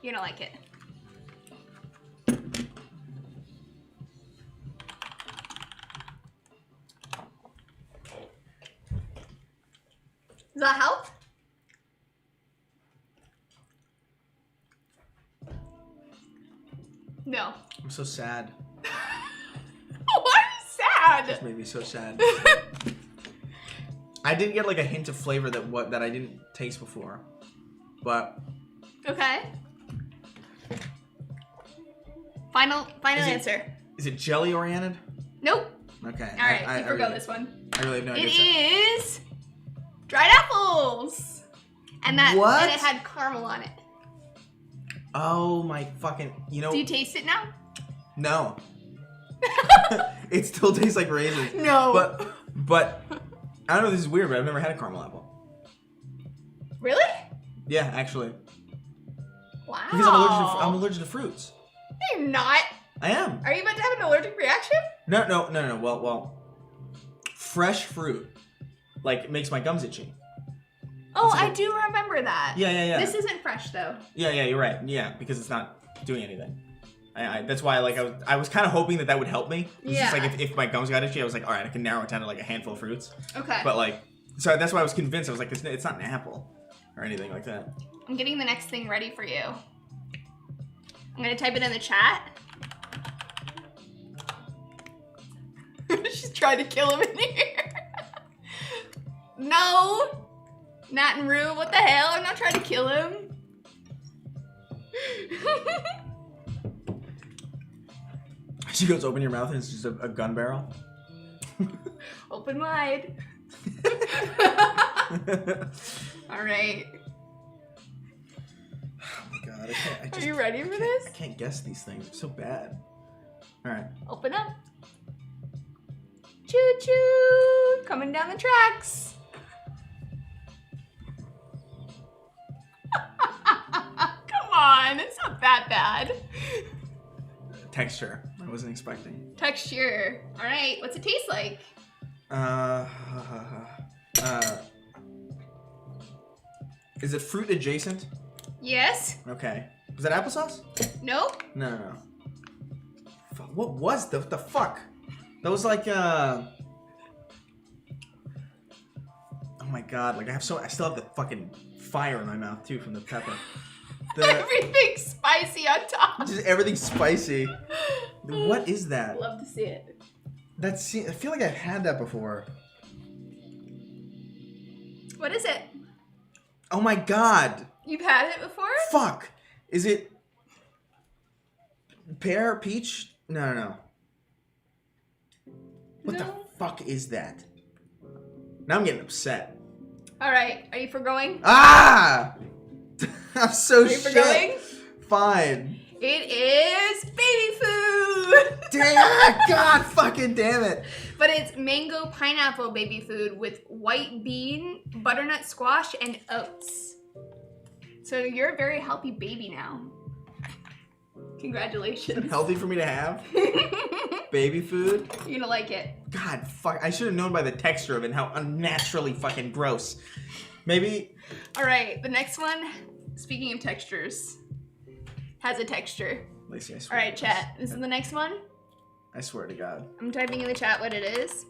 You're gonna like it. Does that help? No. I'm so sad. Why are you sad? This made me so sad. I did get like a hint of flavor that I didn't taste before, but Okay. Final answer. Is it jelly oriented? Nope. Okay. All right, you forgo this one. I really have no idea. It is dried apples, and and it had caramel on it. Oh my fucking! You know. Do you taste it now? No. It still tastes like raisins. No. But I don't know if this is weird, but I've never had a caramel apple. Really? Yeah, actually. Wow. Because I'm allergic to fruits. No, you're not. I am. Are you about to have an allergic reaction? No. Well, fresh fruit, like, it makes my gums itchy. Oh, I do remember that. Yeah. This isn't fresh though. Yeah, you're right. Yeah, because it's not doing anything. That's why, like, I was kind of hoping that would help me. It's just like if my gums got itchy, I was like, all right, I can narrow it down to like a handful of fruits. Okay. But like, so that's why I was convinced. I was like, it's not an apple or anything like that. I'm getting the next thing ready for you. I'm gonna type it in the chat. She's trying to kill him in here. No! Nat and Rue, what the hell? I'm not trying to kill him. She goes, open your mouth, and it's just a gun barrel. Open wide. All right. Oh my god. God, Are you ready for this? I can't guess these things. I'm so bad. All right. Open up. Choo choo! Coming down the tracks. Come on, it's not that bad. Texture. I wasn't expecting. Texture. All right, what's it taste like? Is it fruit adjacent? Yes. Okay. Was that applesauce? Nope. No. What was the fuck? That was like oh my god! Like I still have the fucking fire in my mouth too from the pepper. Everything's spicy on top. Just everything's spicy. What is that? Love to see it. I feel like I've had that before. What is it? Oh my god! You've had it before? Fuck! Is it pear, peach? No. What the fuck is that? Now I'm getting upset. All right, are you forgoing? Ah! I'm so Are you shit. forgoing? Fine. It is baby food. Damn! God fucking damn it! But it's mango pineapple baby food with white bean, butternut squash, and oats. So you're a very healthy baby now. Congratulations. Healthy for me to have? Baby food? You're gonna like it. God fuck! I should have known by the texture of it how unnaturally fucking gross. Maybe. All right, the next one. Speaking of textures, has a texture. Lacey, I swear. All right, chat. This is the next one. I swear to God. I'm typing in the chat what it is.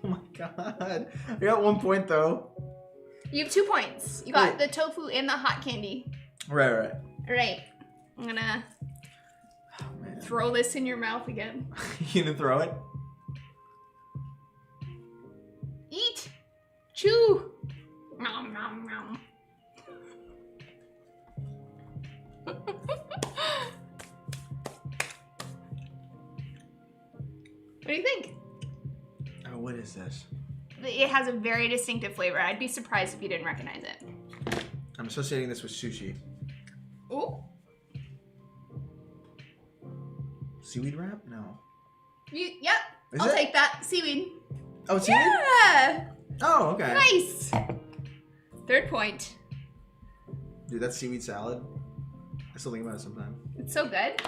Oh my God! I got 1 point though. You have 2 points. You got the tofu and the hot candy. Right. All right. I'm gonna throw this in your mouth again. You gonna throw it? Eat. Chew. Nom nom nom. What do you think? Oh, what is this? It has a very distinctive flavor. I'd be surprised if you didn't recognize it. I'm associating this with sushi. Ooh. Seaweed wrap? No. Yep. Is I'll it? take that. Seaweed. Oh, it's seaweed? Yeah. Oh, okay. Nice. 3rd point. Dude, that's seaweed salad. I still think about it sometimes. It's so good.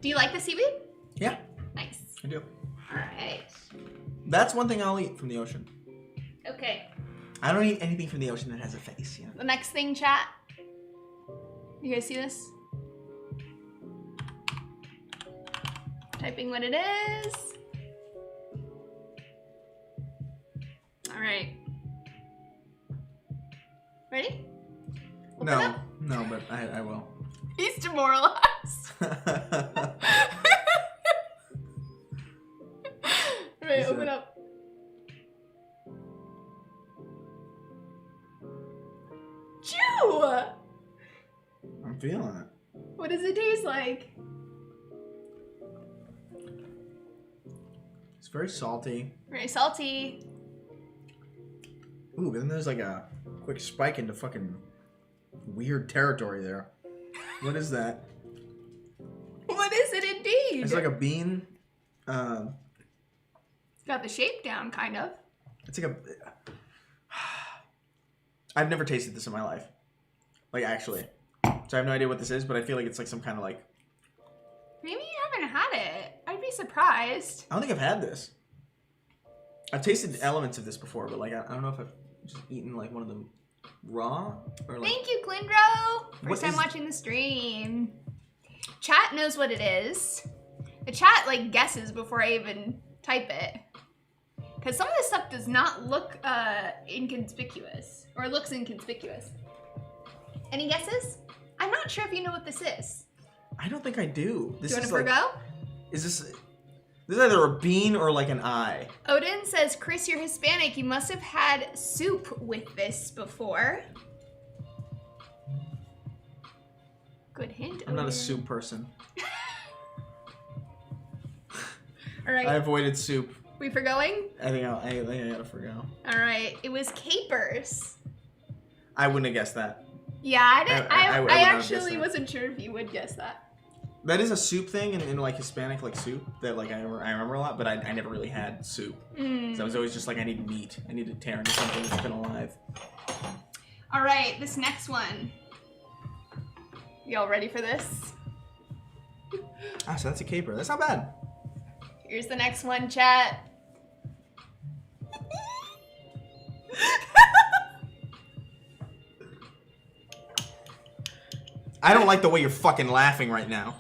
Do you like the seaweed? Yeah, Nice. I do. All right. That's one thing I'll eat from the ocean. Okay. I don't eat anything from the ocean that has a face, you know? The next thing, chat. You guys see this? Typing what it is. All right. Ready? Open up. No, but I will. He's demoralized. Right, open up. Chew! I'm feeling it. What does it taste like? It's very salty. Very salty. Ooh, but then there's like a quick spike into fucking weird territory there. What is that? What is it indeed? It's like a bean. Got the shape down, kind of. It's like a... I've never tasted this in my life. Like, actually. So I have no idea what this is, but I feel like it's like some kind of like... Maybe you haven't had it. I'd be surprised. I don't think I've had this. I've tasted elements of this before, but like, I don't know if I've just eaten like one of them raw or like... Thank you, Clindro. What First time is- watching the stream. Chat knows what it is. The chat like guesses before I even type it. Because some of this stuff does not look inconspicuous. Or looks inconspicuous. Any guesses? I'm not sure if you know what this is. I don't think I do. This Do you is want to like... forgo? Is this... This is either a bean or like an eye. Odin says, Chris, you're Hispanic. You must have had soup with this before. Good hint. I'm not a Odin. soup person. All right. I avoided soup. We forgoing? I think I gotta forgo. All right. It was capers. I wouldn't have guessed that. Yeah, I didn't. I would not have guessed actually that. wasn't sure if you would guess that. That is a soup thing in like Hispanic like soup that like I remember a lot, but I never really had soup. So I was always just like I need meat. I need to tear into something that's been alive. All right, this next one. Y'all ready for this? Ah, so that's a caper. That's not bad. Here's the next one, chat. I don't like the way you're fucking laughing right now.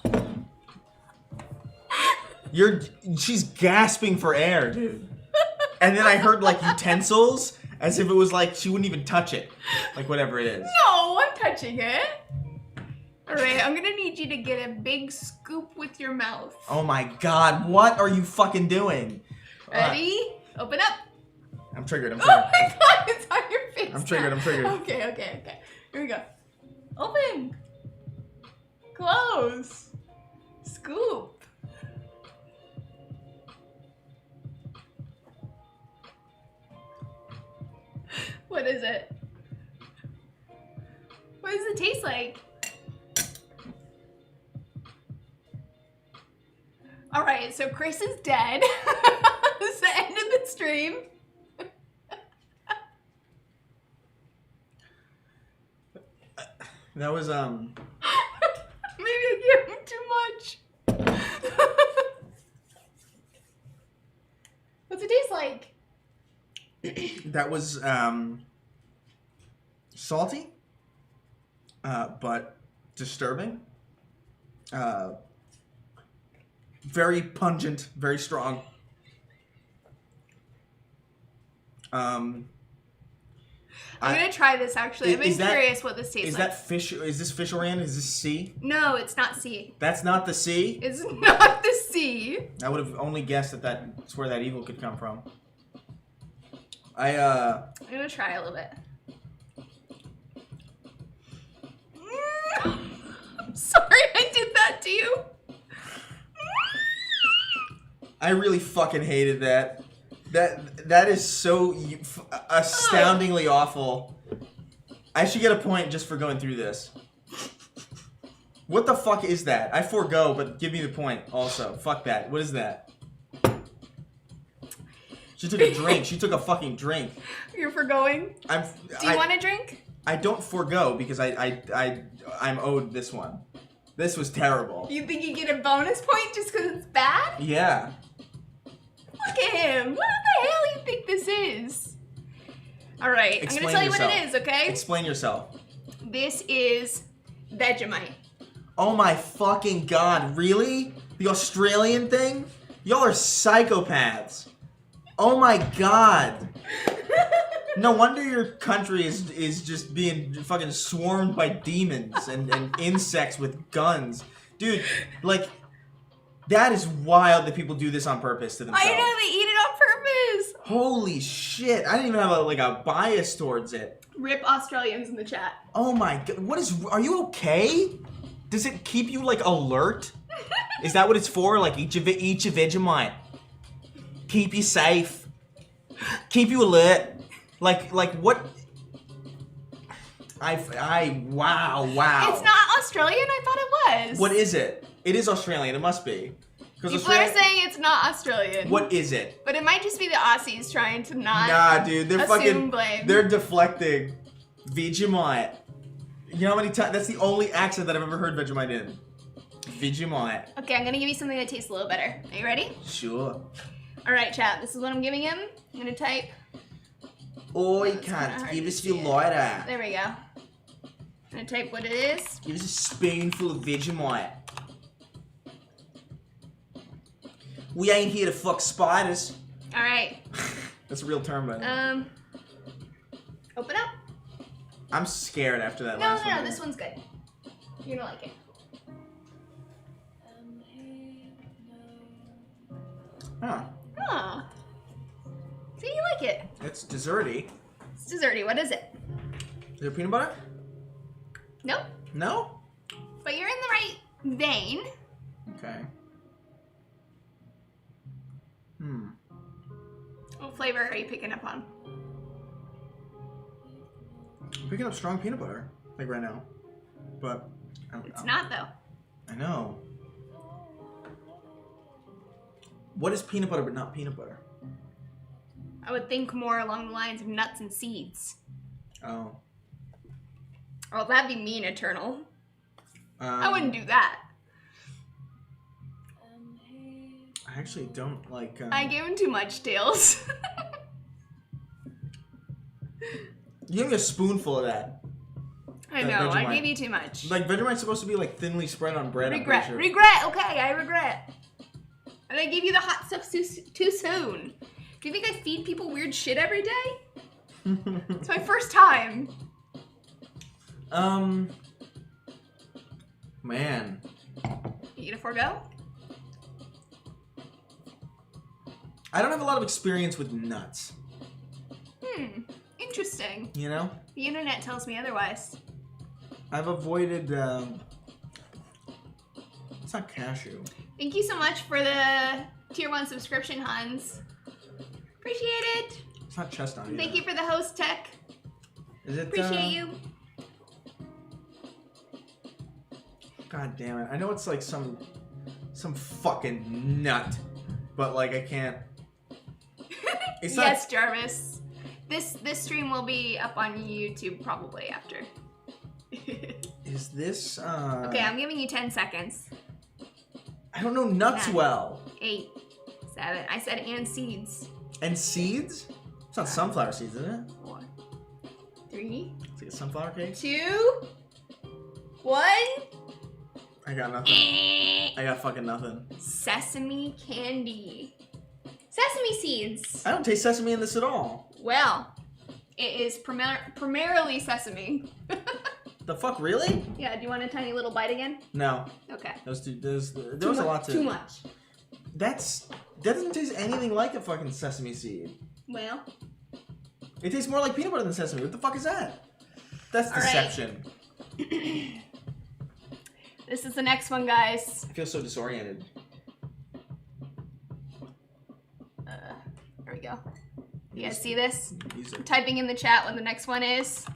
She's gasping for air, dude. And then I heard like utensils, as if it was like she wouldn't even touch it. Like whatever it is. No, I'm touching it. All right, I'm gonna need you to get a big scoop with your mouth. Oh my god, what are you fucking doing? Ready? Open up. I'm triggered, I'm Oh triggered. my god, it's on your face. I'm triggered, now. I'm triggered. Okay. Here we go. Open. Close. Scoop. What is it? What does it taste like? All right, so Chris is dead. This is the end of the stream. That was Maybe I gave him too much. What's it taste like? that was salty, but disturbing. Very pungent, very strong. I'm gonna try this actually. I'm curious what this tastes Is like. that fish? Is this fish oriented? Is this sea? No, it's not C. That's not the sea? It's not the C. I would have only guessed that that's where that evil could come from. I'm I'm gonna try a little bit. I'm sorry I did that to you. I really fucking hated that. That is so astoundingly awful. I should get a point just for going through this. What the fuck is that? I forego, but give me the point also. Fuck that. What is that? She took a drink. She took a fucking drink. You're forgoing? Do you want a drink? I don't forego because I'm owed this one. This was terrible. You think you get a bonus point just because it's bad? Yeah. Look at him. What the hell do you think this is? All right, I'm going to tell you what it is, okay? Explain yourself. This is Vegemite. Oh my fucking god, really? The Australian thing? Y'all are psychopaths. Oh my god. No wonder your country is just being fucking swarmed by demons and insects with guns. Dude, like, that is wild that people do this on purpose to themselves. I know, they eat it on purpose. Holy shit. I didn't even have a bias towards it. Rip Australians in the chat. Oh my god. Are you okay? Does it keep you, like, alert? Is that what it's for? Like, eat your Vegemite. Keep you safe. Keep you alert. Like what? Wow. It's not Australian? I thought it was. What is it? It is Australian. It must be. People are saying it's not Australian. What is it? But it might just be the Aussies trying to not Nah, dude. They're fucking blame. They're deflecting. Vegemite. You know how many times? That's the only accent that I've ever heard Vegemite in. Vegemite. Okay, I'm gonna give you something that tastes a little better. Are you ready? Sure. All right, chat. This is what I'm giving him. I'm gonna type. Oi, It's kinda hard cunt. Give to us see your it. lighter. There we go. I'm gonna type what it is. Give us a spoonful of Vegemite. We ain't here to fuck spiders. All right. That's a real term, by the way. Open up. I'm scared after that No, last one. no, this one's good. You're gonna like it. Huh. Huh. See, you like it. It's desserty. It's desserty. What is it? Is there peanut butter? Nope. No? But you're in the right vein. Okay. What flavor are you picking up on? Picking up strong peanut butter. like right now. But I don't It's know. not though. I know. What is peanut butter but not peanut butter? I would think more along the lines of nuts and seeds. Oh. Oh, that'd be mean, Eternal. I Um, wouldn't do that. I actually don't like. I gave him too much, Tails. You gave me a spoonful of that. I That know, I Vegemite. gave you too much. Like Vegemite's supposed to be like thinly spread on bread. I'm pretty sure. Regret, okay, I regret. And I gave you the hot stuff too soon. Do you think I feed people weird shit every day? It's my first time. Man. You gonna forego? I don't have a lot of experience with nuts. Interesting. You know? The internet tells me otherwise. I've avoided, it's not cashew. Thank you so much for the tier 1 subscription, Hans. Appreciate it. It's not chestnut either. Thank you for the host tech. Is it, Appreciate you. God damn it. I know it's like some fucking nut, but like I can't. It's not. Yes, Jarvis. This stream will be up on YouTube probably after. Is this, Okay, I'm giving you 10 seconds. I don't know nuts 9, well. 8, 7. I said and seeds. And seeds? It's not sunflower seeds, is it? 4, 3, It's like a sunflower cake? 2, 1. I got nothing. Eh. I got fucking nothing. Sesame candy. Sesame seeds. I don't taste sesame in this at all. Well, it is primarily sesame. The fuck, really? Yeah, do you want a tiny little bite again? No. Okay. There's a lot to. Too much. That doesn't taste anything like a fucking sesame seed. Well. It tastes more like peanut butter than sesame. What the fuck is that? That's All right. deception. This is the next one, guys. I feel so disoriented. There we go. You guys see this? Use I'm it. typing in the chat what the next one is.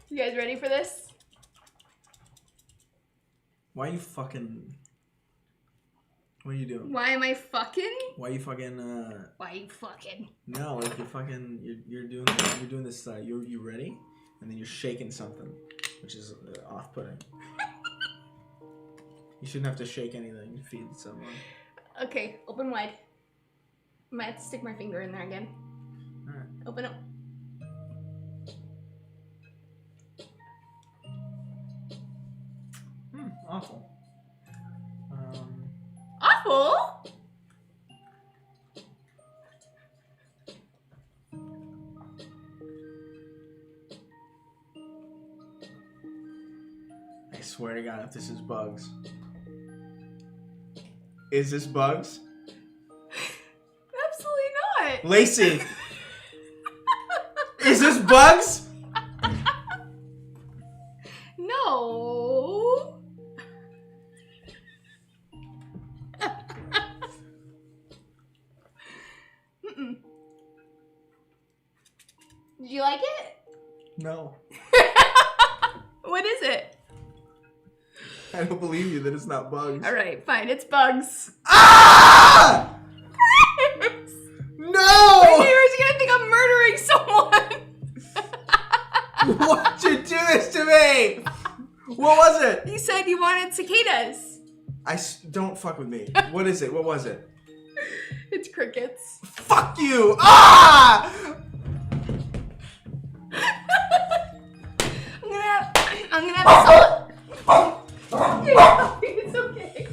You guys ready for this? Why are you fucking... What are you doing? Why am I fucking? Why are you fucking, Why you fucking? No, like you're fucking... You're doing this, you ready? And then you're shaking something, which is off-putting. You shouldn't have to shake anything to feed someone. Okay, open wide. I might have to stick my finger in there again. Alright. Open up. Awful. Awful? I swear to God, if this is bugs. Is this bugs? Absolutely not. Lacey! Is this bugs? No. Mm-mm. Did you like it? No. What is it? I don't believe you that it's not bugs. Alright, fine, it's bugs. Ah! Chris! No! My neighbor's gonna think I'm murdering someone! Why'd you do this to me? What was it? You said you wanted cicadas. Don't fuck with me. What is it? What was it? It's crickets. Fuck you! Ah! I'm gonna have a solid. It's okay.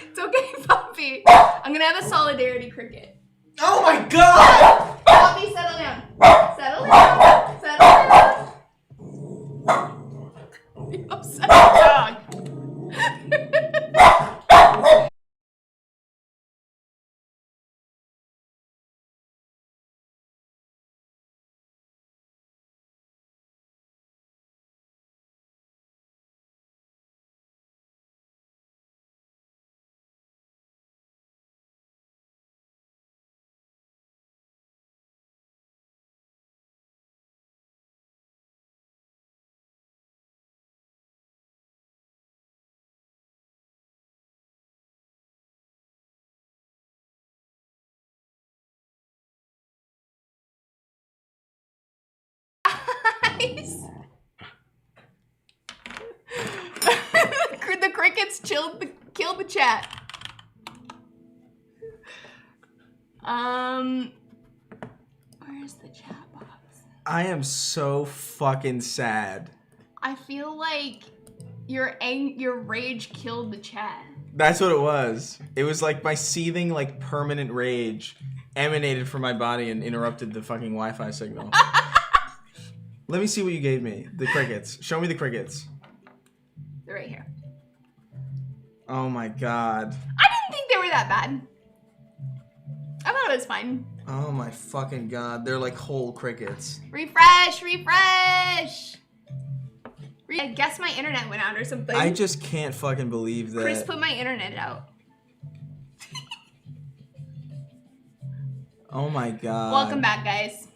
It's okay, Puppy. I'm gonna have a solidarity cricket. Oh my God! Puppy, settle down. Settle down. Settle down. You upset the dog. puppies. The crickets killed the chat. Where's the chat box? I am so fucking sad. I feel like your rage killed the chat. That's what it was. It was like my seething, like, permanent rage emanated from my body and interrupted the fucking Wi-Fi signal. Let me see what you gave me. The crickets. Show me the crickets. They're right here. Oh my god. I didn't think they were that bad. I thought it was fine. Oh my fucking god. They're like whole crickets. Refresh, refresh. I guess my internet went out or something. I just can't fucking believe that. Chris put my internet out. Oh my god. Welcome back, guys.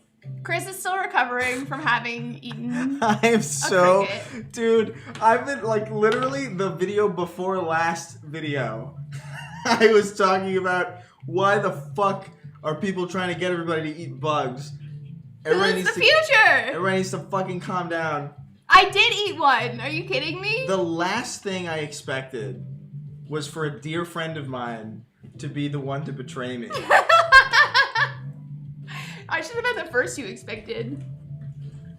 Chris is still recovering from having eaten I'm so... cricket. Dude, I've been, like, literally the video before last video. I was talking about why the fuck are people trying to get everybody to eat bugs. It's the future. Everybody needs to fucking calm down. I did eat one. Are you kidding me? The last thing I expected was for a dear friend of mine to be the one to betray me. I should have been the first you expected.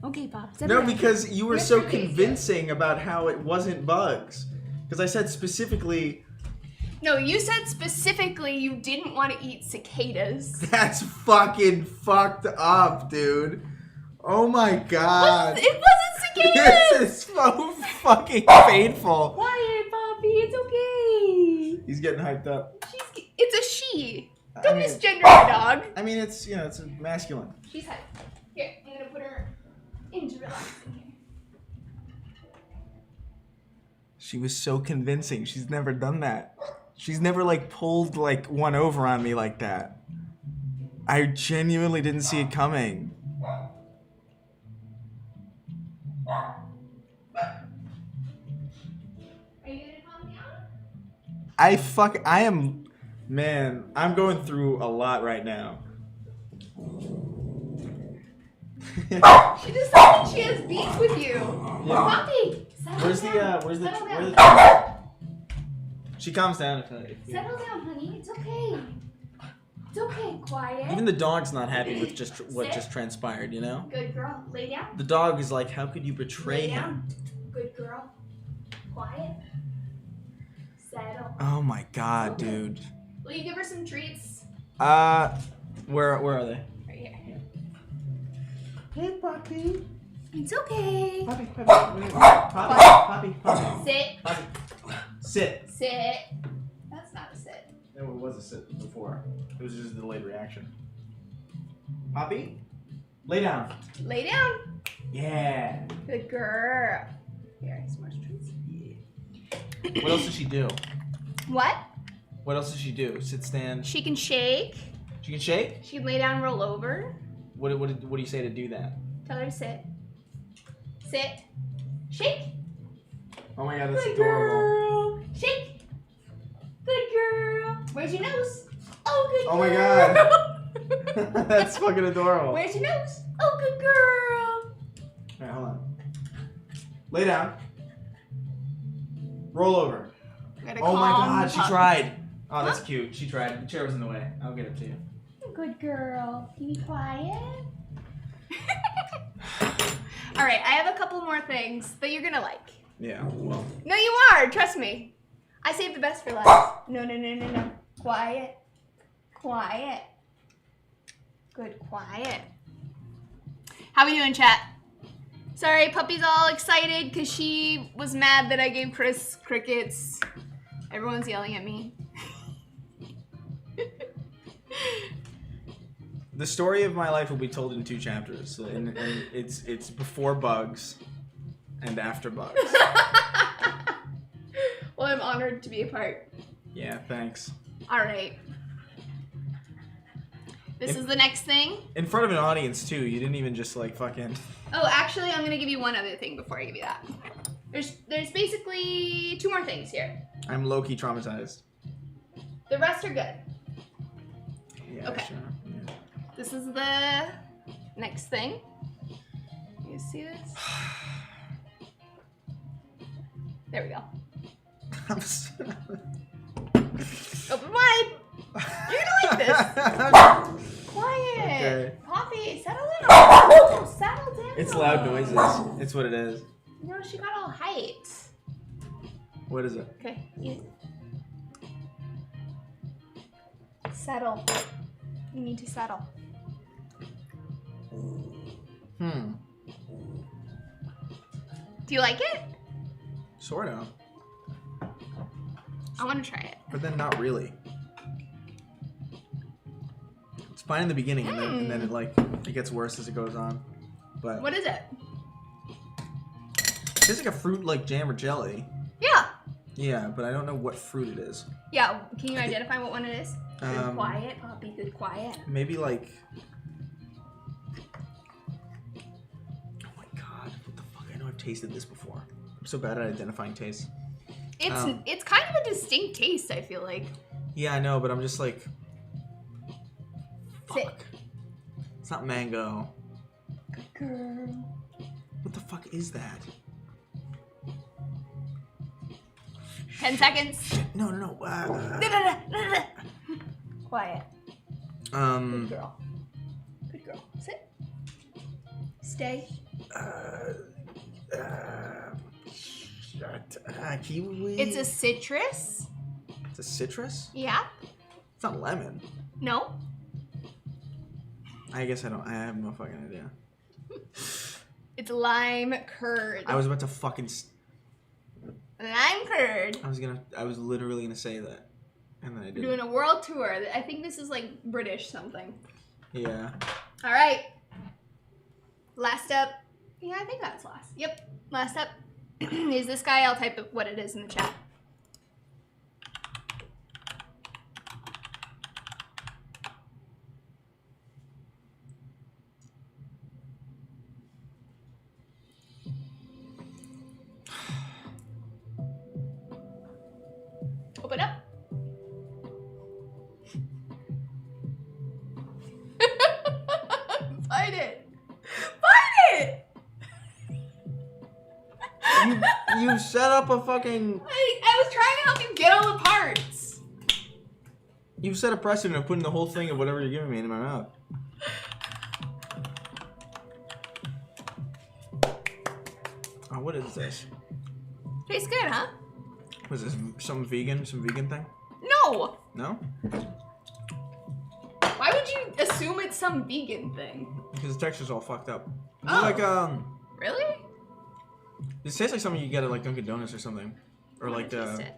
Okay, Bob. No, because you were Rest so your case, convincing about how it wasn't bugs. Because I said specifically... No, you said specifically you didn't want to eat cicadas. That's fucking fucked up, dude. Oh my god. It wasn't cicadas! This is so fucking painful. Quiet, Poppy. It's okay. He's getting hyped up. It's a she. I Don't mean- misgender a dog. I mean, it's, you know, it's a masculine. She's hyped. Here, I'm gonna put her into relaxing here. She was so convincing. She's never done that. She's never, like, pulled, like, one over on me like that. I genuinely didn't see it coming. Are you gonna calm down? I am, man, I'm going through a lot right now. She decided she has beef with you. Yeah. Poppy, Where's the, Settle down. She calms down if Settle down, honey. It's okay. It's okay. Quiet. even the dog's not happy with just what Sit. just transpired, you know? Good girl. Lay down. The dog is like, how could you betray Lay him? down. Good girl. Quiet. Settle. Oh my god, dude. Will you give her some treats? Where are they? Right here. Hey, puppy. It's okay. Puppy, puppy. Sit. Puppy. Sit. Sit. That's not a sit. No, it was a sit before. It was just a delayed reaction. Poppy, lay down. Lay down. Yeah. Good girl. Here, some more treats. What else does she do? What? What else does she do? Sit, stand. She can shake. She can shake. She can lay down and roll over. What do you say to do that? Tell her to sit. Sit. Shake. Oh my god, that's Good adorable. girl. Shake. Good girl. Where's your nose? Oh, good Oh my girl. god. That's fucking adorable. Where's your nose? Oh, good girl. Alright, hold on. Lay down. Roll over. Oh my god, she tried. Oh, that's cute. She tried. The chair was in the way. I'll get it to you. Good girl. Can you be quiet? All right, I have a couple more things that you're gonna like. Yeah, well. No, you are. Trust me. I saved the best for last. No. Quiet. Quiet. Good, quiet. How we doing, chat? Sorry, Puppy's all excited because she was mad that I gave Chris crickets. Everyone's yelling at me. The story of my life will be told in 2 chapters, and it's before bugs and after bugs. Well, I'm honored to be a part. Yeah, thanks. All right. This is the next thing. In front of an audience too. You didn't even just like fucking. Oh, actually, I'm gonna give you one other thing before I give you that. There's basically 2 more things here. I'm low-key traumatized. The rest are good. Yeah, Okay. sure. Yeah. This is the next thing. You see this? There we go. Open wide. You're gonna like this. Quiet. Okay. Coffee, settle in. Oh, settle down. It's loud noises. It's what it is. No, she got all height. What is it? Okay. Settle. You need to settle. Do you like it? Sort of. I want to try it. But then not really. It's fine in the beginning, and then it gets worse as it goes on. But What is it? it tastes like a fruit like jam or jelly. Yeah. Yeah, but I don't know what fruit it is. Yeah. Can you identify what one it is? Good Um, quiet, Poppy. Good quiet. Maybe like. Oh my god! What the fuck? I know I've tasted this before. I'm so bad at identifying tastes. It's kind of a distinct taste, I feel like. Yeah, I know, but I'm just like. Sit. Fuck. It's not mango. Good girl. What the fuck is that? 10 seconds. No. Quiet. Good girl. Good girl. Sit. Stay. Kiwi. It's a citrus. It's a citrus. Yeah. It's not lemon. No. I guess I don't. I have no fucking idea. It's lime curd. I was about to fucking. Lime curd. I was literally gonna say that, and then I We're didn't. doing a world tour. I think this is like British something. Yeah. All right. Last up. Yeah, I think that's last. Yep. Last up is this guy. I'll type what it is in the chat. Open up. Find it. Find it. You set up a fucking. I was trying to help you get all the parts. You set a precedent of putting the whole thing of whatever you're giving me into my mouth. Oh, what is this? Tastes good, huh? Was this some vegan thing? No. No? Why would you assume it's some vegan thing? Because the texture's all fucked up. It's Oh. like Really? it tastes like something you get at like Dunkin' Donuts or something, or like Taste it.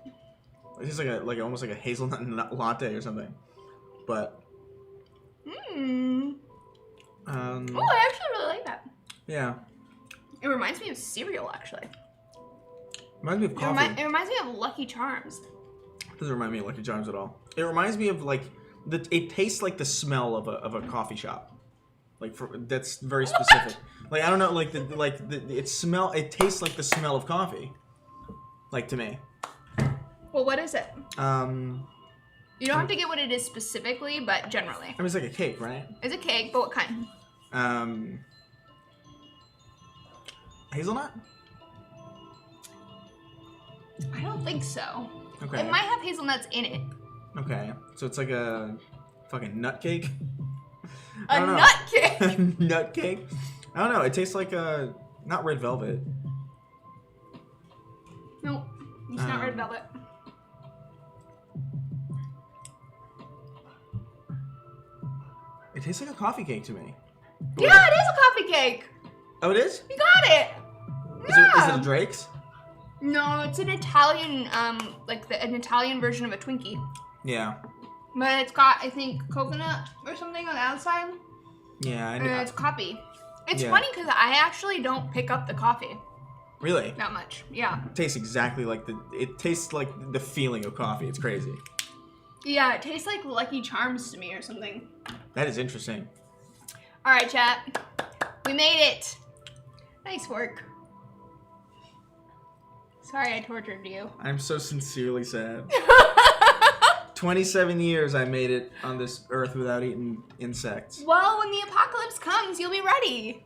it tastes like almost like a hazelnut latte or something. But Mmm. Oh, um, I actually really like that. yeah, It reminds me of cereal, actually. reminds me of coffee. It reminds me of Lucky Charms. Doesn't remind me of Lucky Charms at all. It reminds me of like it tastes like the smell of a coffee shop. Like that's very specific. Like I don't know, it tastes like the smell of coffee. Like to me. Well, what is it? You don't have to get what it is specifically, but generally. I mean, it's like a cake, right? It's a cake, but what kind? Hazelnut? I don't think so. Okay. It might have hazelnuts in it. Okay. So it's like a fucking nut cake? A nut cake? Nut cake? I don't know. It tastes like not red velvet. Nope. It's not red velvet. It tastes like a coffee cake to me. Yeah, it is a coffee cake. Oh, it is? You got it. Is it a Drake's? No, it's an Italian, an Italian version of a Twinkie. Yeah. But it's got, I think, coconut or something on the outside. Yeah, I And know. it's coffee. It's Yeah. funny because I actually don't pick up the coffee Really? that much. Yeah. It tastes exactly like it tastes like the feeling of coffee. It's crazy. Yeah, it tastes like Lucky Charms to me or something. That is interesting. All right, chat. We made it. Nice work. Sorry I tortured you. I'm so sincerely sad. 27 years I made it on this earth without eating insects. Well, when the apocalypse comes, you'll be ready.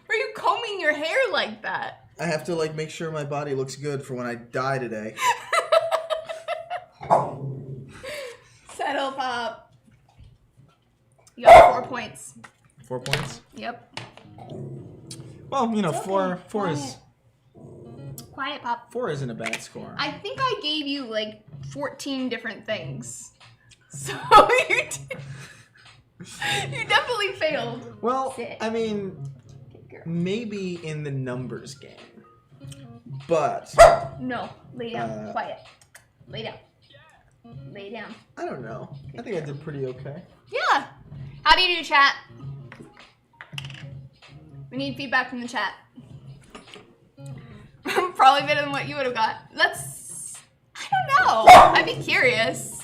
are you combing your hair like that? I have to like make sure my body looks good for when I die today. Settle, Pop. You got 4 points. 4 points? Yep. Well, you know, It's four okay. is Quiet, Pop. 4 isn't a bad score. I think I gave you like 14 different things. So you definitely failed. Well, Sit. I mean, Good girl. maybe in the numbers game. But No, lay down. Quiet. Lay down. Lay down. I don't know. I think I did pretty okay. Yeah. How do you do, chat? We need feedback from the chat. Probably better than what you would have got. I don't know. I'd be curious.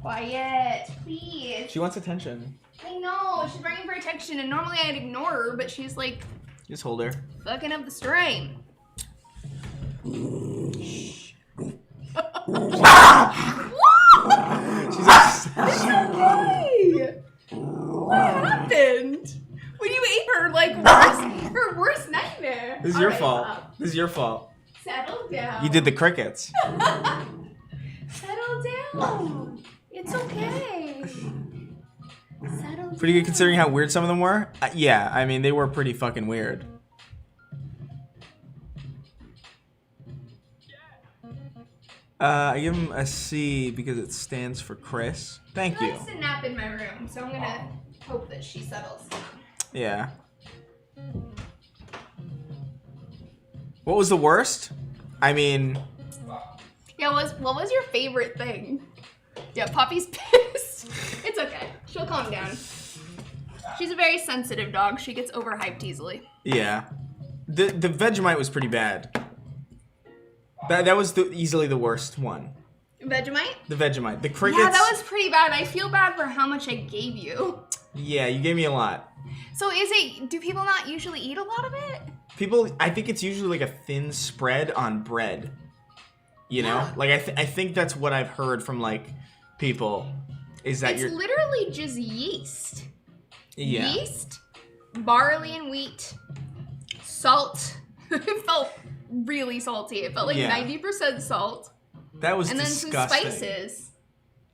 Quiet, please. She wants attention. I know. She's bringing for attention, and normally I'd ignore her, but she's like Just hold her. fucking up the stream. She's upset. Hey! What happened? When you ate her worst nightmare. This is your Alright, fault. Pop. This is your fault. Settle down. You did the crickets. Settle down. It's okay. Settle Pretty good down. considering how weird some of them were. Yeah, I mean, they were pretty fucking weird. I give him a C because it stands for Chris. Thank She you. likes to nap in my room, so I'm gonna hope that she settles down. Yeah. What was the worst? I mean, Yeah, what was your favorite thing? Yeah, Poppy's pissed. It's okay. She'll calm down. She's a very sensitive dog. She gets overhyped easily. yeah. The Vegemite was pretty bad. That was easily the worst one. Vegemite? The Vegemite. The crickets. Yeah, that was pretty bad. I feel bad for how much I gave you. Yeah, you gave me a lot. So do people not usually eat a lot of it? People, I think it's usually like a thin spread on bread. You know? Yeah. Like, I think that's what I've heard from, like, people. Is that It's you're... literally just yeast. Yeah. Yeast, barley and wheat, salt. It felt really salty. It felt like Yeah. 90% salt. That was And then disgusting. some spices.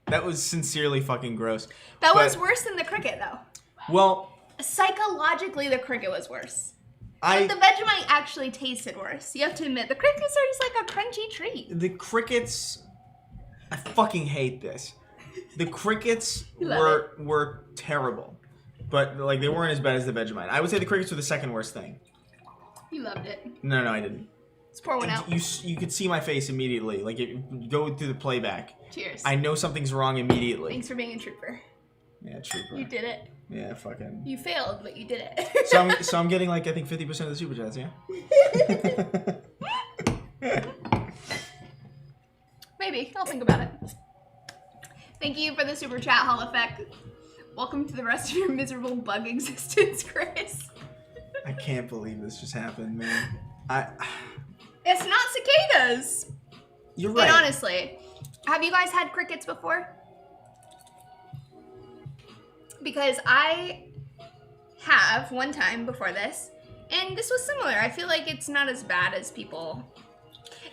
That was sincerely fucking gross. That But- was worse than the cricket, though. Well, Psychologically, the cricket was worse. But the Vegemite actually tasted worse. You have to admit, the crickets are just like a crunchy treat. The crickets... I fucking hate this. The crickets You love were terrible. But, like, they weren't as bad as the Vegemite. I would say the crickets were the second worst thing. You loved it. No, I didn't. Let's pour one out. You could see my face immediately. Like, go through the playback. Cheers. I know something's wrong immediately. Thanks for being a trooper. Yeah, trooper. You did it. Yeah, fucking. You failed, but you did it. So I'm getting, like, I think 50% of the super chats, yeah? Maybe. I'll think about it. Thank you for the super chat, Hall Effect. Welcome to the rest of your miserable bug existence, Chris. I can't believe this just happened, man. It's not cicadas. You're right. And honestly, have you guys had crickets before? Because I have one time before this, and this was similar. I feel like it's not as bad as people...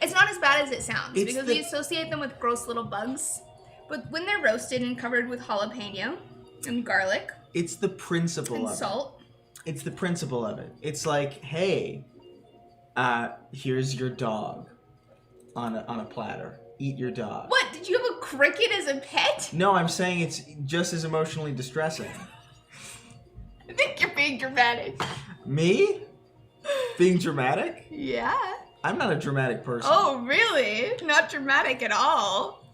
It's not as bad as it sounds, It's because we associate them with gross little bugs. But when they're roasted and covered with jalapeno and garlic It's the principle and of it. salt... It's the principle of it. It's like, hey, here's your dog on a platter. Eat your dog. What? Did you have a cricket as a pet? No, I'm saying it's just as emotionally distressing. I think you're being dramatic. Me? Being dramatic? Yeah. I'm not a dramatic person. Oh, really? Not dramatic at all.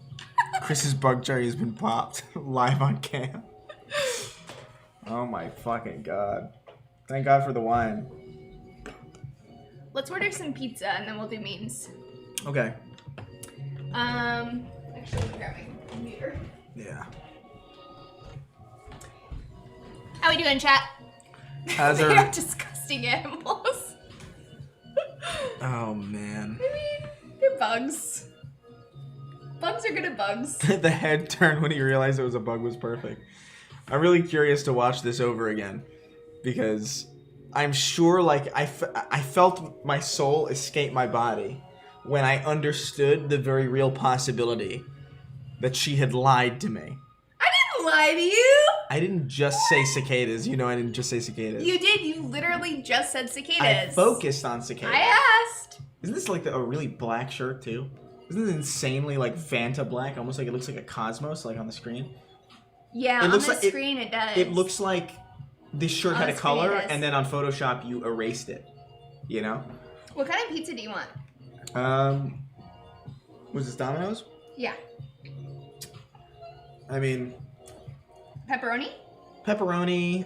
Chris's bug cherry has been popped live on cam. Oh my fucking god. Thank God for the wine. Let's order some pizza and then we'll do memes. Okay. Actually, let me grab my computer. Yeah. How we doing, chat? How's They our... are disgusting animals. Oh man. I mean, they're bugs. Bugs are good at bugs. The head turn when he realized it was a bug was perfect. I'm really curious to watch this over again because I'm sure, like, I felt my soul escape my body when I understood the very real possibility that she had lied to me. I didn't lie to you. I didn't just say cicadas. You know, I didn't just say cicadas. You did. You literally just said cicadas. I focused on cicadas. I asked. Isn't this like a really black shirt too? Isn't it insanely like Fanta black? Almost like it looks like a Cosmos, like on the screen. Yeah, it on looks the like screen it does. It looks like this shirt On had the a screen color, it is. and then on Photoshop you erased it. You know? What kind of pizza do you want? Was this Domino's? Yeah. I mean, Pepperoni? pepperoni,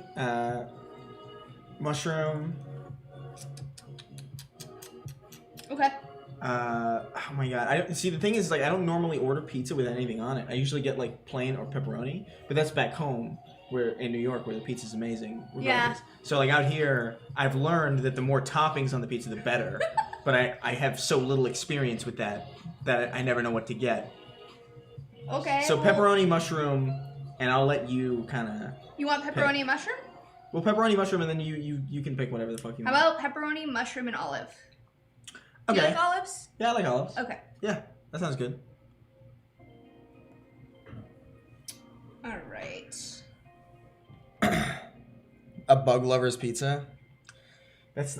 mushroom. Okay. Oh my god! I don't see. The thing is, like, I don't normally order pizza with anything on it. I usually get like plain or pepperoni, but that's back home, where in New York, where the pizza's amazing. Regardless. Yeah. So like out here, I've learned that the more toppings on the pizza, the better. But I have so little experience with that I never know what to get. Okay. So well, pepperoni, mushroom, and I'll let you kind of. You want pepperoni and mushroom? Well, pepperoni, mushroom, and then you can pick whatever the fuck you How want. about pepperoni, mushroom, and olive? Okay. Do you like olives? Yeah, I like olives. Okay. Yeah, that sounds good. All right. A bug lover's pizza. That's.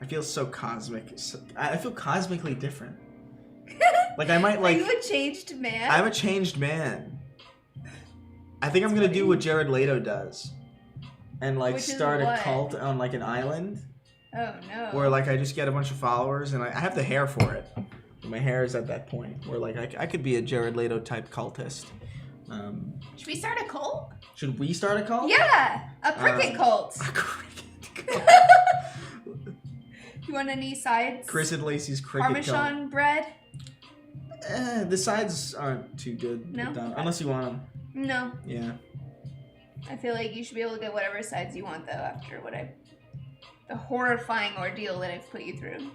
I feel so cosmic. I feel cosmically different. Like I might like. Are you a changed man? I'm a changed man. I think I'm gonna do what Jared Leto does, and like Which is start a what? cult on like an island, Oh no. where like I just get a bunch of followers, and I have the hair for it. My hair is at that point where like I could be a Jared Leto type cultist. Should we start a cult? Should we start a cult? Yeah, a cricket cult. A cricket cult. You want any sides? Chris and Lacey's cricket Parmesan bread? cult. The sides aren't too good. No? Unless you want them. No. Yeah. I feel like you should be able to get whatever sides you want though after the horrifying ordeal that I've put you through.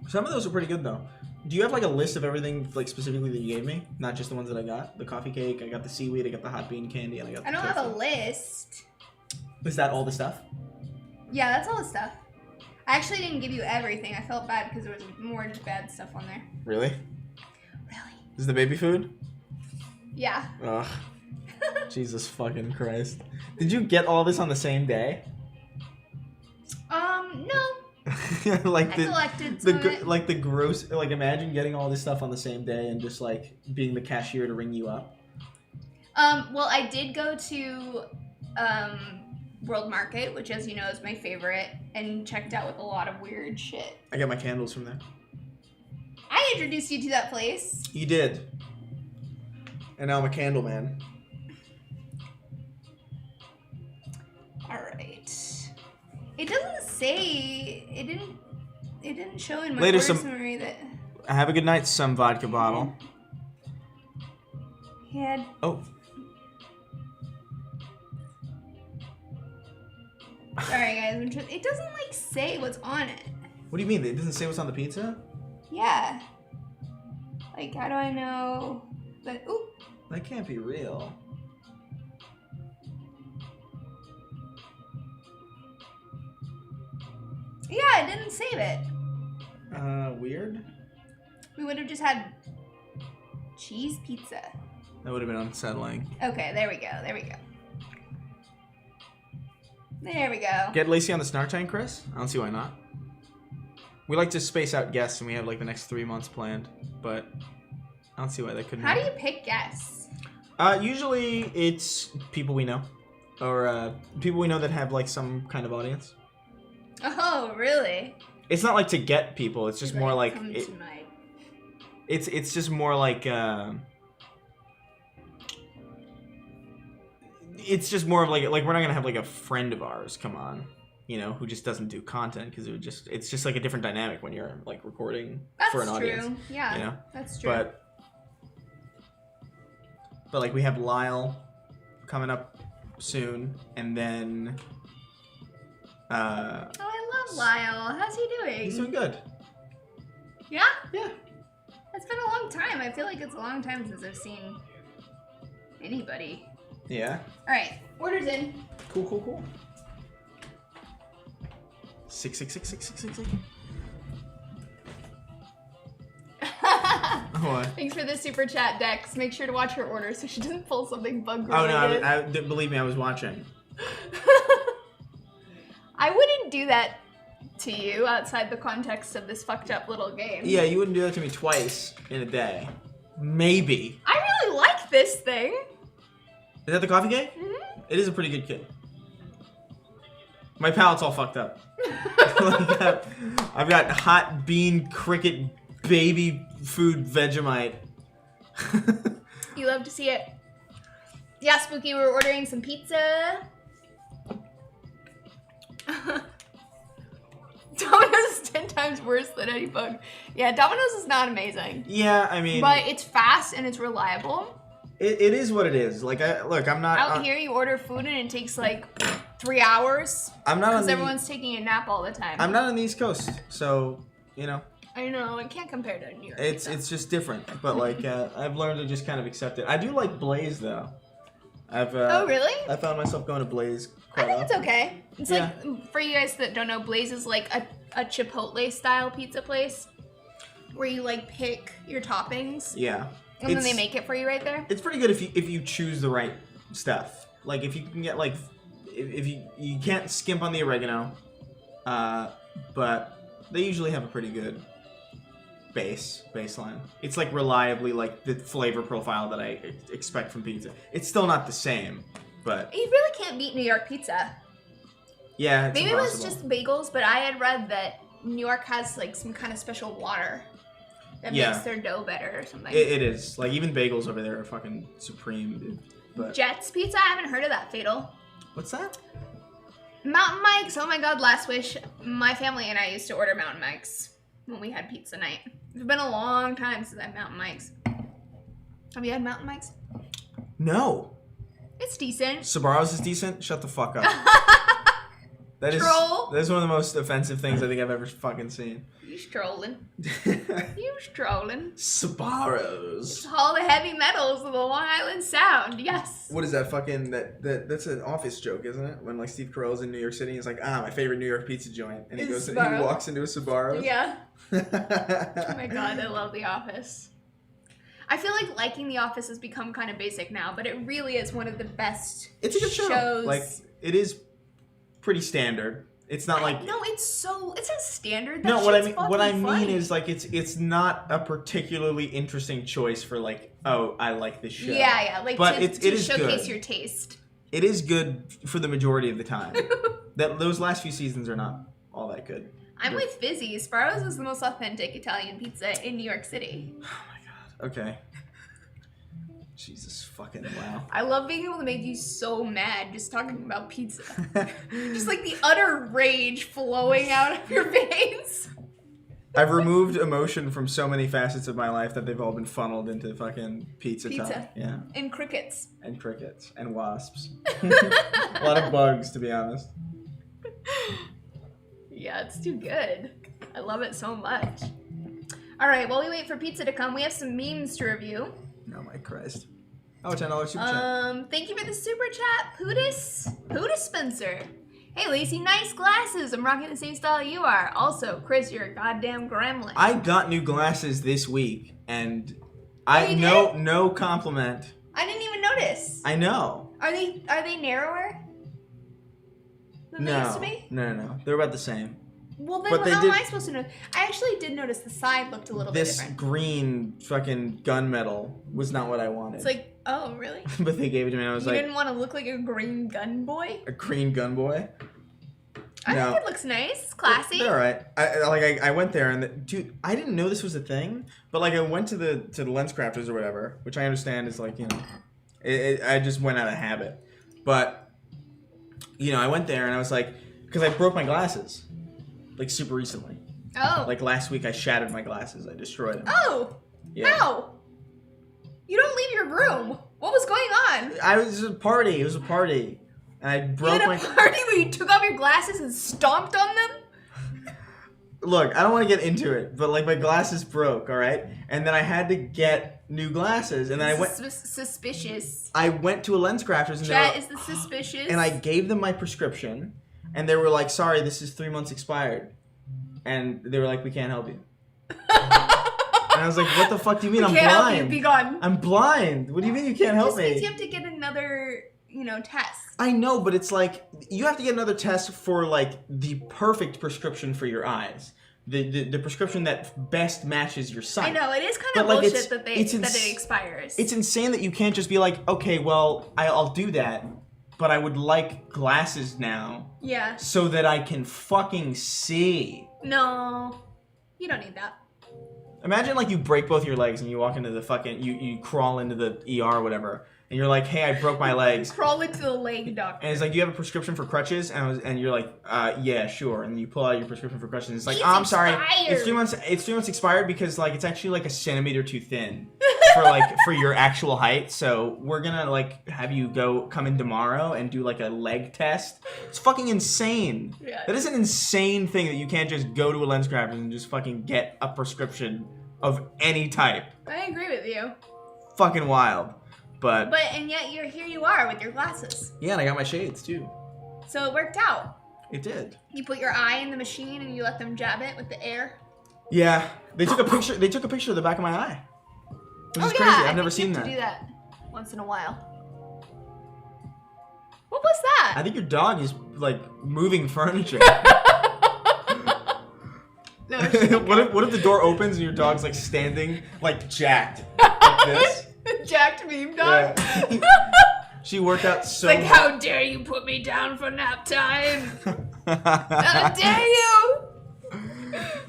Some of those are pretty good though. Do you have like a list of everything like specifically that you gave me? Not just the ones that I got. The coffee cake, I got the seaweed, I got the hot bean candy, and I got the I don't tofu. have a list. Is that all the stuff? Yeah, that's all the stuff. I actually didn't give you everything. I felt bad because there was more bad stuff on there. Really? Really? Is the baby food? Yeah. Ugh. Jesus fucking Christ. Did you get all this on the same day? No. Like I collected some of it. like the gross, like imagine getting all this stuff on the same day and just like being the cashier to ring you up. Well, I did go to World Market, which, as you know, is my favorite, and checked out with a lot of weird shit. I got my candles from there. I introduced you to that place. You did. And now I'm a candle man. All right. It doesn't say. It didn't show in my Later, order some- summary that Have a good night, some vodka bottle. he had. Oh. Sorry, guys. It doesn't like say what's on it. What do you mean? It doesn't say what's on the pizza? Yeah. Like, how do I know that? Ooh. That can't be real. Yeah, it didn't save it. Weird. We would have just had cheese pizza. That would have been unsettling. Okay, there we go. There we go. There we go. Get Lacey on the Snark Tank, Chris? I don't see why not. We like to space out guests, and we have like the next 3 months planned, but I don't see why that couldn't How do happen. you pick guests? Usually it's people we know, or people we know that have like some kind of audience. Oh, really? It's not like to get people. It's just more like Come it, to my... it's just more like it's just more of like we're not gonna have like a friend of ours come on, you know, who just doesn't do content because it's just like a different dynamic when you're like recording for an audience. That's true. Yeah, you know? that's true. But like we have Lyle coming up soon, and then Oh, I love Lyle. How's he doing? he's doing good. Yeah? Yeah. It's been a long time. I feel like it's a long time since I've seen Anybody. Yeah. All right, order's in. Cool. 6666666. What? Thanks for the super chat, Dex. Make sure to watch her order so she doesn't pull something bug Oh no! related. Believe me, I was watching. I wouldn't do that to you outside the context of this fucked up little game. Yeah, you wouldn't do that to me twice in a day. Maybe. I really like this thing. Is that the coffee cake? Mm-hmm. It is a pretty good cake. My palate's all fucked up. Like, I've got hot bean cricket baby food Vegemite. You love to see it. Yeah, Spooky, we're ordering some pizza. Domino's is 10 times worse than any bug. Yeah, Domino's is not amazing. Yeah, I mean... But it's fast and it's reliable. It is what it is. Like, look, I'm not... Out here, you order food and it takes like 3 hours. I'm not on Because the... everyone's taking a nap all the time. I'm not on the East Coast, so, you know... I know, it can't compare to New York. It's just different, but like I've learned to just kind of accept it. I do like Blaze though. Oh really? I found myself going to Blaze quite I think it's often. okay. It's like, for you guys that don't know, Blaze is like a Chipotle style pizza place where you like pick your toppings. Yeah. And then they make it for you right there. It's pretty good if you choose the right stuff. Like if you can get like if you can't skimp on the oregano, but they usually have a pretty good baseline. It's like reliably like the flavor profile that I expect from pizza. It's still not the same, but You really can't beat New York pizza. yeah, it's Maybe impossible. it was just bagels, but I had read that New York has like some kind of special water that makes their dough better or something. It is. Like even bagels over there are fucking supreme, dude. But Jets Pizza? I haven't heard of that, Fatal. what's that? Mountain Mike's, oh my god, last wish. My family and I used to order Mountain Mike's when we had pizza night. It's been a long time since I had Mountain Mike's. Have you had Mountain Mike's? No. It's decent. Sbarro's is decent? Shut the fuck up. That is one of the most offensive things I think I've ever fucking seen. You strolling. You strolling. Sbarro's. All the heavy metals of the Long Island Sound, yes. What is that fucking that's an Office joke, isn't it? When like Steve Carell's in New York City, he's like, my favorite New York pizza joint, and he walks into a Sbarro's. Yeah. Oh my god, I love The Office. I feel like liking The Office has become kind of basic now, but it really is one of the best It's a good show. shows. Like it is pretty standard. It's not like no, it's a standard. That no. What I mean funny. is like it's not a particularly interesting choice for like I like this show. Yeah, like but to it is showcase good. your taste. It is good for the majority of the time. Those last few seasons are not all that good. I'm with Fizzy. Sbarro's is the most authentic Italian pizza in New York City. Oh my god. Okay. Jesus fucking wow. I love being able to make you so mad just talking about pizza. Just like the utter rage flowing out of your veins. I've removed emotion from so many facets of my life that they've all been funneled into fucking pizza Pizza. time. Yeah. And crickets. And crickets. And wasps. A lot of bugs, to be honest. Yeah, it's too good. I love it so much. All right, while we wait for pizza to come, we have some memes to review. Oh my Christ. Oh, $10 super chat. Thank you for the super chat, Pootis Spencer. Hey, Lacey, nice glasses. I'm rocking the same style you are. Also, Chris, you're a goddamn gremlin. I got new glasses this week, and you did? no compliment. I didn't even notice. I know. Are they narrower than they used to be? No. They're about the same. Well, then But they how did- am I supposed to know? I actually did notice the side looked a little bit This different. green fucking gunmetal was not what I wanted. It's like, oh, really? But they gave it to me, and I was You like, didn't want to look like a green gun boy? a green gun boy? I No. think it looks nice. It's classy. They're all right. I went there, and dude, I didn't know this was a thing, but like I went to the lens crafters or whatever, which I understand is like, you know, I just went out of habit. But, you know, I went there, and I was like, because I broke my glasses, like super recently. Oh. Like last week, I shattered my glasses. I destroyed them. Oh. Yeah. How? You don't leave your room. What was going on? It was a party. It was a party. And I You broke had my... a party where you took off your glasses and stomped on them? Look, I don't want to get into it, but like my glasses broke, all right? And then I had to get new glasses, and then I went. Suspicious. I went to a lens crafters, and Chat is the suspicious. and I gave them my prescription, and they were like, "Sorry, this is 3 months expired," and they were like, "We can't help you." And I was like, "What the fuck do you mean? I'm can't blind. help you. Be gone. I'm blind. What do you mean you can't help me?" It just means you have to get another, test. I know, but it's like you have to get another test for like the perfect prescription for your eyes. The prescription that best matches your sight. I know, it is kind But, of like, bullshit that it's it expires. It's insane that you can't just be like, okay, well, I'll do that, but I would like glasses now. Yeah. So that I can fucking see. No, you don't need that. Imagine like you break both your legs and you walk into the fucking, you crawl into the ER or whatever. And you're like, hey, I broke my legs. Crawl into the leg doctor. And it's like, do you have a prescription for crutches? And you're like, yeah, sure. And you pull out your prescription for crutches. And it's like, It's I'm sorry, expired. it's 3 months expired because like it's actually like a centimeter too thin for your actual height. So we're gonna like have you come in tomorrow and do like a leg test. It's fucking insane. Yeah. That is an insane thing that you can't just go to a lens crafter and just fucking get a prescription of any type. I agree with you. Fucking wild. But and yet here you are with your glasses. yeah, and I got my shades too. So it worked out. It did. You put your eye in the machine and you let them jab it with the air. Yeah, they took a picture. They took a picture of the back of my eye. Which is crazy. I've never seen that. You have to do that once in a while. What was that? I think your dog is like moving furniture. No, what if the door opens and your dog's like standing like jacked like this? Jacked meme dog. Yeah. She worked out so like, hard. how dare you put me down for nap time? How dare you?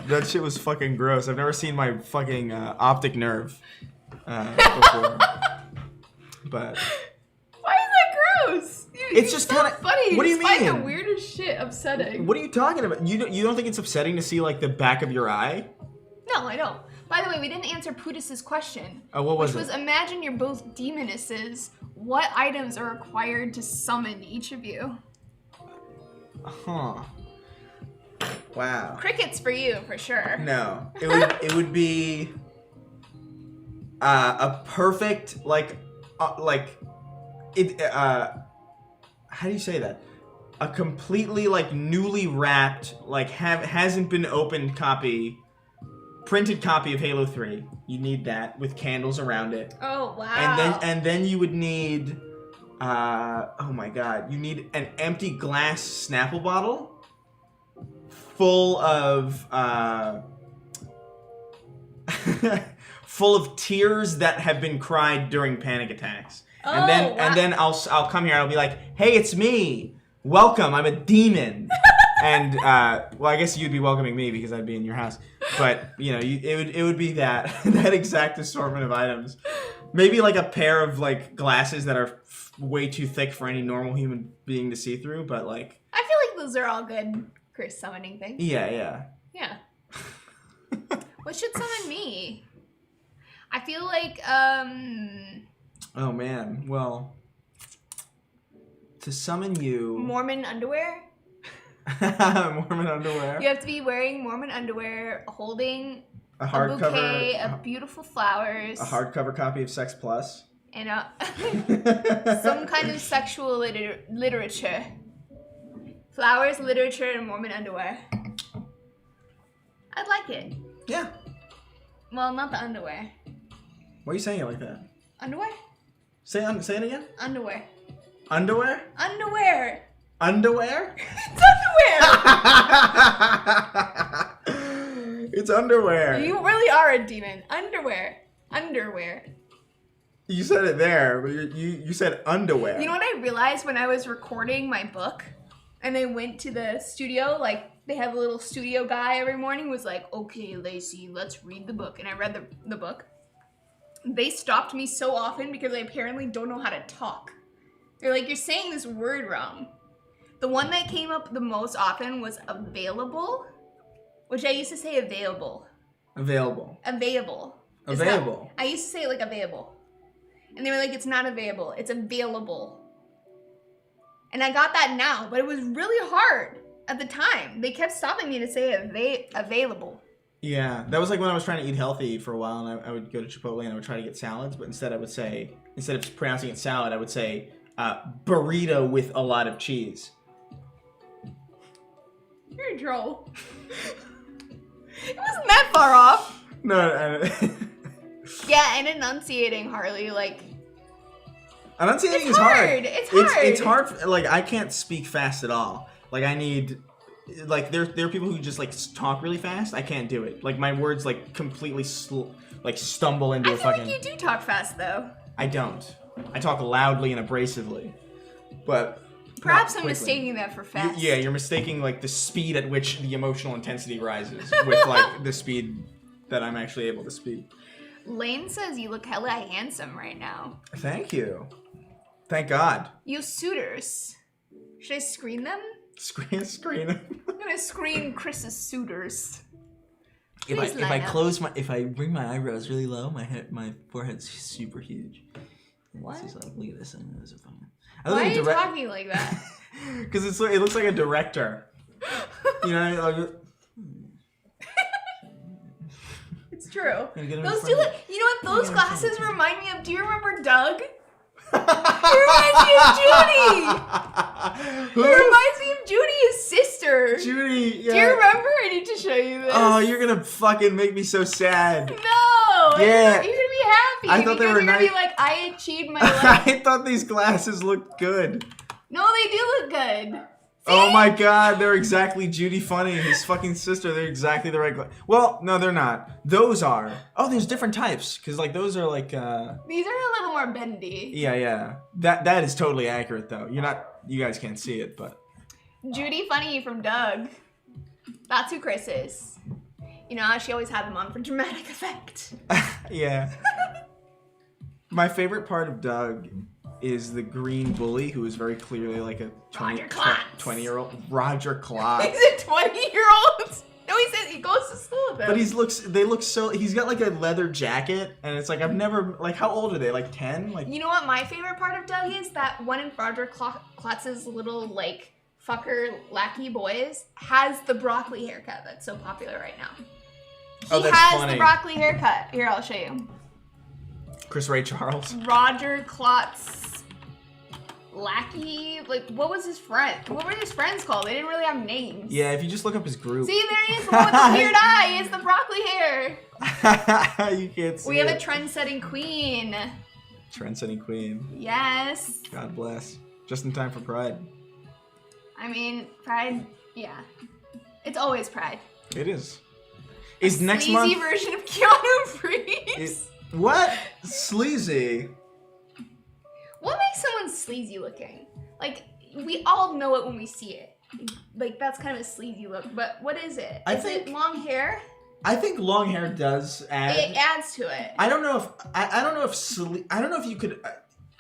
That shit was fucking gross. I've never seen my fucking optic nerve before. But why is that gross? It's just so kinda- funny. what do you Find mean? the weirdest shit upsetting. what are you talking about? You don't think it's upsetting to see like the back of your eye? No, I don't. By the way, we didn't answer Pudis's question. Oh, what was Which was, imagine you're both demonesses. What items are required to summon each of you? Huh. Wow. Crickets for you, for sure. No, it would be a perfect how do you say that? A completely like newly wrapped hasn't been opened printed copy of Halo 3. You need that with candles around it. Oh wow. And then you would need oh my god, you need an empty glass Snapple bottle full of full of tears that have been cried during panic attacks. And then I'll come here and I'll be like, "Hey, it's me. Welcome. I'm a demon." And well, I guess you'd be welcoming me because I'd be in your house. But it would be that that exact assortment of items. Maybe like a pair of like glasses that are way too thick for any normal human being to see through. But like, I feel like those are all good for summoning things. yeah. Yeah. What should summon me? I feel like Oh man. Well, to summon you, Mormon underwear. Mormon underwear. You have to be wearing Mormon underwear, holding A a hardcover. bouquet of beautiful flowers. A hardcover copy of Sex Plus. And some kind of sexual literature. Flowers, literature, and Mormon underwear. I'd like it. Yeah. Well, not the underwear. Why are you saying it like that? Underwear? Say it again. Underwear. Underwear? Underwear. Underwear? It's underwear. It's underwear. You really are a demon. Underwear. Underwear. You said it there, but you said underwear. You know what I realized when I was recording my book and I went to the studio, like they have a little studio guy every morning was like, "Okay, Lacey, let's read the book." And I read the book. They stopped me so often because I apparently don't know how to talk. They're like, "You're saying this word wrong." The one that came up the most often was available, which I used to say available. Available. Available. Available. I used to say it like available. And they were like, "It's not available, it's available." And I got that now, but it was really hard at the time. They kept stopping me to say available. Yeah, that was like when I was trying to eat healthy for a while, and I would go to Chipotle and I would try to get salads, but instead of pronouncing it salad, I would say burrito with a lot of cheese. You're a troll. It wasn't that far off. No. Yeah, and enunciating, Harley, like... Enunciating is hard. It's hard. It's hard. Like, I can't speak fast at all. Like, I need... Like, there are people who just, like, talk really fast. I can't do it. Like, my words, like, completely, stumble into a fucking... I feel like you do talk fast, though. I don't. I talk loudly and abrasively. But... Perhaps I'm mistaking that for fast. Yeah, you're mistaking, like, the speed at which the emotional intensity rises with, like, the speed that I'm actually able to speak. Lane says you look hella handsome right now. Thank you. Thank God. You suitors. Should I screen them? Screen them. I'm gonna screen Chris's suitors. If I bring my eyebrows really low, my forehead's super huge. What? It's just like, look at this thing. This is funny. Why are you talking like that? Because it looks like a director. You know, like, it's true. Those do look. You know what? Those glasses remind me of. Do you remember Doug? He reminds me of Judy. Who? He reminds me of Judy, his sister. Judy. Yeah. Do you remember? I need to show you this. Oh, you're gonna fucking make me so sad. No. Yeah. You should be happy. I thought they were you're gonna nice. be like, I achieved my life. I thought these glasses looked good. No, they do look good. See? Oh my God, they're exactly Judy Funny, his fucking sister. They're exactly the right. Well, no, they're not. Those are. Oh, there's different types, because like those are like. These are a little more bendy. Yeah. That is totally accurate though. You guys can't see it, but. Judy Funny from Doug. That's who Chris is. You know how she always had them on for dramatic effect. Yeah. My favorite part of Doug is the green bully who is very clearly like a 20-year-old. Roger Klotz. He's a 20-year-old. No, he says he goes to school with him. But he's got like a leather jacket, and it's like, I've never, like, how old are they? Like 10? Like, you know what my favorite part of Doug is? That one in Roger Klotz's little, like, fucker lackey boys has the broccoli haircut that's so popular right now. He has funny. the broccoli haircut. Here, I'll show you. Chris Ray Charles. Roger Klotz lackey. Like, what was his friend? What were his friends called? They didn't really have names. Yeah, if you just look up his group. See, there he is, the one with the weird eye. He has the broccoli hair. You can't see We have it. a trend-setting queen. Trend-setting queen. Yes. God bless. Just in time for Pride. I mean, Pride, yeah. It's always Pride. It is. Is next month... Sleazy version of Keanu Reeves. What? Sleazy? What makes someone sleazy looking? Like, we all know it when we see it. Like, that's kind of a sleazy look, but what is it? Is it long hair? I think long hair does add... It adds to it. I don't know if you could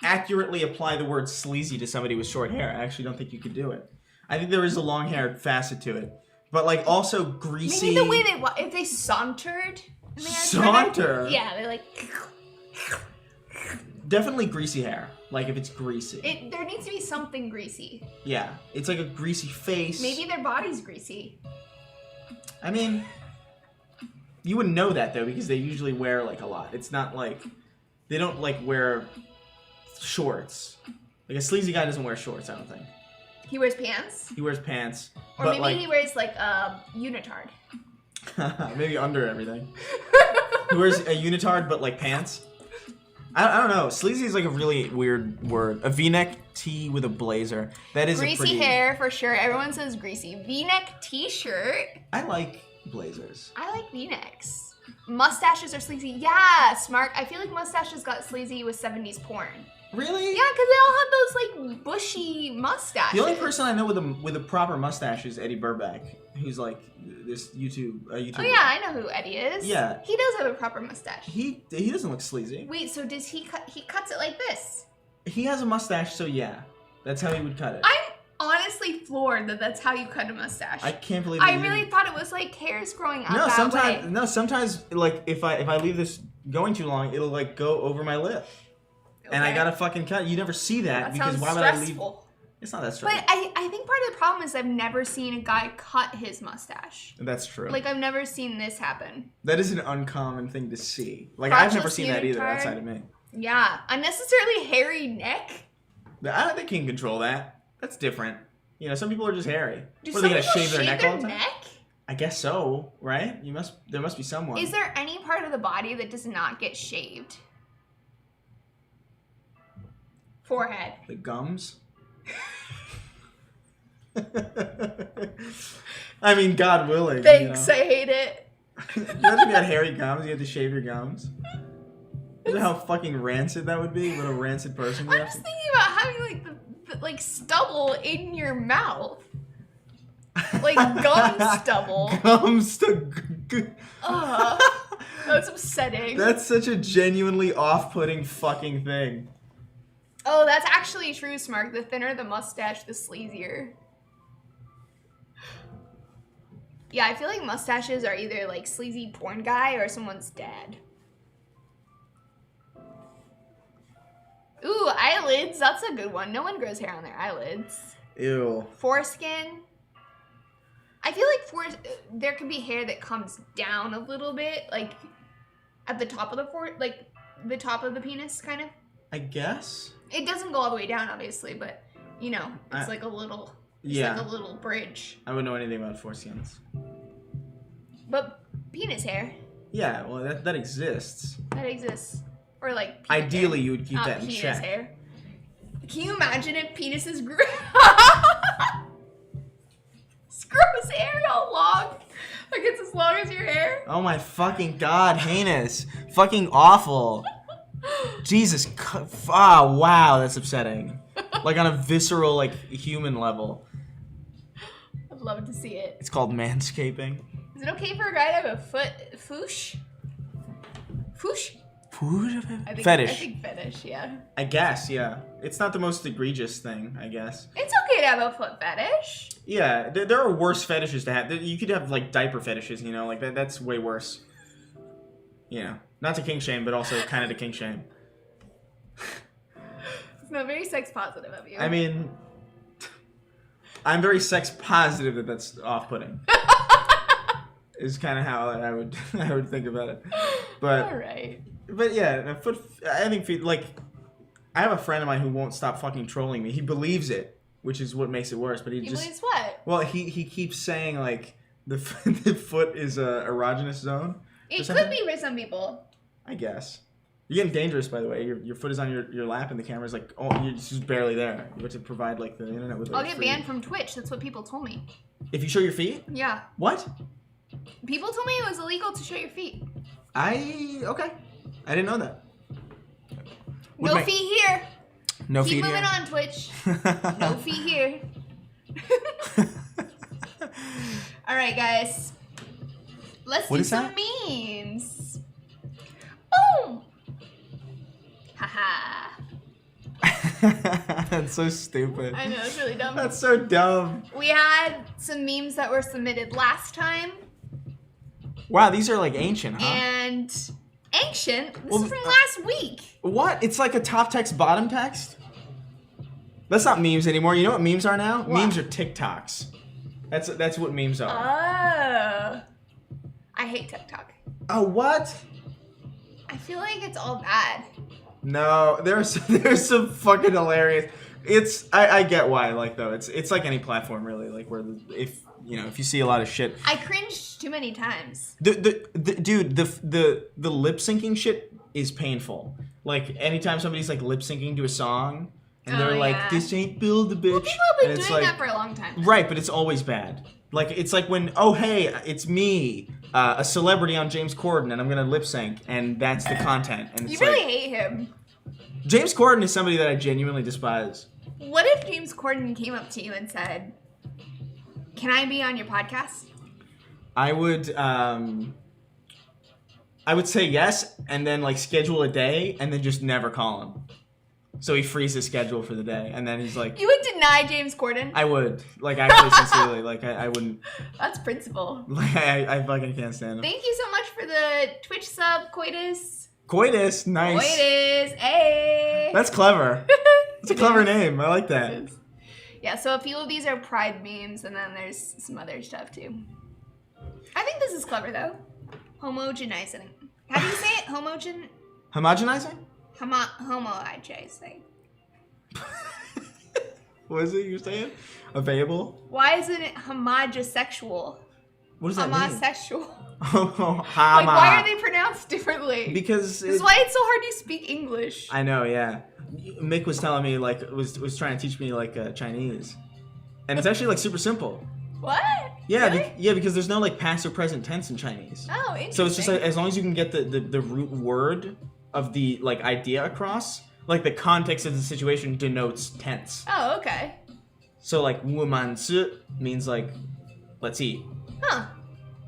accurately apply the word sleazy to somebody with short hair. I actually don't think you could do it. I think there is a long hair facet to it. But, like, also greasy... Maybe the way if they sauntered... Saunter? Yeah, they're like... Definitely greasy hair. Like, if it's greasy. There needs to be something greasy. Yeah. It's like a greasy face. Maybe their body's greasy. I mean... You wouldn't know that, though, because they usually wear, like, a lot. It's not like... They don't, like, wear shorts. Like, a sleazy guy doesn't wear shorts, I don't think. He wears pants? He wears pants. Or maybe like, he wears, like, a unitard. Maybe under everything. He wears a unitard, but, like, pants. I don't know. Sleazy is, like, a really weird word. A V-neck tee with a blazer. That is greasy a pretty... hair, for sure. Everyone says greasy. V-neck t-shirt. I like blazers. I like V-necks. Mustaches are sleazy. Yeah, smart. I feel like mustaches got sleazy with 70s porn. Really? Yeah, because they all had those, like, bushy mustaches. The only person I know with a proper mustache is Eddie Burback, who's, like, this YouTuber. Oh, yeah, I know who Eddie is. Yeah. He does have a proper mustache. He doesn't look sleazy. Wait, so does he cuts it like this? He has a mustache, so yeah. That's how he would cut it. I'm honestly floored that that's how you cut a mustache. I can't believe I really thought it was, like, hairs growing up sometimes, like, if I leave this going too long, it'll, like, go over my lip. Okay. And I gotta fucking cut. You never see that because why would I leave? Stressful. It's not that stressful. But I think part of the problem problem is I've never seen a guy cut his mustache. That's true. Like, I've never seen this happen. That is an uncommon thing to see. Like, Crotchless I've never seen that either unitard. outside of me. Yeah. Unnecessarily hairy neck? I don't think he can control that. That's different. You know, some people are just hairy. Do What, are some they gonna people shave their neck all the time? neck? I guess so, right? There must be someone. Is there any part of the body that does not get shaved? Forehead. The gums? I mean, God willing. Thanks, You know? I hate it. Imagine if you had hairy gums, you had to shave your gums. Imagine how fucking rancid that would be. What a rancid person you I'm have just to... thinking about having like the like stubble in your mouth. Like gum stubble. Gums to... Ugh. That's upsetting. That's such a genuinely off-putting fucking thing. Oh, that's actually true, Smark. The thinner the mustache, the sleazier. Yeah, I feel like mustaches are either like sleazy porn guy or someone's dad. Ooh, eyelids. That's a good one. No one grows hair on their eyelids. Ew. Foreskin. I feel like there could be hair that comes down a little bit, like at the top of the top of the penis, kind of. I guess. It doesn't go all the way down, obviously, but you know, it's like a little. It's like a little bridge. I wouldn't know anything about foreskins. But penis hair. Yeah, well, that exists. That exists. Or like penis Ideally, hair. you would keep Not that in penis check. hair. Can you imagine if penises grew? Gross hair, how long? Like it's as long as your hair? Oh my fucking God, heinous. Fucking awful. Jesus. Ah, wow, that's upsetting. Like on a visceral, like, human level. I'd love to see it. It's called manscaping. Is it okay for a guy to have a foosh? Foosh? Fetish. I think fetish, yeah. I guess, yeah. It's not the most egregious thing, I guess. It's okay to have a foot fetish. Yeah, there are worse fetishes to have. You could have, like, diaper fetishes, you know? Like, that's way worse. You know, not to kink shame, but also kind of to kink shame. It's not very sex positive of you. I mean, I'm very sex positive that that's off-putting. Is kind of how I would think about it. But all right. But yeah, I think feet, like, I have a friend of mine who won't stop fucking trolling me. He believes it, which is what makes it worse. But he believes what? Well, he keeps saying like the foot is a erogenous zone. It could be for some people. I guess. You're getting dangerous, by the way. Your foot is on your lap, and the camera's like, oh, you're just barely there. You have to provide like the internet with. I'll get banned from Twitch. That's what people told me. If you show your feet? Yeah. What? People told me it was illegal to show your feet. Okay. I didn't know that. No feet here. No feet feet moving here. on, Twitch. No feet here. All right, guys. Let's do some memes. Boom. Haha. That's so stupid. I know, it's really dumb. That's so dumb. We had some memes that were submitted last time. Wow, these are like ancient, huh? And ancient? This is from last week. What? It's like a top text, bottom text? That's not memes anymore. You know what memes are now? What? Memes are TikToks. That's what memes are. Oh. I hate TikTok. Oh, what? I feel like it's all bad. No, there's some fucking hilarious. I get why, like, though. It's like any platform, really. Like, where if you see a lot of shit. I cringed too many times. Dude, the lip syncing shit is painful. Like, anytime somebody's like lip syncing to a song, and they're like, "This ain't Build a Bitch." Well, people have been and it's doing like, that for a long time. Right, but it's always bad. Like, it's like when, oh, hey, it's me, a celebrity on James Corden, and I'm going to lip sync, and that's the content. And it's you really hate him. James Corden is somebody that I genuinely despise. What if James Corden came up to you and said, "Can I be on your podcast?" I would say yes, and then, like, schedule a day, and then just never call him. So he frees his schedule for the day, and then he's like... You would deny James Corden? I would. Like, actually, sincerely. Like, I wouldn't... That's principle. Like, I fucking can't stand him. Thank you so much for the Twitch sub, Coitus. Coitus, nice. Coitus, hey. That's clever. It's a clever name. I like that. Yeah, so a few of these are pride memes, and then there's some other stuff too. I think this is clever though. Homogenizing. How do you say it? Homogenizing? Homogenizing. What is it you're saying? Available? Why isn't it homosexual? What does that mean? Homosexual. Like, why are they pronounced differently? Because this is why it's so hard to speak English. I know, yeah. Mick was telling me, like, was trying to teach me, like, Chinese. And it's actually, like, super simple. What? Yeah, Really? because there's no, like, past or present tense in Chinese. Oh, interesting. So it's just, like, as long as you can get the root word of the, like, idea across, like, the context of the situation denotes tense. Oh, okay. So, like, 我们吃 means, like, let's eat. Huh.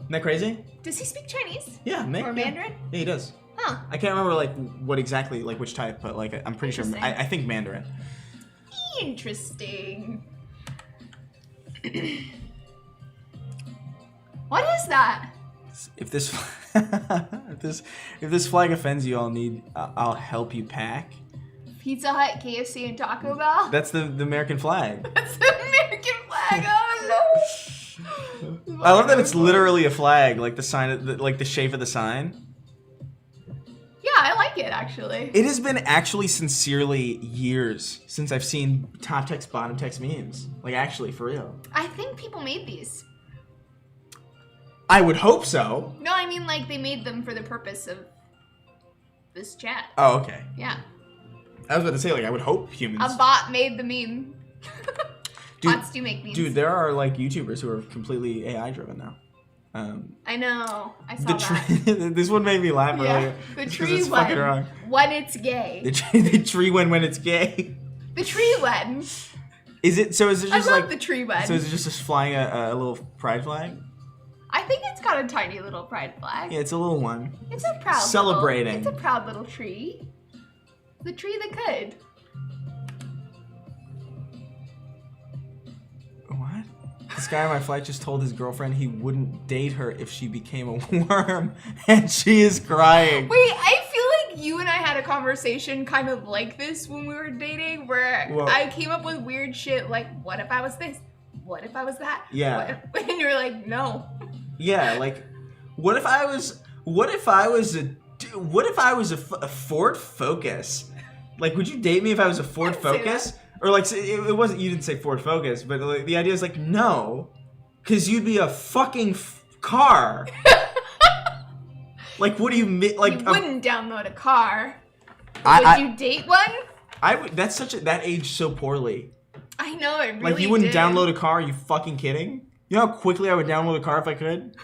Isn't that crazy? Does he speak Chinese? Yeah, Mick. Or Mandarin? Yeah, he does. Huh. I can't remember, like, what exactly, like, which type, but, like, I'm pretty sure, I think Mandarin. Interesting. What is that? If this if this flag offends you, I'll help you pack. Pizza Hut, KFC, and Taco Bell? That's the American flag. That's the American flag. Oh no! I love that it's literally a flag, like the sign, like the shape of the sign. Yeah, I like it actually. It has been actually sincerely years since I've seen top text, bottom text memes. Like actually, for real. I think people made these. I would hope so. No, I mean like they made them for the purpose of this chat. Oh, okay. Yeah. I was about to say, like, I would hope humans. A bot made the meme. Bots do make memes. Dude, there are like YouTubers who are completely AI driven now. I know. I saw that. This one made me laugh earlier. The Because tree it's fucking one. wrong. When it's gay. The tree when it's gay. The tree one. Is it just I love like the tree one. So is it just flying a little pride flag? I think it's got a tiny little pride flag. Yeah, it's a little one. It's a proud celebrating. It's a proud little tree. The tree that could. What? This guy on my flight just told his girlfriend he wouldn't date her if she became a worm, and she is crying. Wait, I feel like you and I had a conversation kind of like this when we were dating, where Whoa. I came up with weird shit like, what if I was this? What if I was that? Yeah. And you're like, no. Yeah, like, what if I was a Ford Focus? Like, would you date me if I was a Ford I'd say Focus? Or like, it wasn't, you didn't say Ford Focus, but like, the idea is like, no, because you'd be a fucking car. Like, what do you mean? Like, You wouldn't download a car. I- Would you date one? I would. That's that aged so poorly. I know, it really Like, you wouldn't did. download a car? Are you fucking kidding? You know how quickly I would download a car if I could?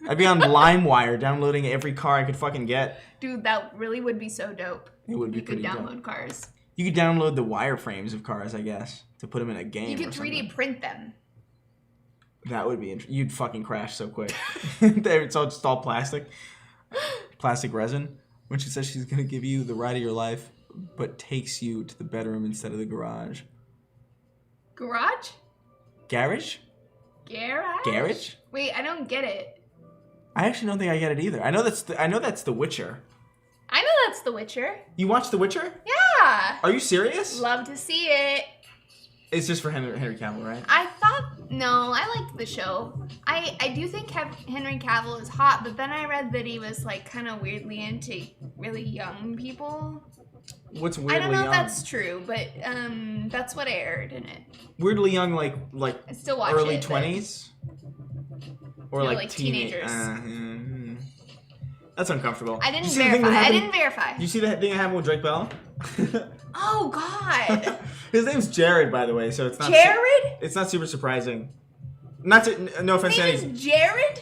I'd be on LimeWire downloading every car I could fucking get. Dude, that really would be so dope. It would be You could pretty download dope. cars. You could download the wireframes of cars, I guess, to put them in a game. You could or 3D something. print them. That would be interesting. You'd fucking crash so quick. It's all plastic. Plastic resin. When she says she's gonna give you the ride of your life, but takes you to the bedroom instead of the garage. Garage? Garage? Garage? Garage? Wait, I don't get it. I actually don't think I get it either. I know that's The Witcher. I know that's The Witcher. You watched The Witcher? Yeah. Are you serious? Love to see it. It's just for Henry Cavill, right? I thought, no, I liked the show. I do think Henry Cavill is hot, but then I read that he was like kind of weirdly into really young people. What's weirdly I don't know young? if that's true, but that's what aired in it. Weirdly young, like I still watch early it, but- 20s? Or No, like, like teenagers. That's uncomfortable. I didn't Did you see the thing that verify. I happened- didn't verify. You see that thing that happened with Drake Bell? Oh God. His name's Jared, by the way, so it's not. Jared? It's not super surprising. Not to, no offense His to name any. is Jared?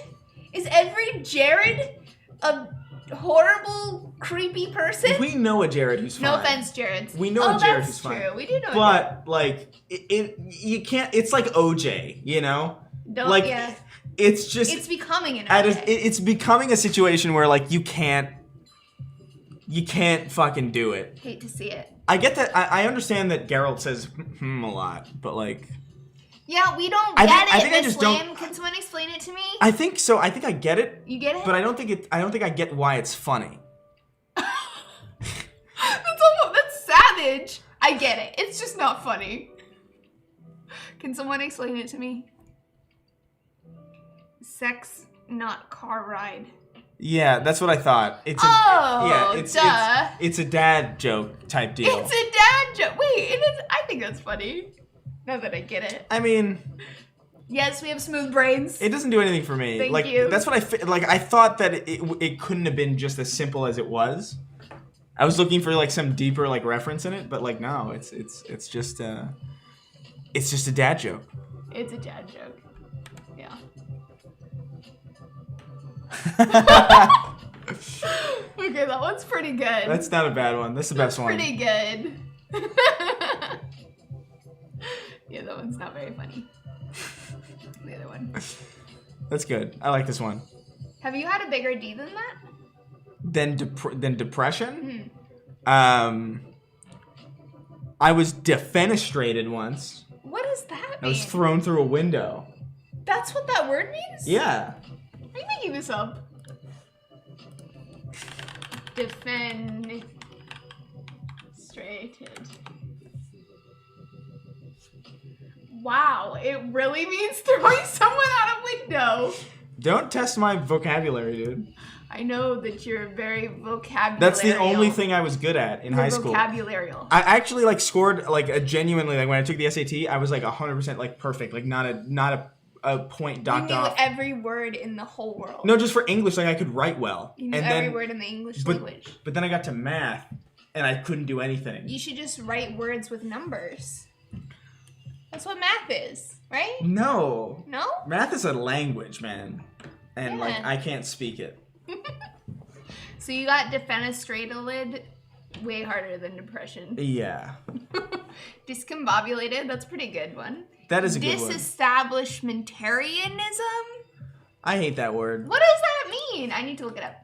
Is every Jared a horrible, creepy person? We know a Jared who's fine. No offense, Jared. We know a Jared that's who's fine. true. We do know. a Jared. But like, you can't. It's like OJ, you know. Don't, Like, yeah. it's just. It's becoming an at OJ. it's becoming a situation where like you can't fucking do it. Hate to see it. I get that. I understand that Geralt says a lot, but like. Yeah, we don't I get think- I it. think I Miss just don't- Lamb. Can someone explain it to me? I think so. I think I get it, You get it? but I don't think I get why it's funny. That's savage. I get it. It's just not funny. Can someone explain it to me? Sex, not car ride. Yeah, that's what I thought. It's it's a dad joke type deal. It's a dad joke. Wait, it is. I think that's funny. Now that I get it. I mean, yes, we have smooth brains. it doesn't do anything for me. Thank you. That's what I thought that it couldn't have been just as simple as it was. I was looking for like some deeper like reference in it, but like no, it's just a dad joke. It's a dad joke. Yeah. Okay, that one's pretty good. That's not a bad one. That's the best one. Pretty good. Yeah, that one's not very funny. The other one. That's good. I like this one. Have you had a bigger D than that? Than depression? Mm-hmm. I was defenestrated once. What does that mean? I was thrown through a window. That's what that word means? Yeah. Are you making this up? Defenestrated. Wow, it really means throwing someone out a window. Don't test my vocabulary, dude. I know that you're very vocabulary. That's the only thing I was good at in high school. Vocabularial. I actually like scored like a genuinely like when I took the SAT, I was like 100% like perfect, like not a point docked off. You knew every word in the whole world. No, just for English, like I could write well. You knew every word in the English language. But then I got to math, and I couldn't do anything. You should just write words with numbers. That's what math is, right? No. No? Math is a language, man, and Yeah. like I can't speak it. So you got defenestrated way harder than depression. Yeah. Discombobulated, that's a pretty good one. That is a good one. Disestablishmentarianism? I hate that word. What does that mean? I need to look it up.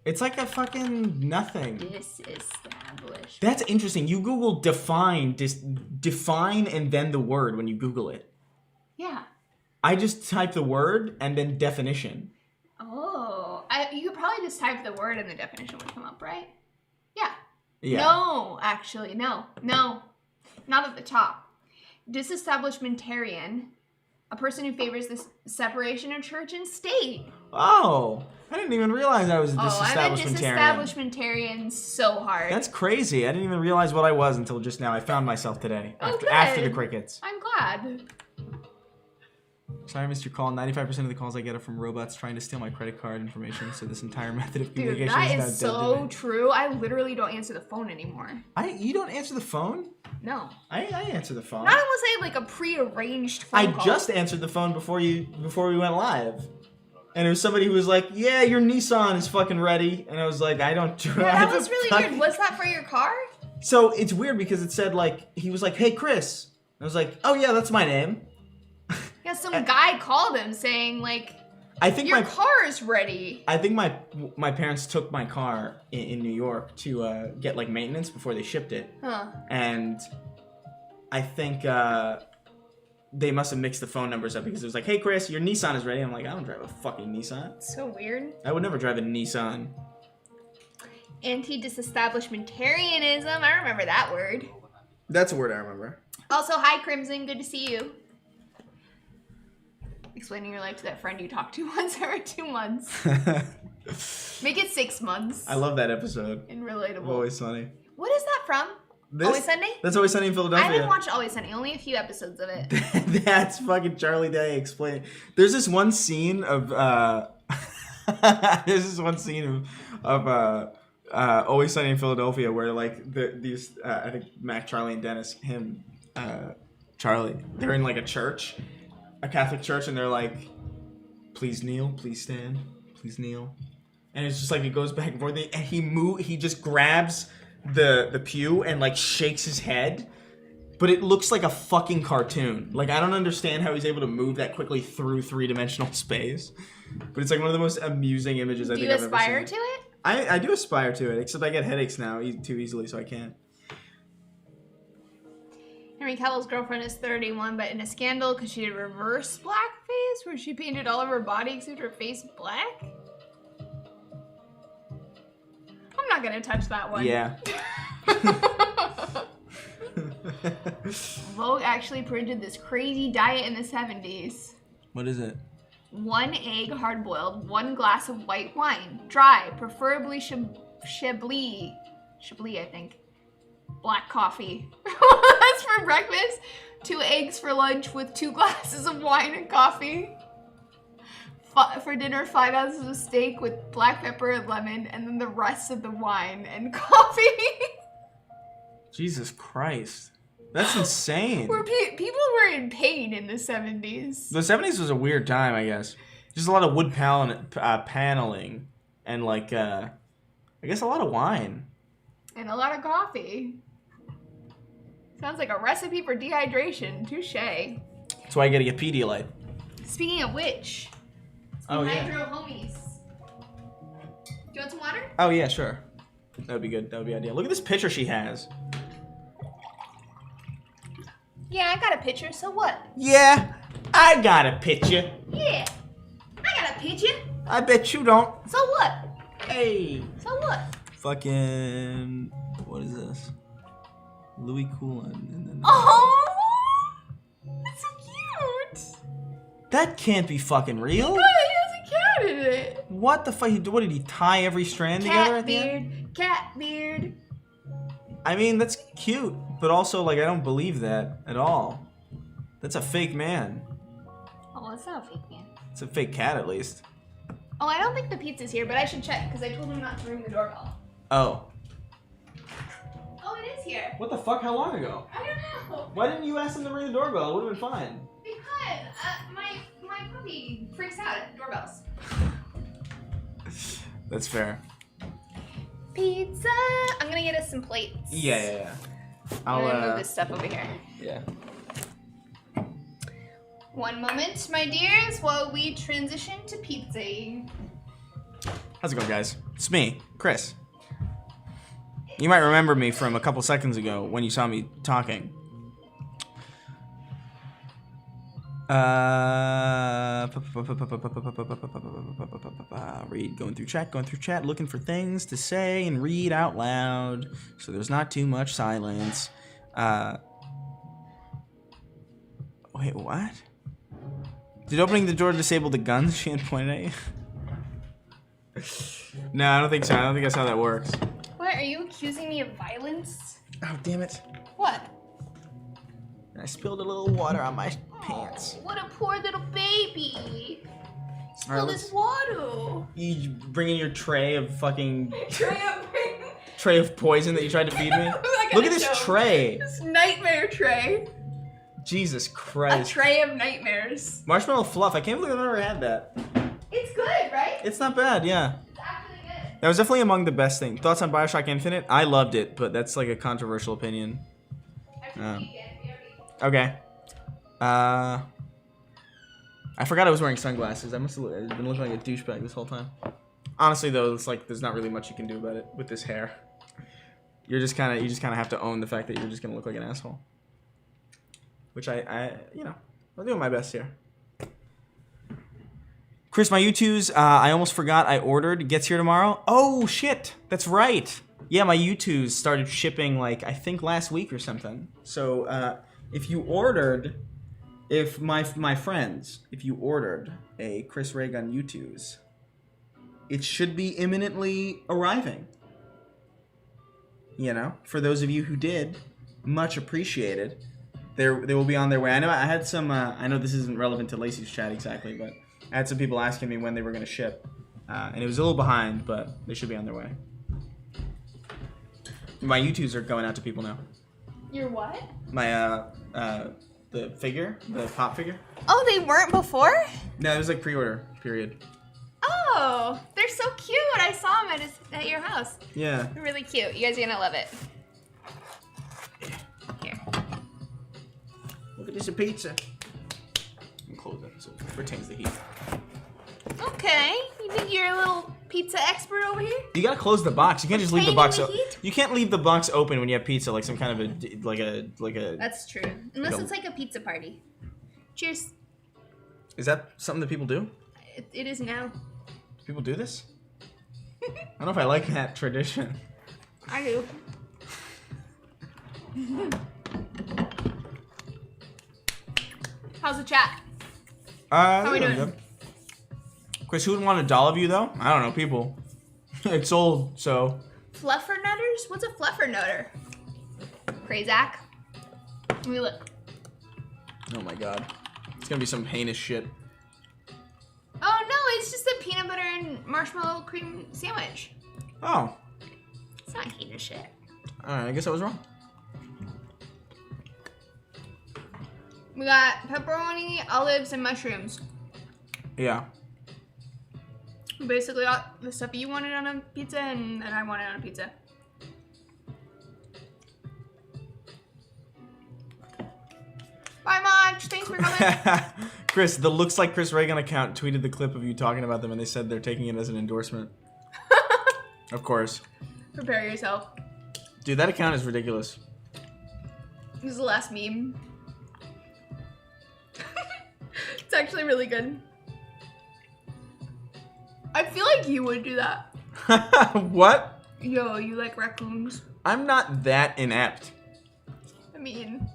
It's like a fucking nothing. Disestablishment. That's interesting. You Google define and then the word when you Google it. Yeah. I just type the word and then definition. Oh. You could probably just type the word and the definition would come up, right? Yeah. Yeah. No, actually, no. No. Not at the top. Disestablishmentarian. A person who favors the separation of church and state. Oh, I didn't even realize I was a disestablishmentarian. I'm a disestablishmentarian so hard. That's crazy. I didn't even realize what I was until just now. I found myself today after the crickets. I'm glad. Sorry, I missed your call. 95% of the calls I get are from robots trying to steal my credit card information. So this entire method of Dude, communication that is is now dead so to me. true. I literally don't answer the phone anymore. You don't answer the phone? No. I answer the phone. Not unless I have like a prearranged phone call. I just answered the phone before we went live. And it was somebody who was like, yeah, your Nissan is fucking ready. And I was like, I don't drive. Yeah, that was really weird. Was that for your car? So it's weird because it said like, he was like, hey, Chris. And I was like, oh yeah, that's my name. Yeah, some guy called him saying like, I think your car is ready. I think my parents took my car in New York to get like maintenance before they shipped it. Huh. And I think they must have mixed the phone numbers up because it was like, hey Chris, your Nissan is ready. I'm like, I don't drive a fucking Nissan. So weird. I would never drive a Nissan. Anti-disestablishmentarianism. I remember that word. That's a word I remember. Also, hi Crimson. Good to see you. Explaining your life to that friend you talk to once every 2 months. Make it 6 months. I love that episode. And relatable. Always Sunny. What is that from? Always Sunny? That's Always Sunny in Philadelphia. I haven't watched Always Sunny. Only a few episodes of it. That's fucking Charlie Day explaining. There's this one scene of Always Sunny in Philadelphia where like these I think Mac, Charlie, and Dennis, Charlie, they're in like a church, a Catholic church, and they're like, please kneel, please stand, please kneel, and it's just like it goes back and forth, and he just grabs the pew and like shakes his head, but it looks like a fucking cartoon. Like I don't understand how he's able to move that quickly through 3-dimensional space, but it's like one of the most amusing images I think I've ever seen. Do you aspire to it? I do aspire to it, except I get headaches now too easily, so I can't. Henry Cavill's girlfriend is 31, but in a scandal because she did reverse blackface, where she painted all of her body except her face black. I'm not gonna touch that one. Yeah. Vogue actually printed this crazy diet in the 70s. What is it? 1 egg hard-boiled, 1 glass of white wine, dry, preferably Chablis, I think. Black coffee. That's for breakfast. 2 eggs for lunch with 2 glasses of wine and coffee. For dinner, 5 ounces of steak with black pepper and lemon, and then the rest of the wine and coffee. Jesus Christ. That's insane. People were in pain in the 70s. The 70s was a weird time, I guess. Just a lot of wood paneling and, like, I guess a lot of wine. And a lot of coffee. Sounds like a recipe for dehydration. Touche. That's why I gotta get Pedialyte. Speaking of which, Oh, yeah. hydro homies. Do you want some water? Oh, yeah, sure. That would be good. That would be ideal. Look at this picture she has. Yeah, I got a picture, so what? Yeah, I got a picture. Yeah, I got a picture. I bet you don't. So what? Hey. So what? Fucking, what is this? Louis Coulon. Oh, that's so cute. That can't be fucking real. Oh, he has a cat in it. What the fuck? What did he tie every strand together at the end? Cat beard. I mean, that's cute, but also, like, I don't believe that at all. That's a fake man. Oh, it's not a fake man. It's a fake cat, at least. Oh, I don't think the pizza's here, but I should check because I told him not to ring the doorbell. Oh. Oh, it is here. What the fuck? How long ago? I don't know. Why didn't you ask him to ring the doorbell? It would have been fine. Because my puppy freaks out at doorbells. That's fair. Pizza. I'm gonna get us some plates. Yeah. I'm gonna move this stuff over here. Yeah. One moment, my dears, while we transition to pizza. How's it going, guys? It's me, Chris. You might remember me from a couple seconds ago when you saw me talking. Going through chat, looking for things to say and read out loud, so there's not too much silence. Wait, what? Did opening the door disable the guns she had pointed at you? No, I don't think so. I don't think that's how that works. What, are you accusing me of violence? Oh, damn it. What? I spilled a little water on my pants. Oh, what a poor little baby. All right, Spill this water. You bring in your tray of fucking... Tray tray of poison that you tried to feed me? Look at this tray. This nightmare tray. Jesus A Christ. tray of nightmares. Marshmallow fluff. I can't believe I've never had that. It's good, right? It's not bad, yeah. It's actually good. That was definitely among the best things. Thoughts on Bioshock Infinite? I loved it, but that's like a controversial opinion. Okay. I forgot I was wearing sunglasses. I must have been looking like a douchebag this whole time. Honestly, though, it's like there's not really much you can do about it with this hair. You just kind of have to own the fact that you're just gonna look like an asshole. Which I'm doing my best here. Chris, my U2s, I almost forgot I ordered. Gets here tomorrow. Oh shit, that's right. Yeah, my U2s started shipping like I think last week or something. So if you ordered. If my friends, if you ordered a Chris Raygun U2s, it should be imminently arriving. You know, for those of you who did, much appreciated. They will be on their way. I know I had some. I know this isn't relevant to Lacey's chat exactly, but I had some people asking me when they were going to ship, and it was a little behind, but they should be on their way. My U2s are going out to people now. Your what? My the figure, the pop figure. Oh, they weren't before? No, it was like pre-order period. Oh, they're so cute. I saw them at your house. Yeah. They're really cute. You guys are gonna love it. Here. Look at this pizza. I'm close it so it retains the heat. Okay. You think you're a little pizza expert over here? You gotta close the box. You can't just leave the box open. Heat? You can't leave the box open when you have pizza, like some kind of a like a. That's true. Unless it's like a pizza party. Cheers. Is that something that people do? It is now. Do people do this? I don't know if I like that tradition. I do. How's the chat? How are we doing? Good. Chris, who would want a doll of you though? I don't know, people. It's old, so. Fluffernutters? What's a fluffernutter? Crazak. Let me look. Oh my god. It's gonna be some heinous shit. Oh no, it's just a peanut butter and marshmallow cream sandwich. Oh. It's not heinous shit. Alright, I guess I was wrong. We got pepperoni, olives, and mushrooms. Yeah. Basically all the stuff you wanted on a pizza and that I wanted on a pizza. Bye, Mach. Thanks for coming. Chris, the Looks Like Chris Reagan account tweeted the clip of you talking about them and they said they're taking it as an endorsement. Of course. Prepare yourself. Dude, that account is ridiculous. This is the last meme. It's actually really good. I feel like you would do that. What? Yo, you like raccoons? I'm not that inept. I mean,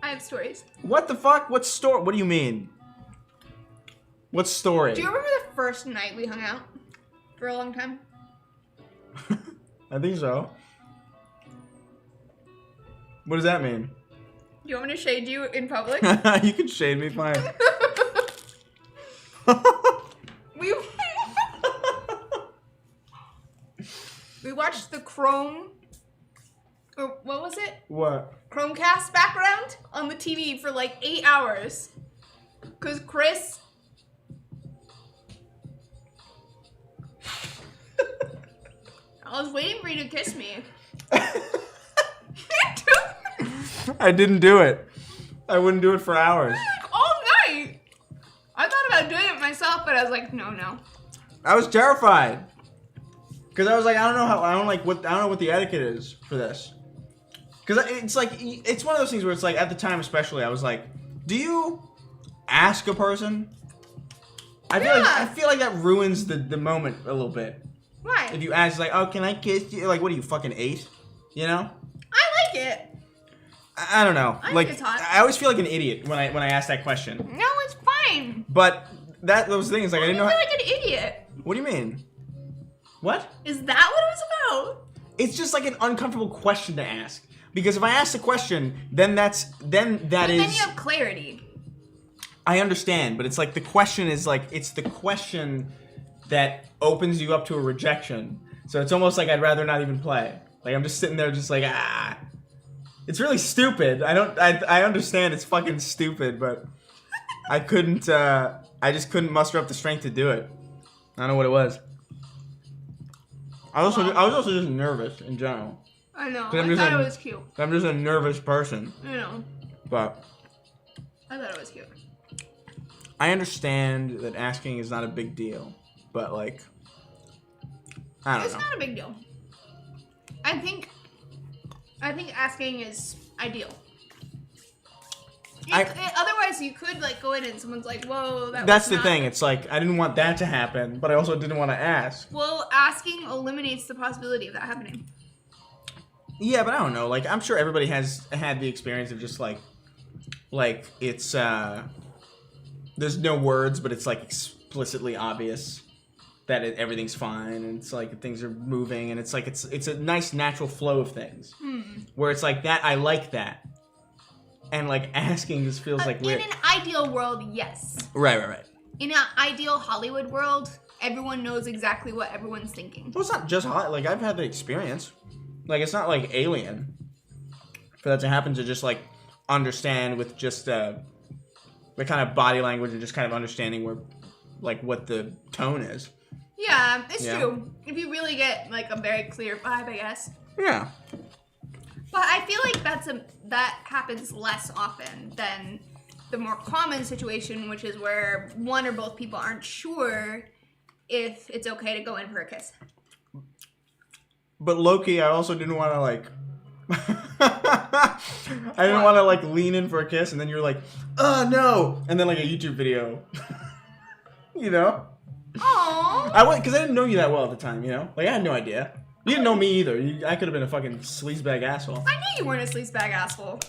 I have stories. What the fuck? What story? What do you mean? What story? Do you remember the first night we hung out? For a long time? I think so. What does that mean? Do you want me to shade you in public? You can shade me, fine. we we watched the Chrome, or what was it? What? Chromecast background on the TV for like 8 hours. Cause Chris. I was waiting for you to kiss me. I didn't do it. I wouldn't do it for hours. All night. I thought about doing it myself, but I was like, no. I was terrified. Cause I was like, I don't know what the etiquette is for this. Cause it's like, it's one of those things where it's like, at the time especially, I was like, do you ask a person? I feel like that ruins the moment a little bit. Why? If you ask, like, oh, can I kiss you? Like, what are you, fucking 8? You know? I like it. I don't know. I like, think it's hot. I always feel like an idiot when I ask that question. No, it's fine. But those things, like, I didn't know. I feel like an idiot. What do you mean? What? Is that what it was about? It's just like an uncomfortable question to ask. Because if I ask the question, then that is. Then you have clarity. I understand, but it's like the question is like it's the question that opens you up to a rejection. So it's almost like I'd rather not even play. Like I'm just sitting there, just like It's really stupid. I understand it's fucking stupid, but I couldn't. I just couldn't muster up the strength to do it. I don't know what it was. I was also just nervous in general. I know. I I'm thought it was cute. I'm just a nervous person. I know. But I thought it was cute. I understand that asking is not a big deal, but like, I don't know. It's not a big deal. I think asking is ideal. Otherwise, you could like go in and someone's like, "Whoa, That's the thing. It's like I didn't want that to happen, but I also didn't want to ask. Well, asking eliminates the possibility of that happening. Yeah, but I don't know. Like, I'm sure everybody has had the experience of just like it's there's no words, but it's like explicitly obvious that everything's fine, and it's like things are moving, and it's like it's a nice natural flow of things. Where it's like that, I like that, and like asking just feels like weird. In an ideal world, yes. Right. In an ideal Hollywood world, everyone knows exactly what everyone's thinking. Well, it's not just like I've had the experience. Like it's not like alien for that to happen to just like understand with just the kind of body language and just kind of understanding where like what the tone is. Yeah, it's true. If you really get like a very clear vibe, I guess. Yeah. But I feel like that happens less often than the more common situation, which is where one or both people aren't sure if it's okay to go in for a kiss. But low-key, I also didn't want to like I didn't want to like lean in for a kiss and then you're like, oh no, and then like a YouTube video. You know? Aww. Because I didn't know you that well at the time, you know? Like I had no idea. You didn't know me either. I could have been a fucking sleazebag asshole. I knew you weren't a sleazebag asshole.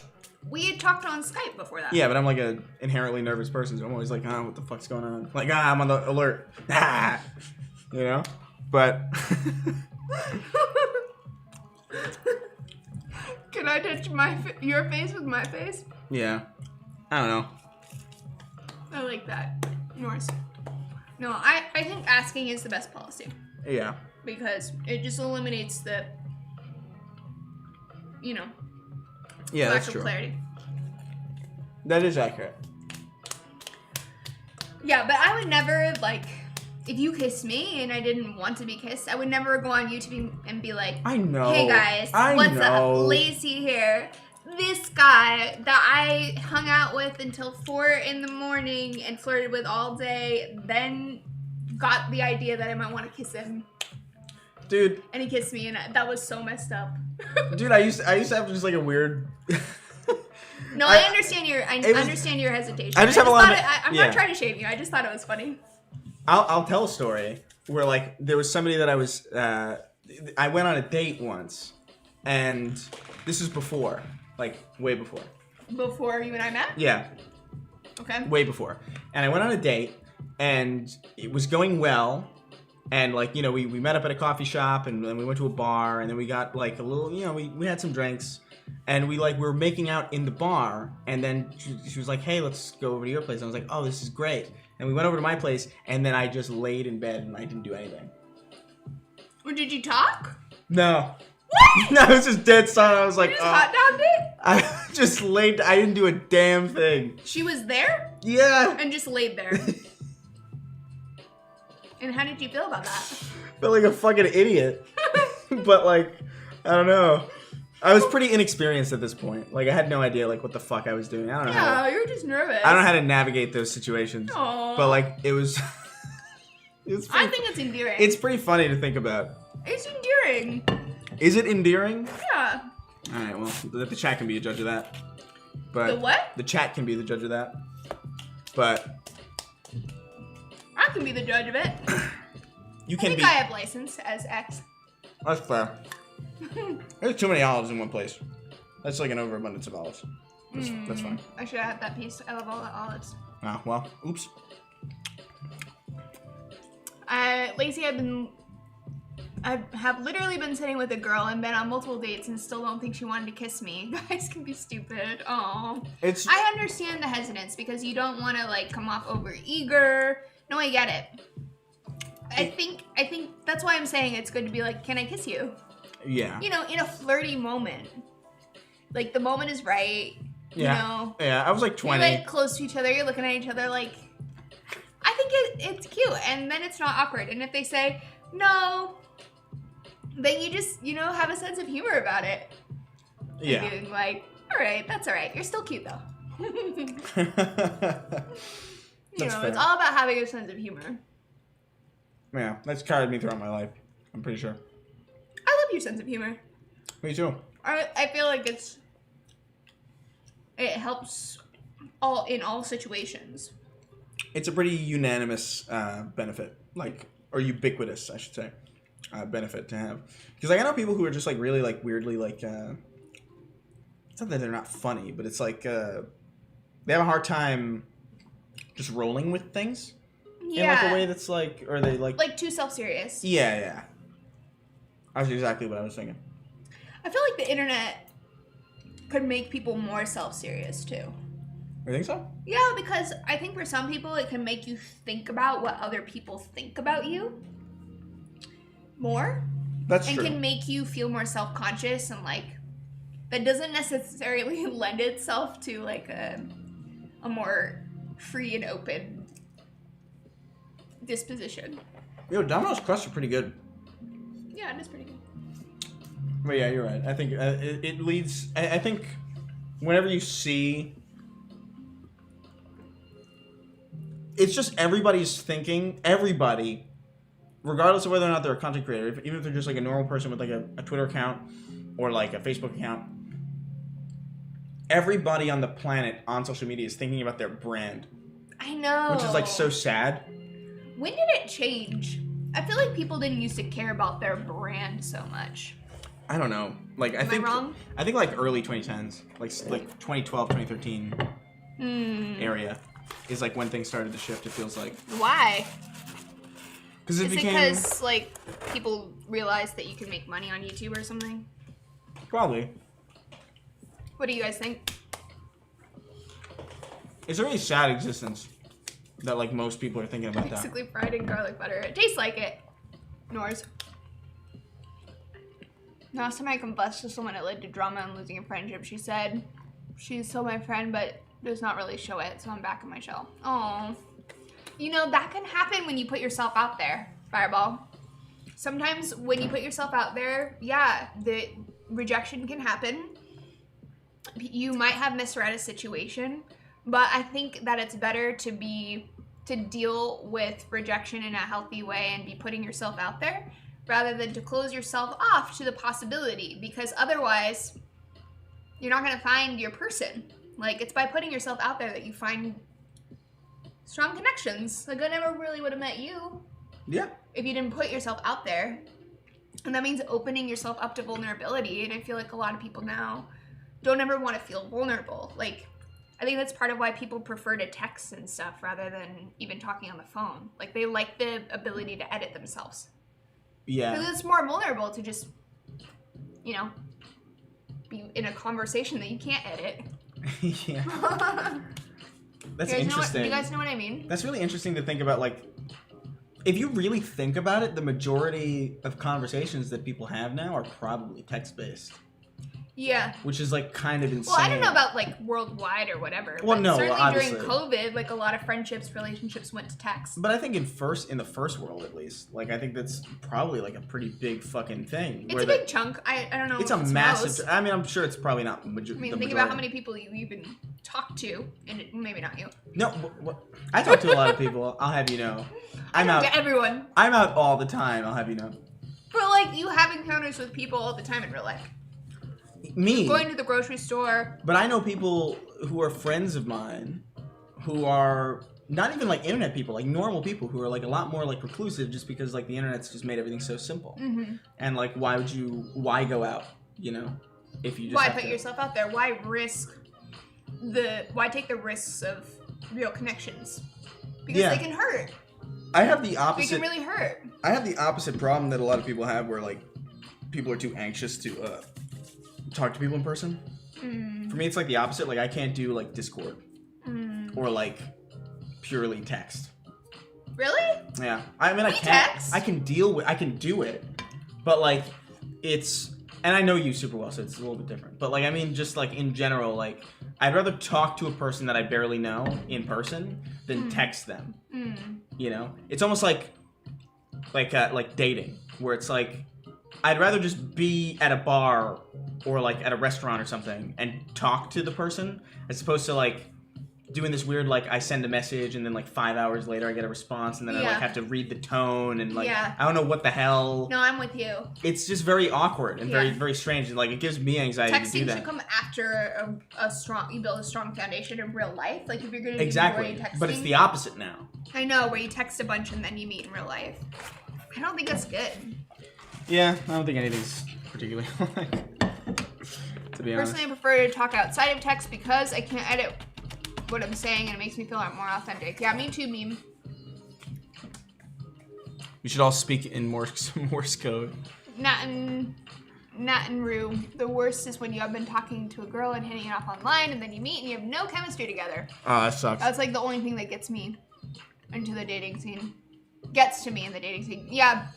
We had talked on Skype before that. Yeah, but I'm like an inherently nervous person, so I'm always like, what the fuck's going on? Like, I'm on the alert. You know? But... Can I touch your face with my face? Yeah. I don't know. I like that. Yours. No, I think asking is the best policy. Yeah. Because it just eliminates the, Yeah, lack that's of true. clarity. That is accurate. Yeah, but I would never, if you kissed me and I didn't want to be kissed, I would never go on YouTube and be like, I know. hey guys, what's up? Lacey here. This guy that I hung out with until 4 in the morning and flirted with all day, then got the idea that I might want to kiss him. Dude. And he kissed me, and that was so messed up. Dude, I used to have just like a weird... No, I understand your understand your hesitation. I just have a lot of... I'm not trying to shame you. I just thought it was funny. I'll tell a story where, like, there was somebody that I was... I went on a date once, and this is before. Like, way before. Before you and I met? Yeah. Okay. Way before. And I went on a date, and it was going well. And, like, we met up at a coffee shop, and then we went to a bar, and then we got, like, a little, we had some drinks. And we were making out in the bar, and then she was like, hey, let's go over to your place. And I was like, oh, this is great. And we went over to my place, and then I just laid in bed, and I didn't do anything. Or did you talk? No. What? No, it was just dead silent. I was like, you just hot dogged it? I just laid, I didn't do a damn thing. She was there? Yeah. And just laid there. And how did you feel about that? Felt like a fucking idiot. But, like, I don't know. I was pretty inexperienced at this point. Like, I had no idea, like, what the fuck I was doing. I don't know. Yeah, you were just nervous. I don't know how to navigate those situations. Aww. But, like, it was... I think it's endearing. It's pretty funny to think about. It's endearing. Is it endearing? Yeah. Alright, well, the chat can be a judge of that. But the what? The chat can be the judge of that. But... I can be the judge of it. You can I think I have license as X. That's fair. There's too many olives in one place. That's like an overabundance of olives. That's fine. I should have had that piece. I love all the olives. Ah, well, oops. Lacey, I have literally been sitting with a girl and been on multiple dates and still don't think she wanted to kiss me. Guys can be stupid. Aw. I understand the hesitance because you don't want to come off over eager. No, I get it. I think that's why I'm saying it's good to be like, can I kiss you? Yeah. In a flirty moment. Like, the moment is right. Yeah. Yeah, I was like 20. You're close to each other. You're looking at each other like... I think it's cute. And then it's not awkward. And if they say, no, then you just, have a sense of humor about it. Yeah. And being like, all right, that's all right. You're still cute, though. It's all about having a sense of humor. Yeah, that's carried me throughout my life. I'm pretty sure. I love your sense of humor. Me too. I feel like it helps in all situations. It's a pretty unanimous benefit, or ubiquitous, I should say, benefit to have. Because I know people who are just really weirdly it's not that they're not funny, but it's they have a hard time just rolling with things. Yeah. In a way that's or they too self-serious. Yeah. That's exactly what I was thinking. I feel like the internet could make people more self-serious too. You think so? Yeah, because I think for some people it can make you think about what other people think about you more. That's true. And can make you feel more self-conscious and that doesn't necessarily lend itself to a more free and open disposition. Yo, Domino's crusts are pretty good. Yeah, it is pretty good. But yeah, you're right. I think it leads... I think whenever you see... It's just everybody's thinking... Everybody, regardless of whether or not they're a content creator, even if they're just a normal person with a Twitter account or a Facebook account, everybody on the planet on social media is thinking about their brand. I know. Which is so sad. When did it change? I feel like people didn't used to care about their brand so much. I don't know. Like I think wrong? I think like early 2010s, like 2012, 2013 area is like when things started to shift. It feels like. Why? Because it Is became. it because like people realized that you can make money on YouTube or something? Probably. What do you guys think? It's a really sad existence that like most people are thinking about that. Basically fried in garlic butter. It tastes like it. Nors. Last time I confessed to someone, it led to drama and losing a friendship. She said she's still my friend, but does not really show it, so I'm back in my shell. Oh, you know, that can happen when you put yourself out there, Fireball. Sometimes when you put yourself out there, yeah, the rejection can happen. You might have misread a situation, but I think that it's better to deal with rejection in a healthy way and be putting yourself out there rather than to close yourself off to the possibility, because otherwise you're not going to find your person. Like, it's by putting yourself out there that you find strong connections. Like, I never really would have met you if you didn't put yourself out there. And that means opening yourself up to vulnerability. And I feel like a lot of people now don't ever want to feel vulnerable. Like, I think that's part of why people prefer to text and stuff rather than even talking on the phone. Like, they like the ability to edit themselves. Yeah. Because it's more vulnerable to just, you know, be in a conversation that you can't edit. Yeah. That's interesting. Do you guys know what I mean? That's really interesting to think about. Like, if you really think about it, the majority of conversations that people have now are probably text-based. Yeah. Which is, like, kind of insane. Well, I don't know about, like, worldwide or whatever. Well, but no, certainly obviously. during COVID, like, a lot of friendships, relationships went to text. But I think in the first world, at least, like, I think that's probably, like, a pretty big fucking thing. It's a big chunk. I don't know. It's a massive... I mean, I'm sure it's probably not think about how many people you even talk to, and maybe not you. No, I talk to a lot of people, I'll have you know. I'm out to everyone. I'm out all the time, I'll have you know. But, like, you have encounters with people all the time in real life. Me. Going to the grocery store. But I know people who are friends of mine who are not even like internet people, like normal people who are like a lot more like reclusive just because like the internet's just made everything so simple. Mm-hmm. And like why go out, you know, if you just Why put yourself out there? Why take the risks of real connections? Because they can hurt. I have the opposite. They can really hurt. I have the opposite problem that a lot of people have where like people are too anxious to talk to people in person. For me, it's like the opposite. Like I can't do like Discord or like purely text. Really? Yeah. I mean, Text? I can do it, but like it's, and I know you super well, so it's a little bit different. But like, I mean, just like in general, like I'd rather talk to a person that I barely know in person than text them. You know, it's almost like dating, where it's like I'd rather just be at a bar or like at a restaurant or something and talk to the person as opposed to like doing this weird like I send a message and then like 5 hours later I get a response and then I like have to read the tone and like I don't know what the hell. No, I'm with you. It's just very awkward and very, very strange and like it gives me anxiety to do that. Texting should come after you build a strong foundation in real life. Like if you're gonna do exactly, texting, but it's the opposite now. I know, where you text a bunch and then you meet in real life. I don't think that's good. Yeah, I don't think anything's particularly to be honest. Personally, I prefer to talk outside of text because I can't edit what I'm saying and it makes me feel more authentic. Yeah, me too, meme. We should all speak in Morse code. Not in Rue. The worst is when you have been talking to a girl and hitting it off online and then you meet and you have no chemistry together. Oh, that sucks. That's like the only thing that gets me into the dating scene. Gets to me in the dating scene. Yeah.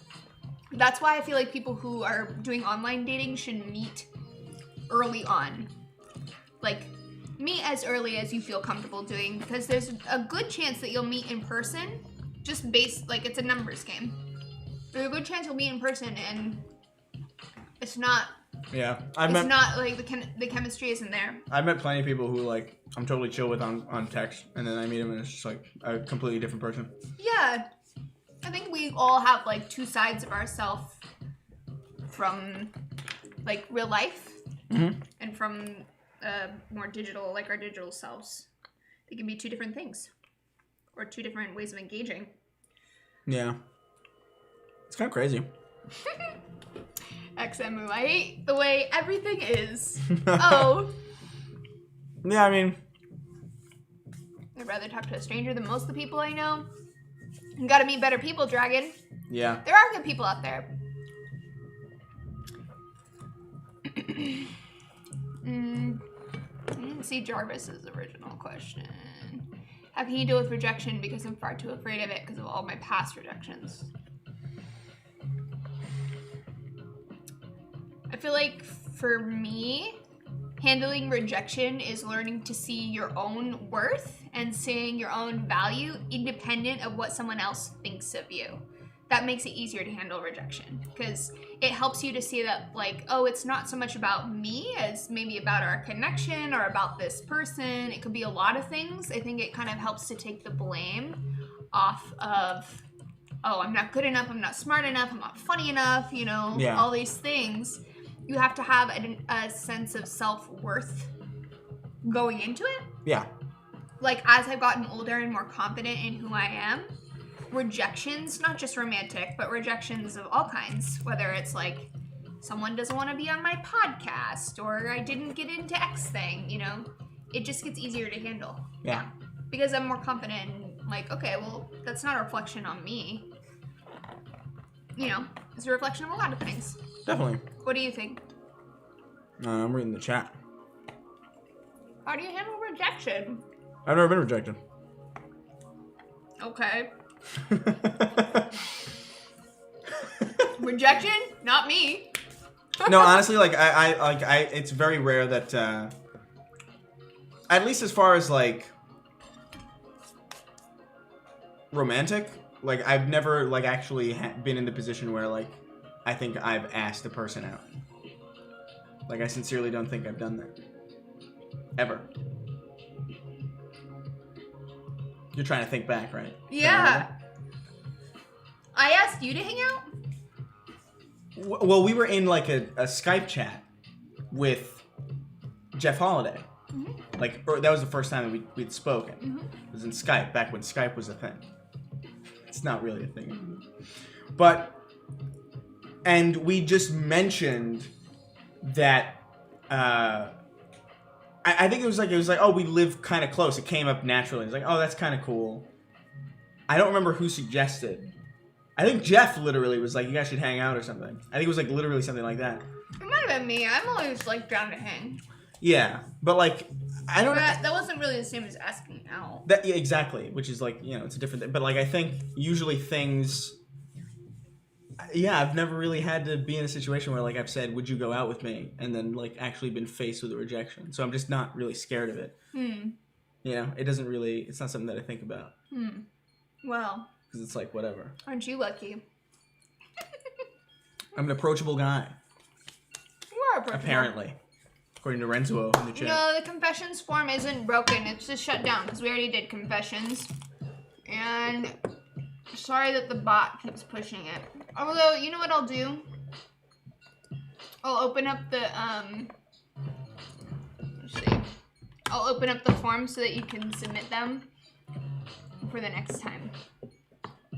That's why I feel like people who are doing online dating should meet early on. Like, meet as early as you feel comfortable doing, because there's a good chance that you'll meet in person, just based, like, it's a numbers game. There's a good chance you'll meet in person, and it's not... Yeah. not, like, the chemistry isn't there. I've met plenty of people who, like, I'm totally chill with on text, and then I meet them, and it's just, like, a completely different person. Yeah. I think we all have like two sides of ourselves from like real life and from more digital, like our digital selves. They can be two different things or two different ways of engaging. Yeah. It's kind of crazy. XMU. I hate the way everything is. Oh. Yeah, I mean... I'd rather talk to a stranger than most of the people I know. You gotta meet better people, Dragon. Yeah. There are good people out there. I didn't see Jarvis's original question. How can you deal with rejection because I'm far too afraid of it because of all my past rejections? I feel like for me, handling rejection is learning to see your own worth and seeing your own value independent of what someone else thinks of you. That makes it easier to handle rejection because it helps you to see that, like, oh, it's not so much about me as maybe about our connection or about this person. It could be a lot of things. I think it kind of helps to take the blame off of, oh, I'm not good enough, I'm not smart enough, I'm not funny enough, you know, all these things. You have to have a sense of self-worth going into it. Yeah. Like, as I've gotten older and more confident in who I am, rejections, not just romantic, but rejections of all kinds, whether it's like someone doesn't want to be on my podcast or I didn't get into X thing, you know, it just gets easier to handle. Yeah. Because I'm more confident and like, okay, well, that's not a reflection on me. You know, it's a reflection of a lot of things. Definitely. What do you think? I'm reading the chat. How do you handle rejection? I've never been rejected. Okay. Rejection? Not me. No, honestly, like I it's very rare that at least as far as like romantic, like I've never like actually been in the position where like I think I've asked a person out. Like I sincerely don't think I've done that. Ever. You're trying to think back, right? Yeah. I asked you to hang out? Well, we were in like a Skype chat with Jeff Holiday. Mm-hmm. Like, that was the first time we'd spoken. Mm-hmm. It was in Skype, back when Skype was a thing. It's not really a thing anymore. But, and we just mentioned that, I think it was like, oh, we live kind of close. It came up naturally. It's like, oh, that's kind of cool. I don't remember who suggested. I think Jeff literally was like, you guys should hang out or something. I think it was like literally something like that. It might have been me. I'm always like down to hang. Yeah, but like, I don't know. That wasn't really the same as asking out. Yeah, exactly, which is like, you know, it's a different thing. But like, I think usually things, yeah, I've never really had to be in a situation where like I've said, would you go out with me? And then like actually been faced with a rejection. So I'm just not really scared of it. You know, it doesn't really, it's not something that I think about. Well. Because it's like, whatever. Aren't you lucky? I'm an approachable guy. You are approachable. Apparently. According to Renzo in the chat. No, the confessions form isn't broken. It's just shut down because we already did confessions. And sorry that the bot keeps pushing it. Although, you know what I'll do? I'll open up the, let's see. I'll open up the form so that you can submit them for the next time.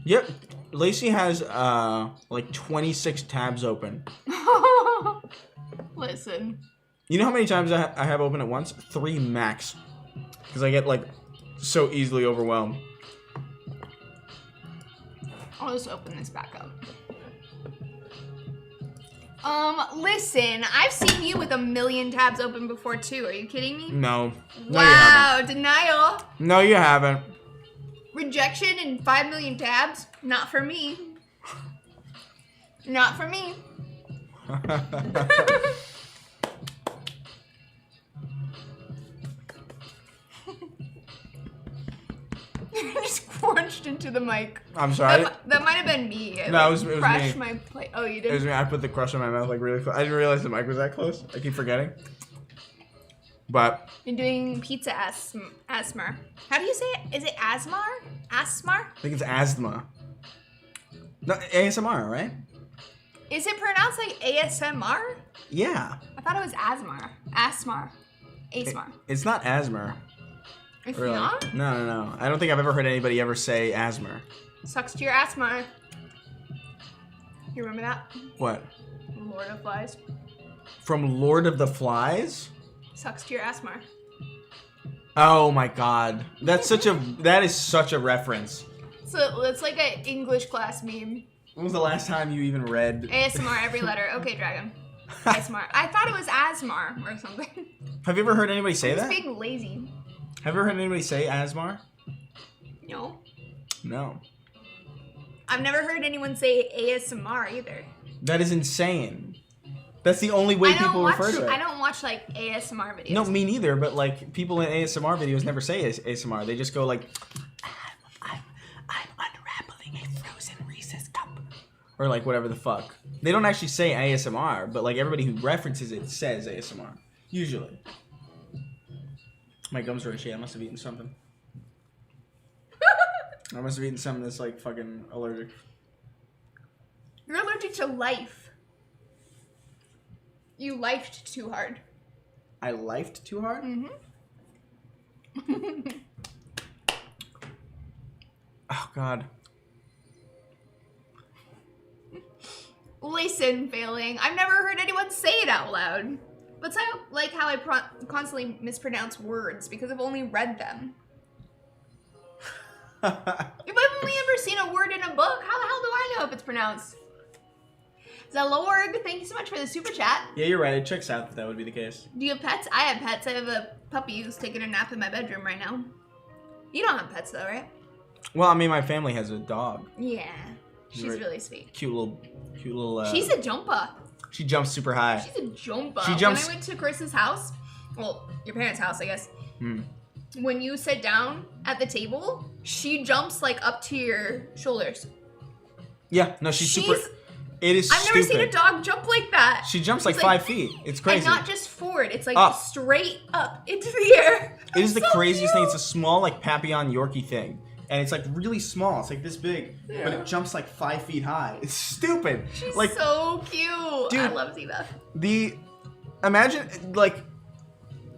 Yep. Lacey has, like 26 tabs open. Listen. You know how many times I have open at once? 3 max. Because I get, like, so easily overwhelmed. I'll just open this back up. Listen, I've seen you with 1,000,000 tabs open before, too. Are you kidding me? No. No, wow, you haven't. denial. No, you haven't. Rejection and 5,000,000 tabs? Not for me. Not for me. Just crunched into the mic. I'm sorry. That might have been me. No, it was me. Crushed my plate. Oh, you did? It was me. I put the crust in my mouth like really close. I didn't realize the mic was that close. I keep forgetting. But you're doing pizza asthma. How do you say it? Is it asthma? Asthma? I think it's asthma. No, ASMR, right? Is it pronounced like ASMR? Yeah. I thought it was asthma. Asthma. Asthma. It's not asthma. It's really. not? No. I don't think I've ever heard anybody ever say asthma. Sucks to your asthma. You remember that? What? Lord of Flies. From Lord of the Flies? Sucks to your ass, Mar. Oh my god. That is such a reference. So it's like an English class meme. When was the last time you even read? ASMR every letter. Okay, dragon. ASMR. I thought it was Asmar or something. Have you ever heard anybody say that? It's being lazy. Have you ever heard anybody say Asmar? No. No. I've never heard anyone say ASMR either. That is insane. That's the only way people refer to it. I don't watch like ASMR videos. No, me neither, but like people in ASMR videos never say ASMR. They just go like, I'm unraveling a frozen Reese's cup. Or like whatever the fuck. They don't actually say ASMR, but like everybody who references it says ASMR. Usually. My gums are itchy. I must have eaten something. I must have eaten something that's like fucking allergic. You're allergic to life. You lifed too hard. I lifed too hard? Mm-hmm. Oh, God. Listen, failing. I've never heard anyone say it out loud. But I like how I constantly mispronounce words because I've only read them. If I've only ever seen a word in a book, how the hell do I know if it's pronounced? Zalorg, thank you so much for the super chat. Yeah, you're right. It checks out that would be the case. Do you have pets? I have pets. I have a puppy who's taking a nap in my bedroom right now. You don't have pets though, right? Well, I mean, my family has a dog. Yeah. She's Right. really sweet. Cute little. She's a jumper. She jumps super high. She's a jumper. She jumps. When I went to Chris's house, well, your parents' house, I guess. Hmm. When you sit down at the table, she jumps like up to your shoulders. Yeah, no, she's super. It is I've never seen a stupid. dog jump like that. She jumps like It's 5 feet. It's crazy. And not just forward, it's like Up. straight up into the air. It is the So craziest thing. cute. It's a small, like, Papillon Yorkie thing. And it's, like, really small. It's, like, this big. Yeah. But it jumps, like, 5 feet high. It's stupid. She's like, so cute. Dude, I love Ziva. Imagine, like,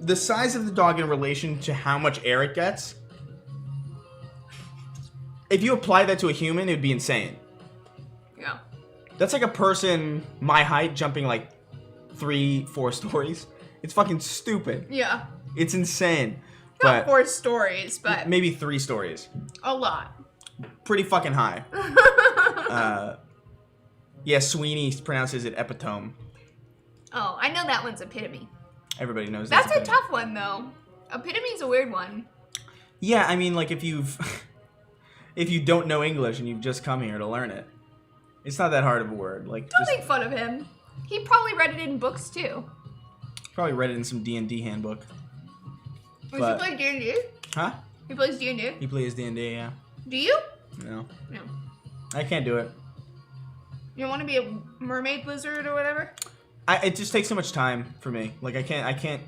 the size of the dog in relation to how much air it gets. If you apply that to a human, it would be insane. Yeah. That's like a person my height jumping like 3-4 stories. It's fucking stupid. Yeah. It's insane. Not But 4 stories, but maybe 3 stories. a lot. Pretty fucking high. Yeah, Sweeney pronounces it epitome. Oh, I know that one's epitome. Everybody knows That's a epitome. tough one, though. Epitome's a weird one. Yeah, I mean, like if you don't know English and you've just come here to learn it, it's not that hard of a word. Like, Don't just make fun of him. He probably read it in books, too. probably read it in some D&D handbook. Does But- he play D&D? Huh? He plays D&D? He plays D&D, yeah. Do you? No, No. I can't do it. You don't want to be a mermaid lizard or whatever? It just takes so much time for me. Like I can't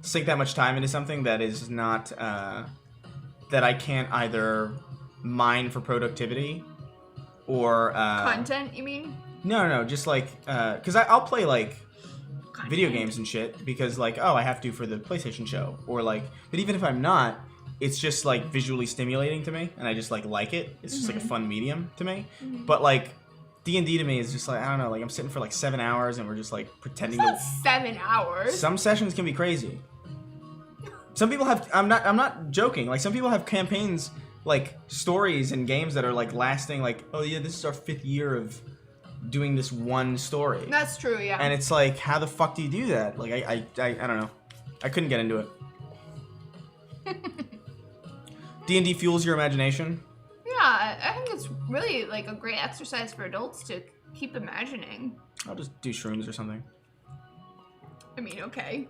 sink that much time into something that is not that I can't either mine for productivity or Content, you mean? No, just like because I'll play like Content. video games and shit because like I have to for the PlayStation show or like but even if I'm not, it's just like visually stimulating to me and I just like it. It's just like a fun medium to me. But like D&D to me is just like I don't know, like I'm sitting for like 7 hours and we're just like pretending It's not to 7 hours. some sessions can be crazy. Some people have I'm not joking. Like some people have campaigns like stories and games that are like lasting like oh yeah, this is our 5th year of doing this one story. That's true, yeah. And it's like how the fuck do you do that? Like I don't know. I couldn't get into it. D&D fuels your imagination. Yeah, I think it's really like a great exercise for adults to keep imagining. I'll just do shrooms or something. I mean, okay.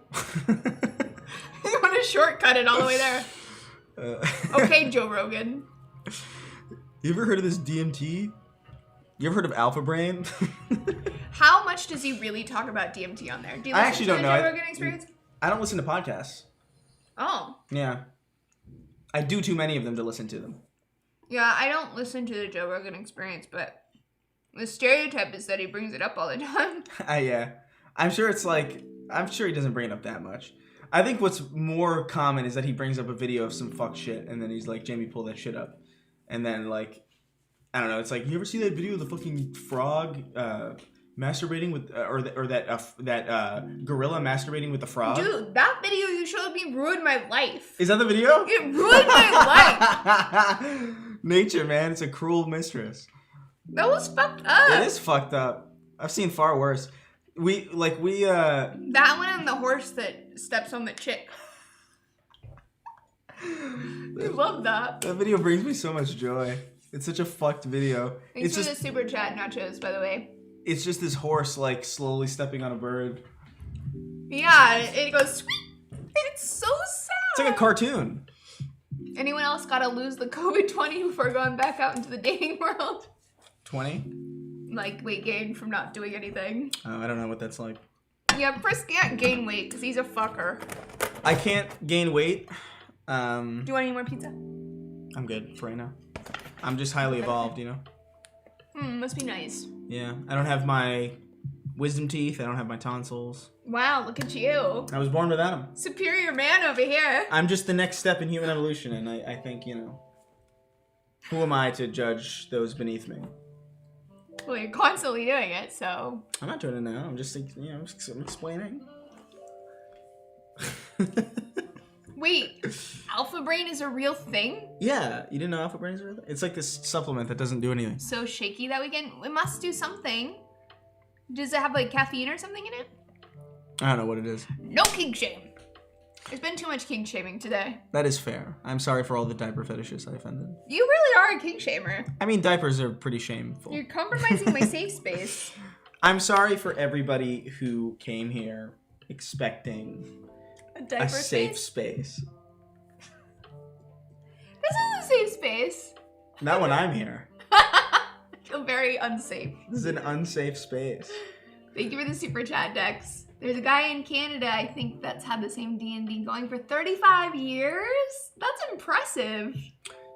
You want to shortcut it all the way there. Okay, Joe Rogan. You ever heard of this DMT? You ever heard of Alpha Brain? How much does he really talk about DMT on there? Do you I listen actually to don't the know. Joe Rogan Experience? I don't listen to podcasts. Oh. Yeah. I do too many of them to listen to them. Yeah, I don't listen to the Joe Rogan Experience, but the stereotype is that he brings it up all the time. Yeah. I'm sure he doesn't bring it up that much. I think what's more common is that he brings up a video of some fuck shit and then he's like, Jamie, pull that shit up. And then like, I don't know. It's like, you ever see that video of the fucking frog masturbating with, or that gorilla masturbating with the frog? Dude, that video you showed me ruined my life. Is that the video? It ruined my life. Nature, man, it's a cruel mistress. That was fucked up. It is fucked up. I've seen far worse. That one and the horse that steps on the chick. I love that. That video brings me so much joy. It's such a fucked video. Thanks for the super chat, Nachos, by the way. It's just this horse, like, slowly stepping on a bird. Yeah, it goes, it's so sad. It's like a cartoon. Anyone else gotta lose the COVID-20 before going back out into the dating world? 20? Like, weight gain from not doing anything. Oh, I don't know what that's like. Yeah, Chris can't gain weight because he's a fucker. I can't gain weight. Do you want any more pizza? I'm good for right now. I'm just highly evolved, you know? Must be nice. Yeah, I don't have my wisdom teeth. I don't have my tonsils. Wow, look at you. I was born without them. Superior man over here. I'm just the next step in human evolution, and I think, you know, who am I to judge those beneath me? Well, you're constantly doing it, so. I'm not doing it now. I'm just, you know, I'm explaining. Wait, Alpha Brain is a real thing? Yeah, you didn't know Alpha Brain is a real thing? It's like this supplement that doesn't do anything. So shaky that weekend? It must do something. Does it have like caffeine or something in it? I don't know what it is. No kink shame. There's been too much kink shaming today. That is fair. I'm sorry for all the diaper fetishes I offended. You really are a kink shamer. I mean, diapers are pretty shameful. You're compromising my safe space. I'm sorry for everybody who came here expecting a safe space. This is a safe space. Not when I'm here. I feel very unsafe. This is an unsafe space. Thank you for the super chat, Dex. There's a guy in Canada, I think, that's had the same D&D going for 35 years? That's impressive.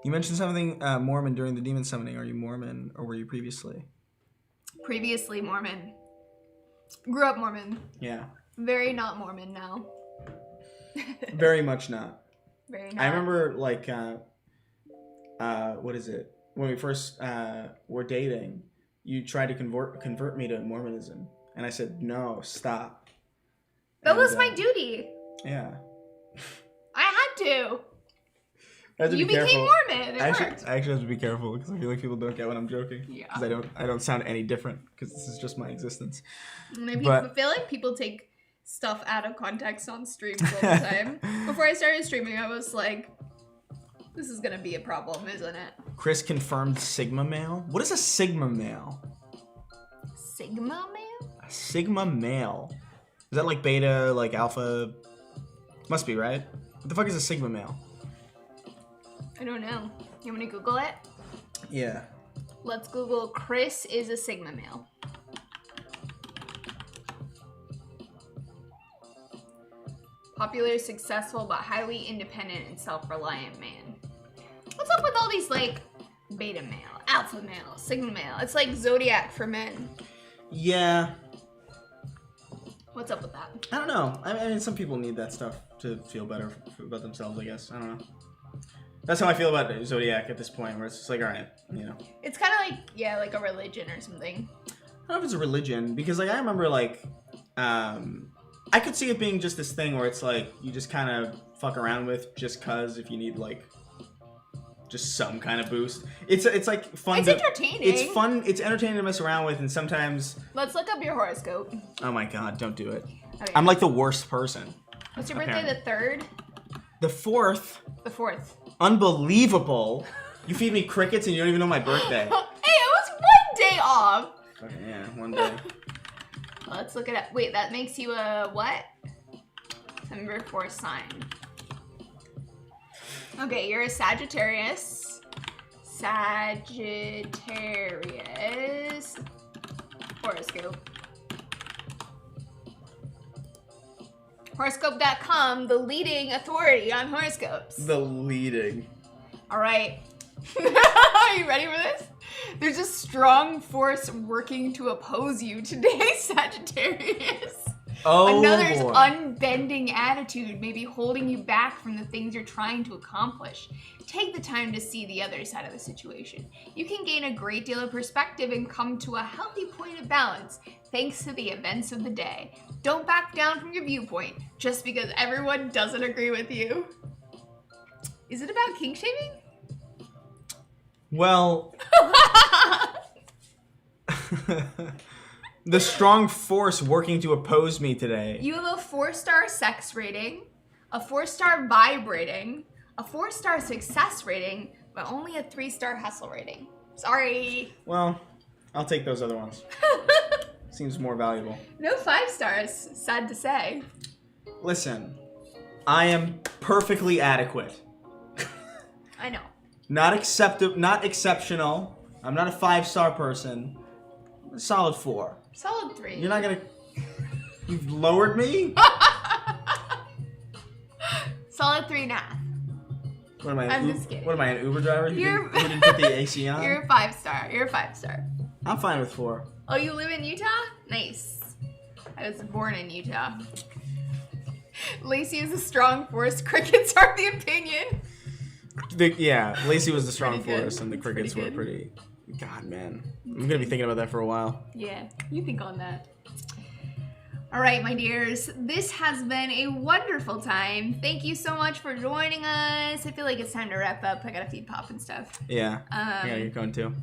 You mentioned something Mormon during the demon summoning. Are you Mormon, or were you previously? Previously Mormon. Grew up Mormon. Yeah. Very not Mormon now. Very much not. Very not. I remember, like, what is it? When we first were dating, you tried to convert me to Mormonism. And I said, no, stop. That was my duty. Yeah. I had to. You became Mormon. It worked. I actually have to be careful because I feel like people don't get when I'm joking. Yeah. Because I don't sound any different because this is just my existence. I feel like people take stuff out of context on streams all the time. Before I started streaming, I was like, this is going to be a problem, isn't it? Chris confirmed Sigma male. What is a Sigma male? Sigma male? A Sigma male. Is that like beta, like alpha? Must be, right? What the fuck is a Sigma male? I don't know. You want me to Google it? Yeah. Let's Google Chris is a Sigma male. Popular, successful, but highly independent and self-reliant man. What's up with all these, like, beta male, alpha male, sigma male? It's like Zodiac for men. Yeah. What's up with that? I don't know. I mean, some people need that stuff to feel better about themselves, I guess. I don't know. That's how I feel about Zodiac at this point, where it's just like, all right, you know. It's kind of like, yeah, like a religion or something. I don't know if it's a religion, because, like, I remember, like, I could see it being just this thing where it's like, you just kind of fuck around with just cause if you need, like, just some kind of boost. It's like fun. It's entertaining. It's fun. It's entertaining to mess around with, and sometimes. Let's look up your horoscope. Oh my god! Don't do it. Okay. I'm like the worst person. What's your birthday? The 3rd? The 4th. The 4th. Unbelievable! You feed me crickets and you don't even know my birthday. Hey, it was one day off. Okay, yeah, one day. Let's look it up. Wait, that makes you a what? September 4th sign. Okay, you're a Sagittarius. Sagittarius. Horoscope. Horoscope.com, the leading authority on horoscopes. The leading. All right. Are you ready for this? There's a strong force working to oppose you today, Sagittarius. Oh, Another's boy. unbending attitude, maybe holding you back from the things you're trying to accomplish. Take the time to see the other side of the situation. You can gain a great deal of perspective and come to a healthy point of balance thanks to the events of the day. Don't back down from your viewpoint just because everyone doesn't agree with you. Is it about kink shaming? Well, the strong force working to oppose me today. You have a 4-star sex rating, a 4-star vibe rating, a 4-star success rating, but only a 3-star hustle rating. Sorry. Well, I'll take those other ones. Seems more valuable. No 5 stars, sad to say. Listen, I am perfectly adequate. I know. Not exceptional. I'm not a 5-star person. I'm a solid 4. Solid 3. You're not gonna... You've lowered me? Solid 3.5. What am I? I'm just kidding. What am I, an Uber driver? Who You're- didn't put the AC on? You're a 5-star. You're a 5-star. I'm fine with 4. Oh, you live in Utah? Nice. I was born in Utah. Lacey is a strong force. Crickets are the opinion. Yeah, Lacey was the strong Pretty good. force, and the It's crickets pretty were good. pretty... God, man. I'm gonna be thinking about that for a while. Yeah, you think on that. All right, my dears, this has been a wonderful time. Thank you so much for joining us. I feel like it's time to wrap up. I gotta feed Pop and stuff. Yeah. Yeah, you're going too.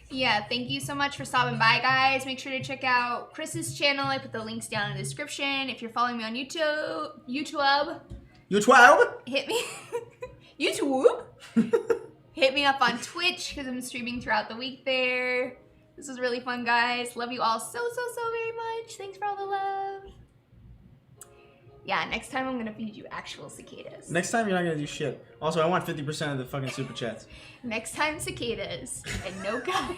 Yeah, thank you so much for stopping by, guys. Make sure to check out Chris's channel. I put the links down in the description. If you're following me on YouTube, You 12? hit me. YouTube? Hit me up on Twitch because I'm streaming throughout the week there. This was really fun, guys. Love you all so very much. Thanks for all the love. Yeah, next time I'm gonna feed you actual cicadas. Next time you're not gonna do shit. Also, I want 50% of the fucking super chats. Next time cicadas and no guys.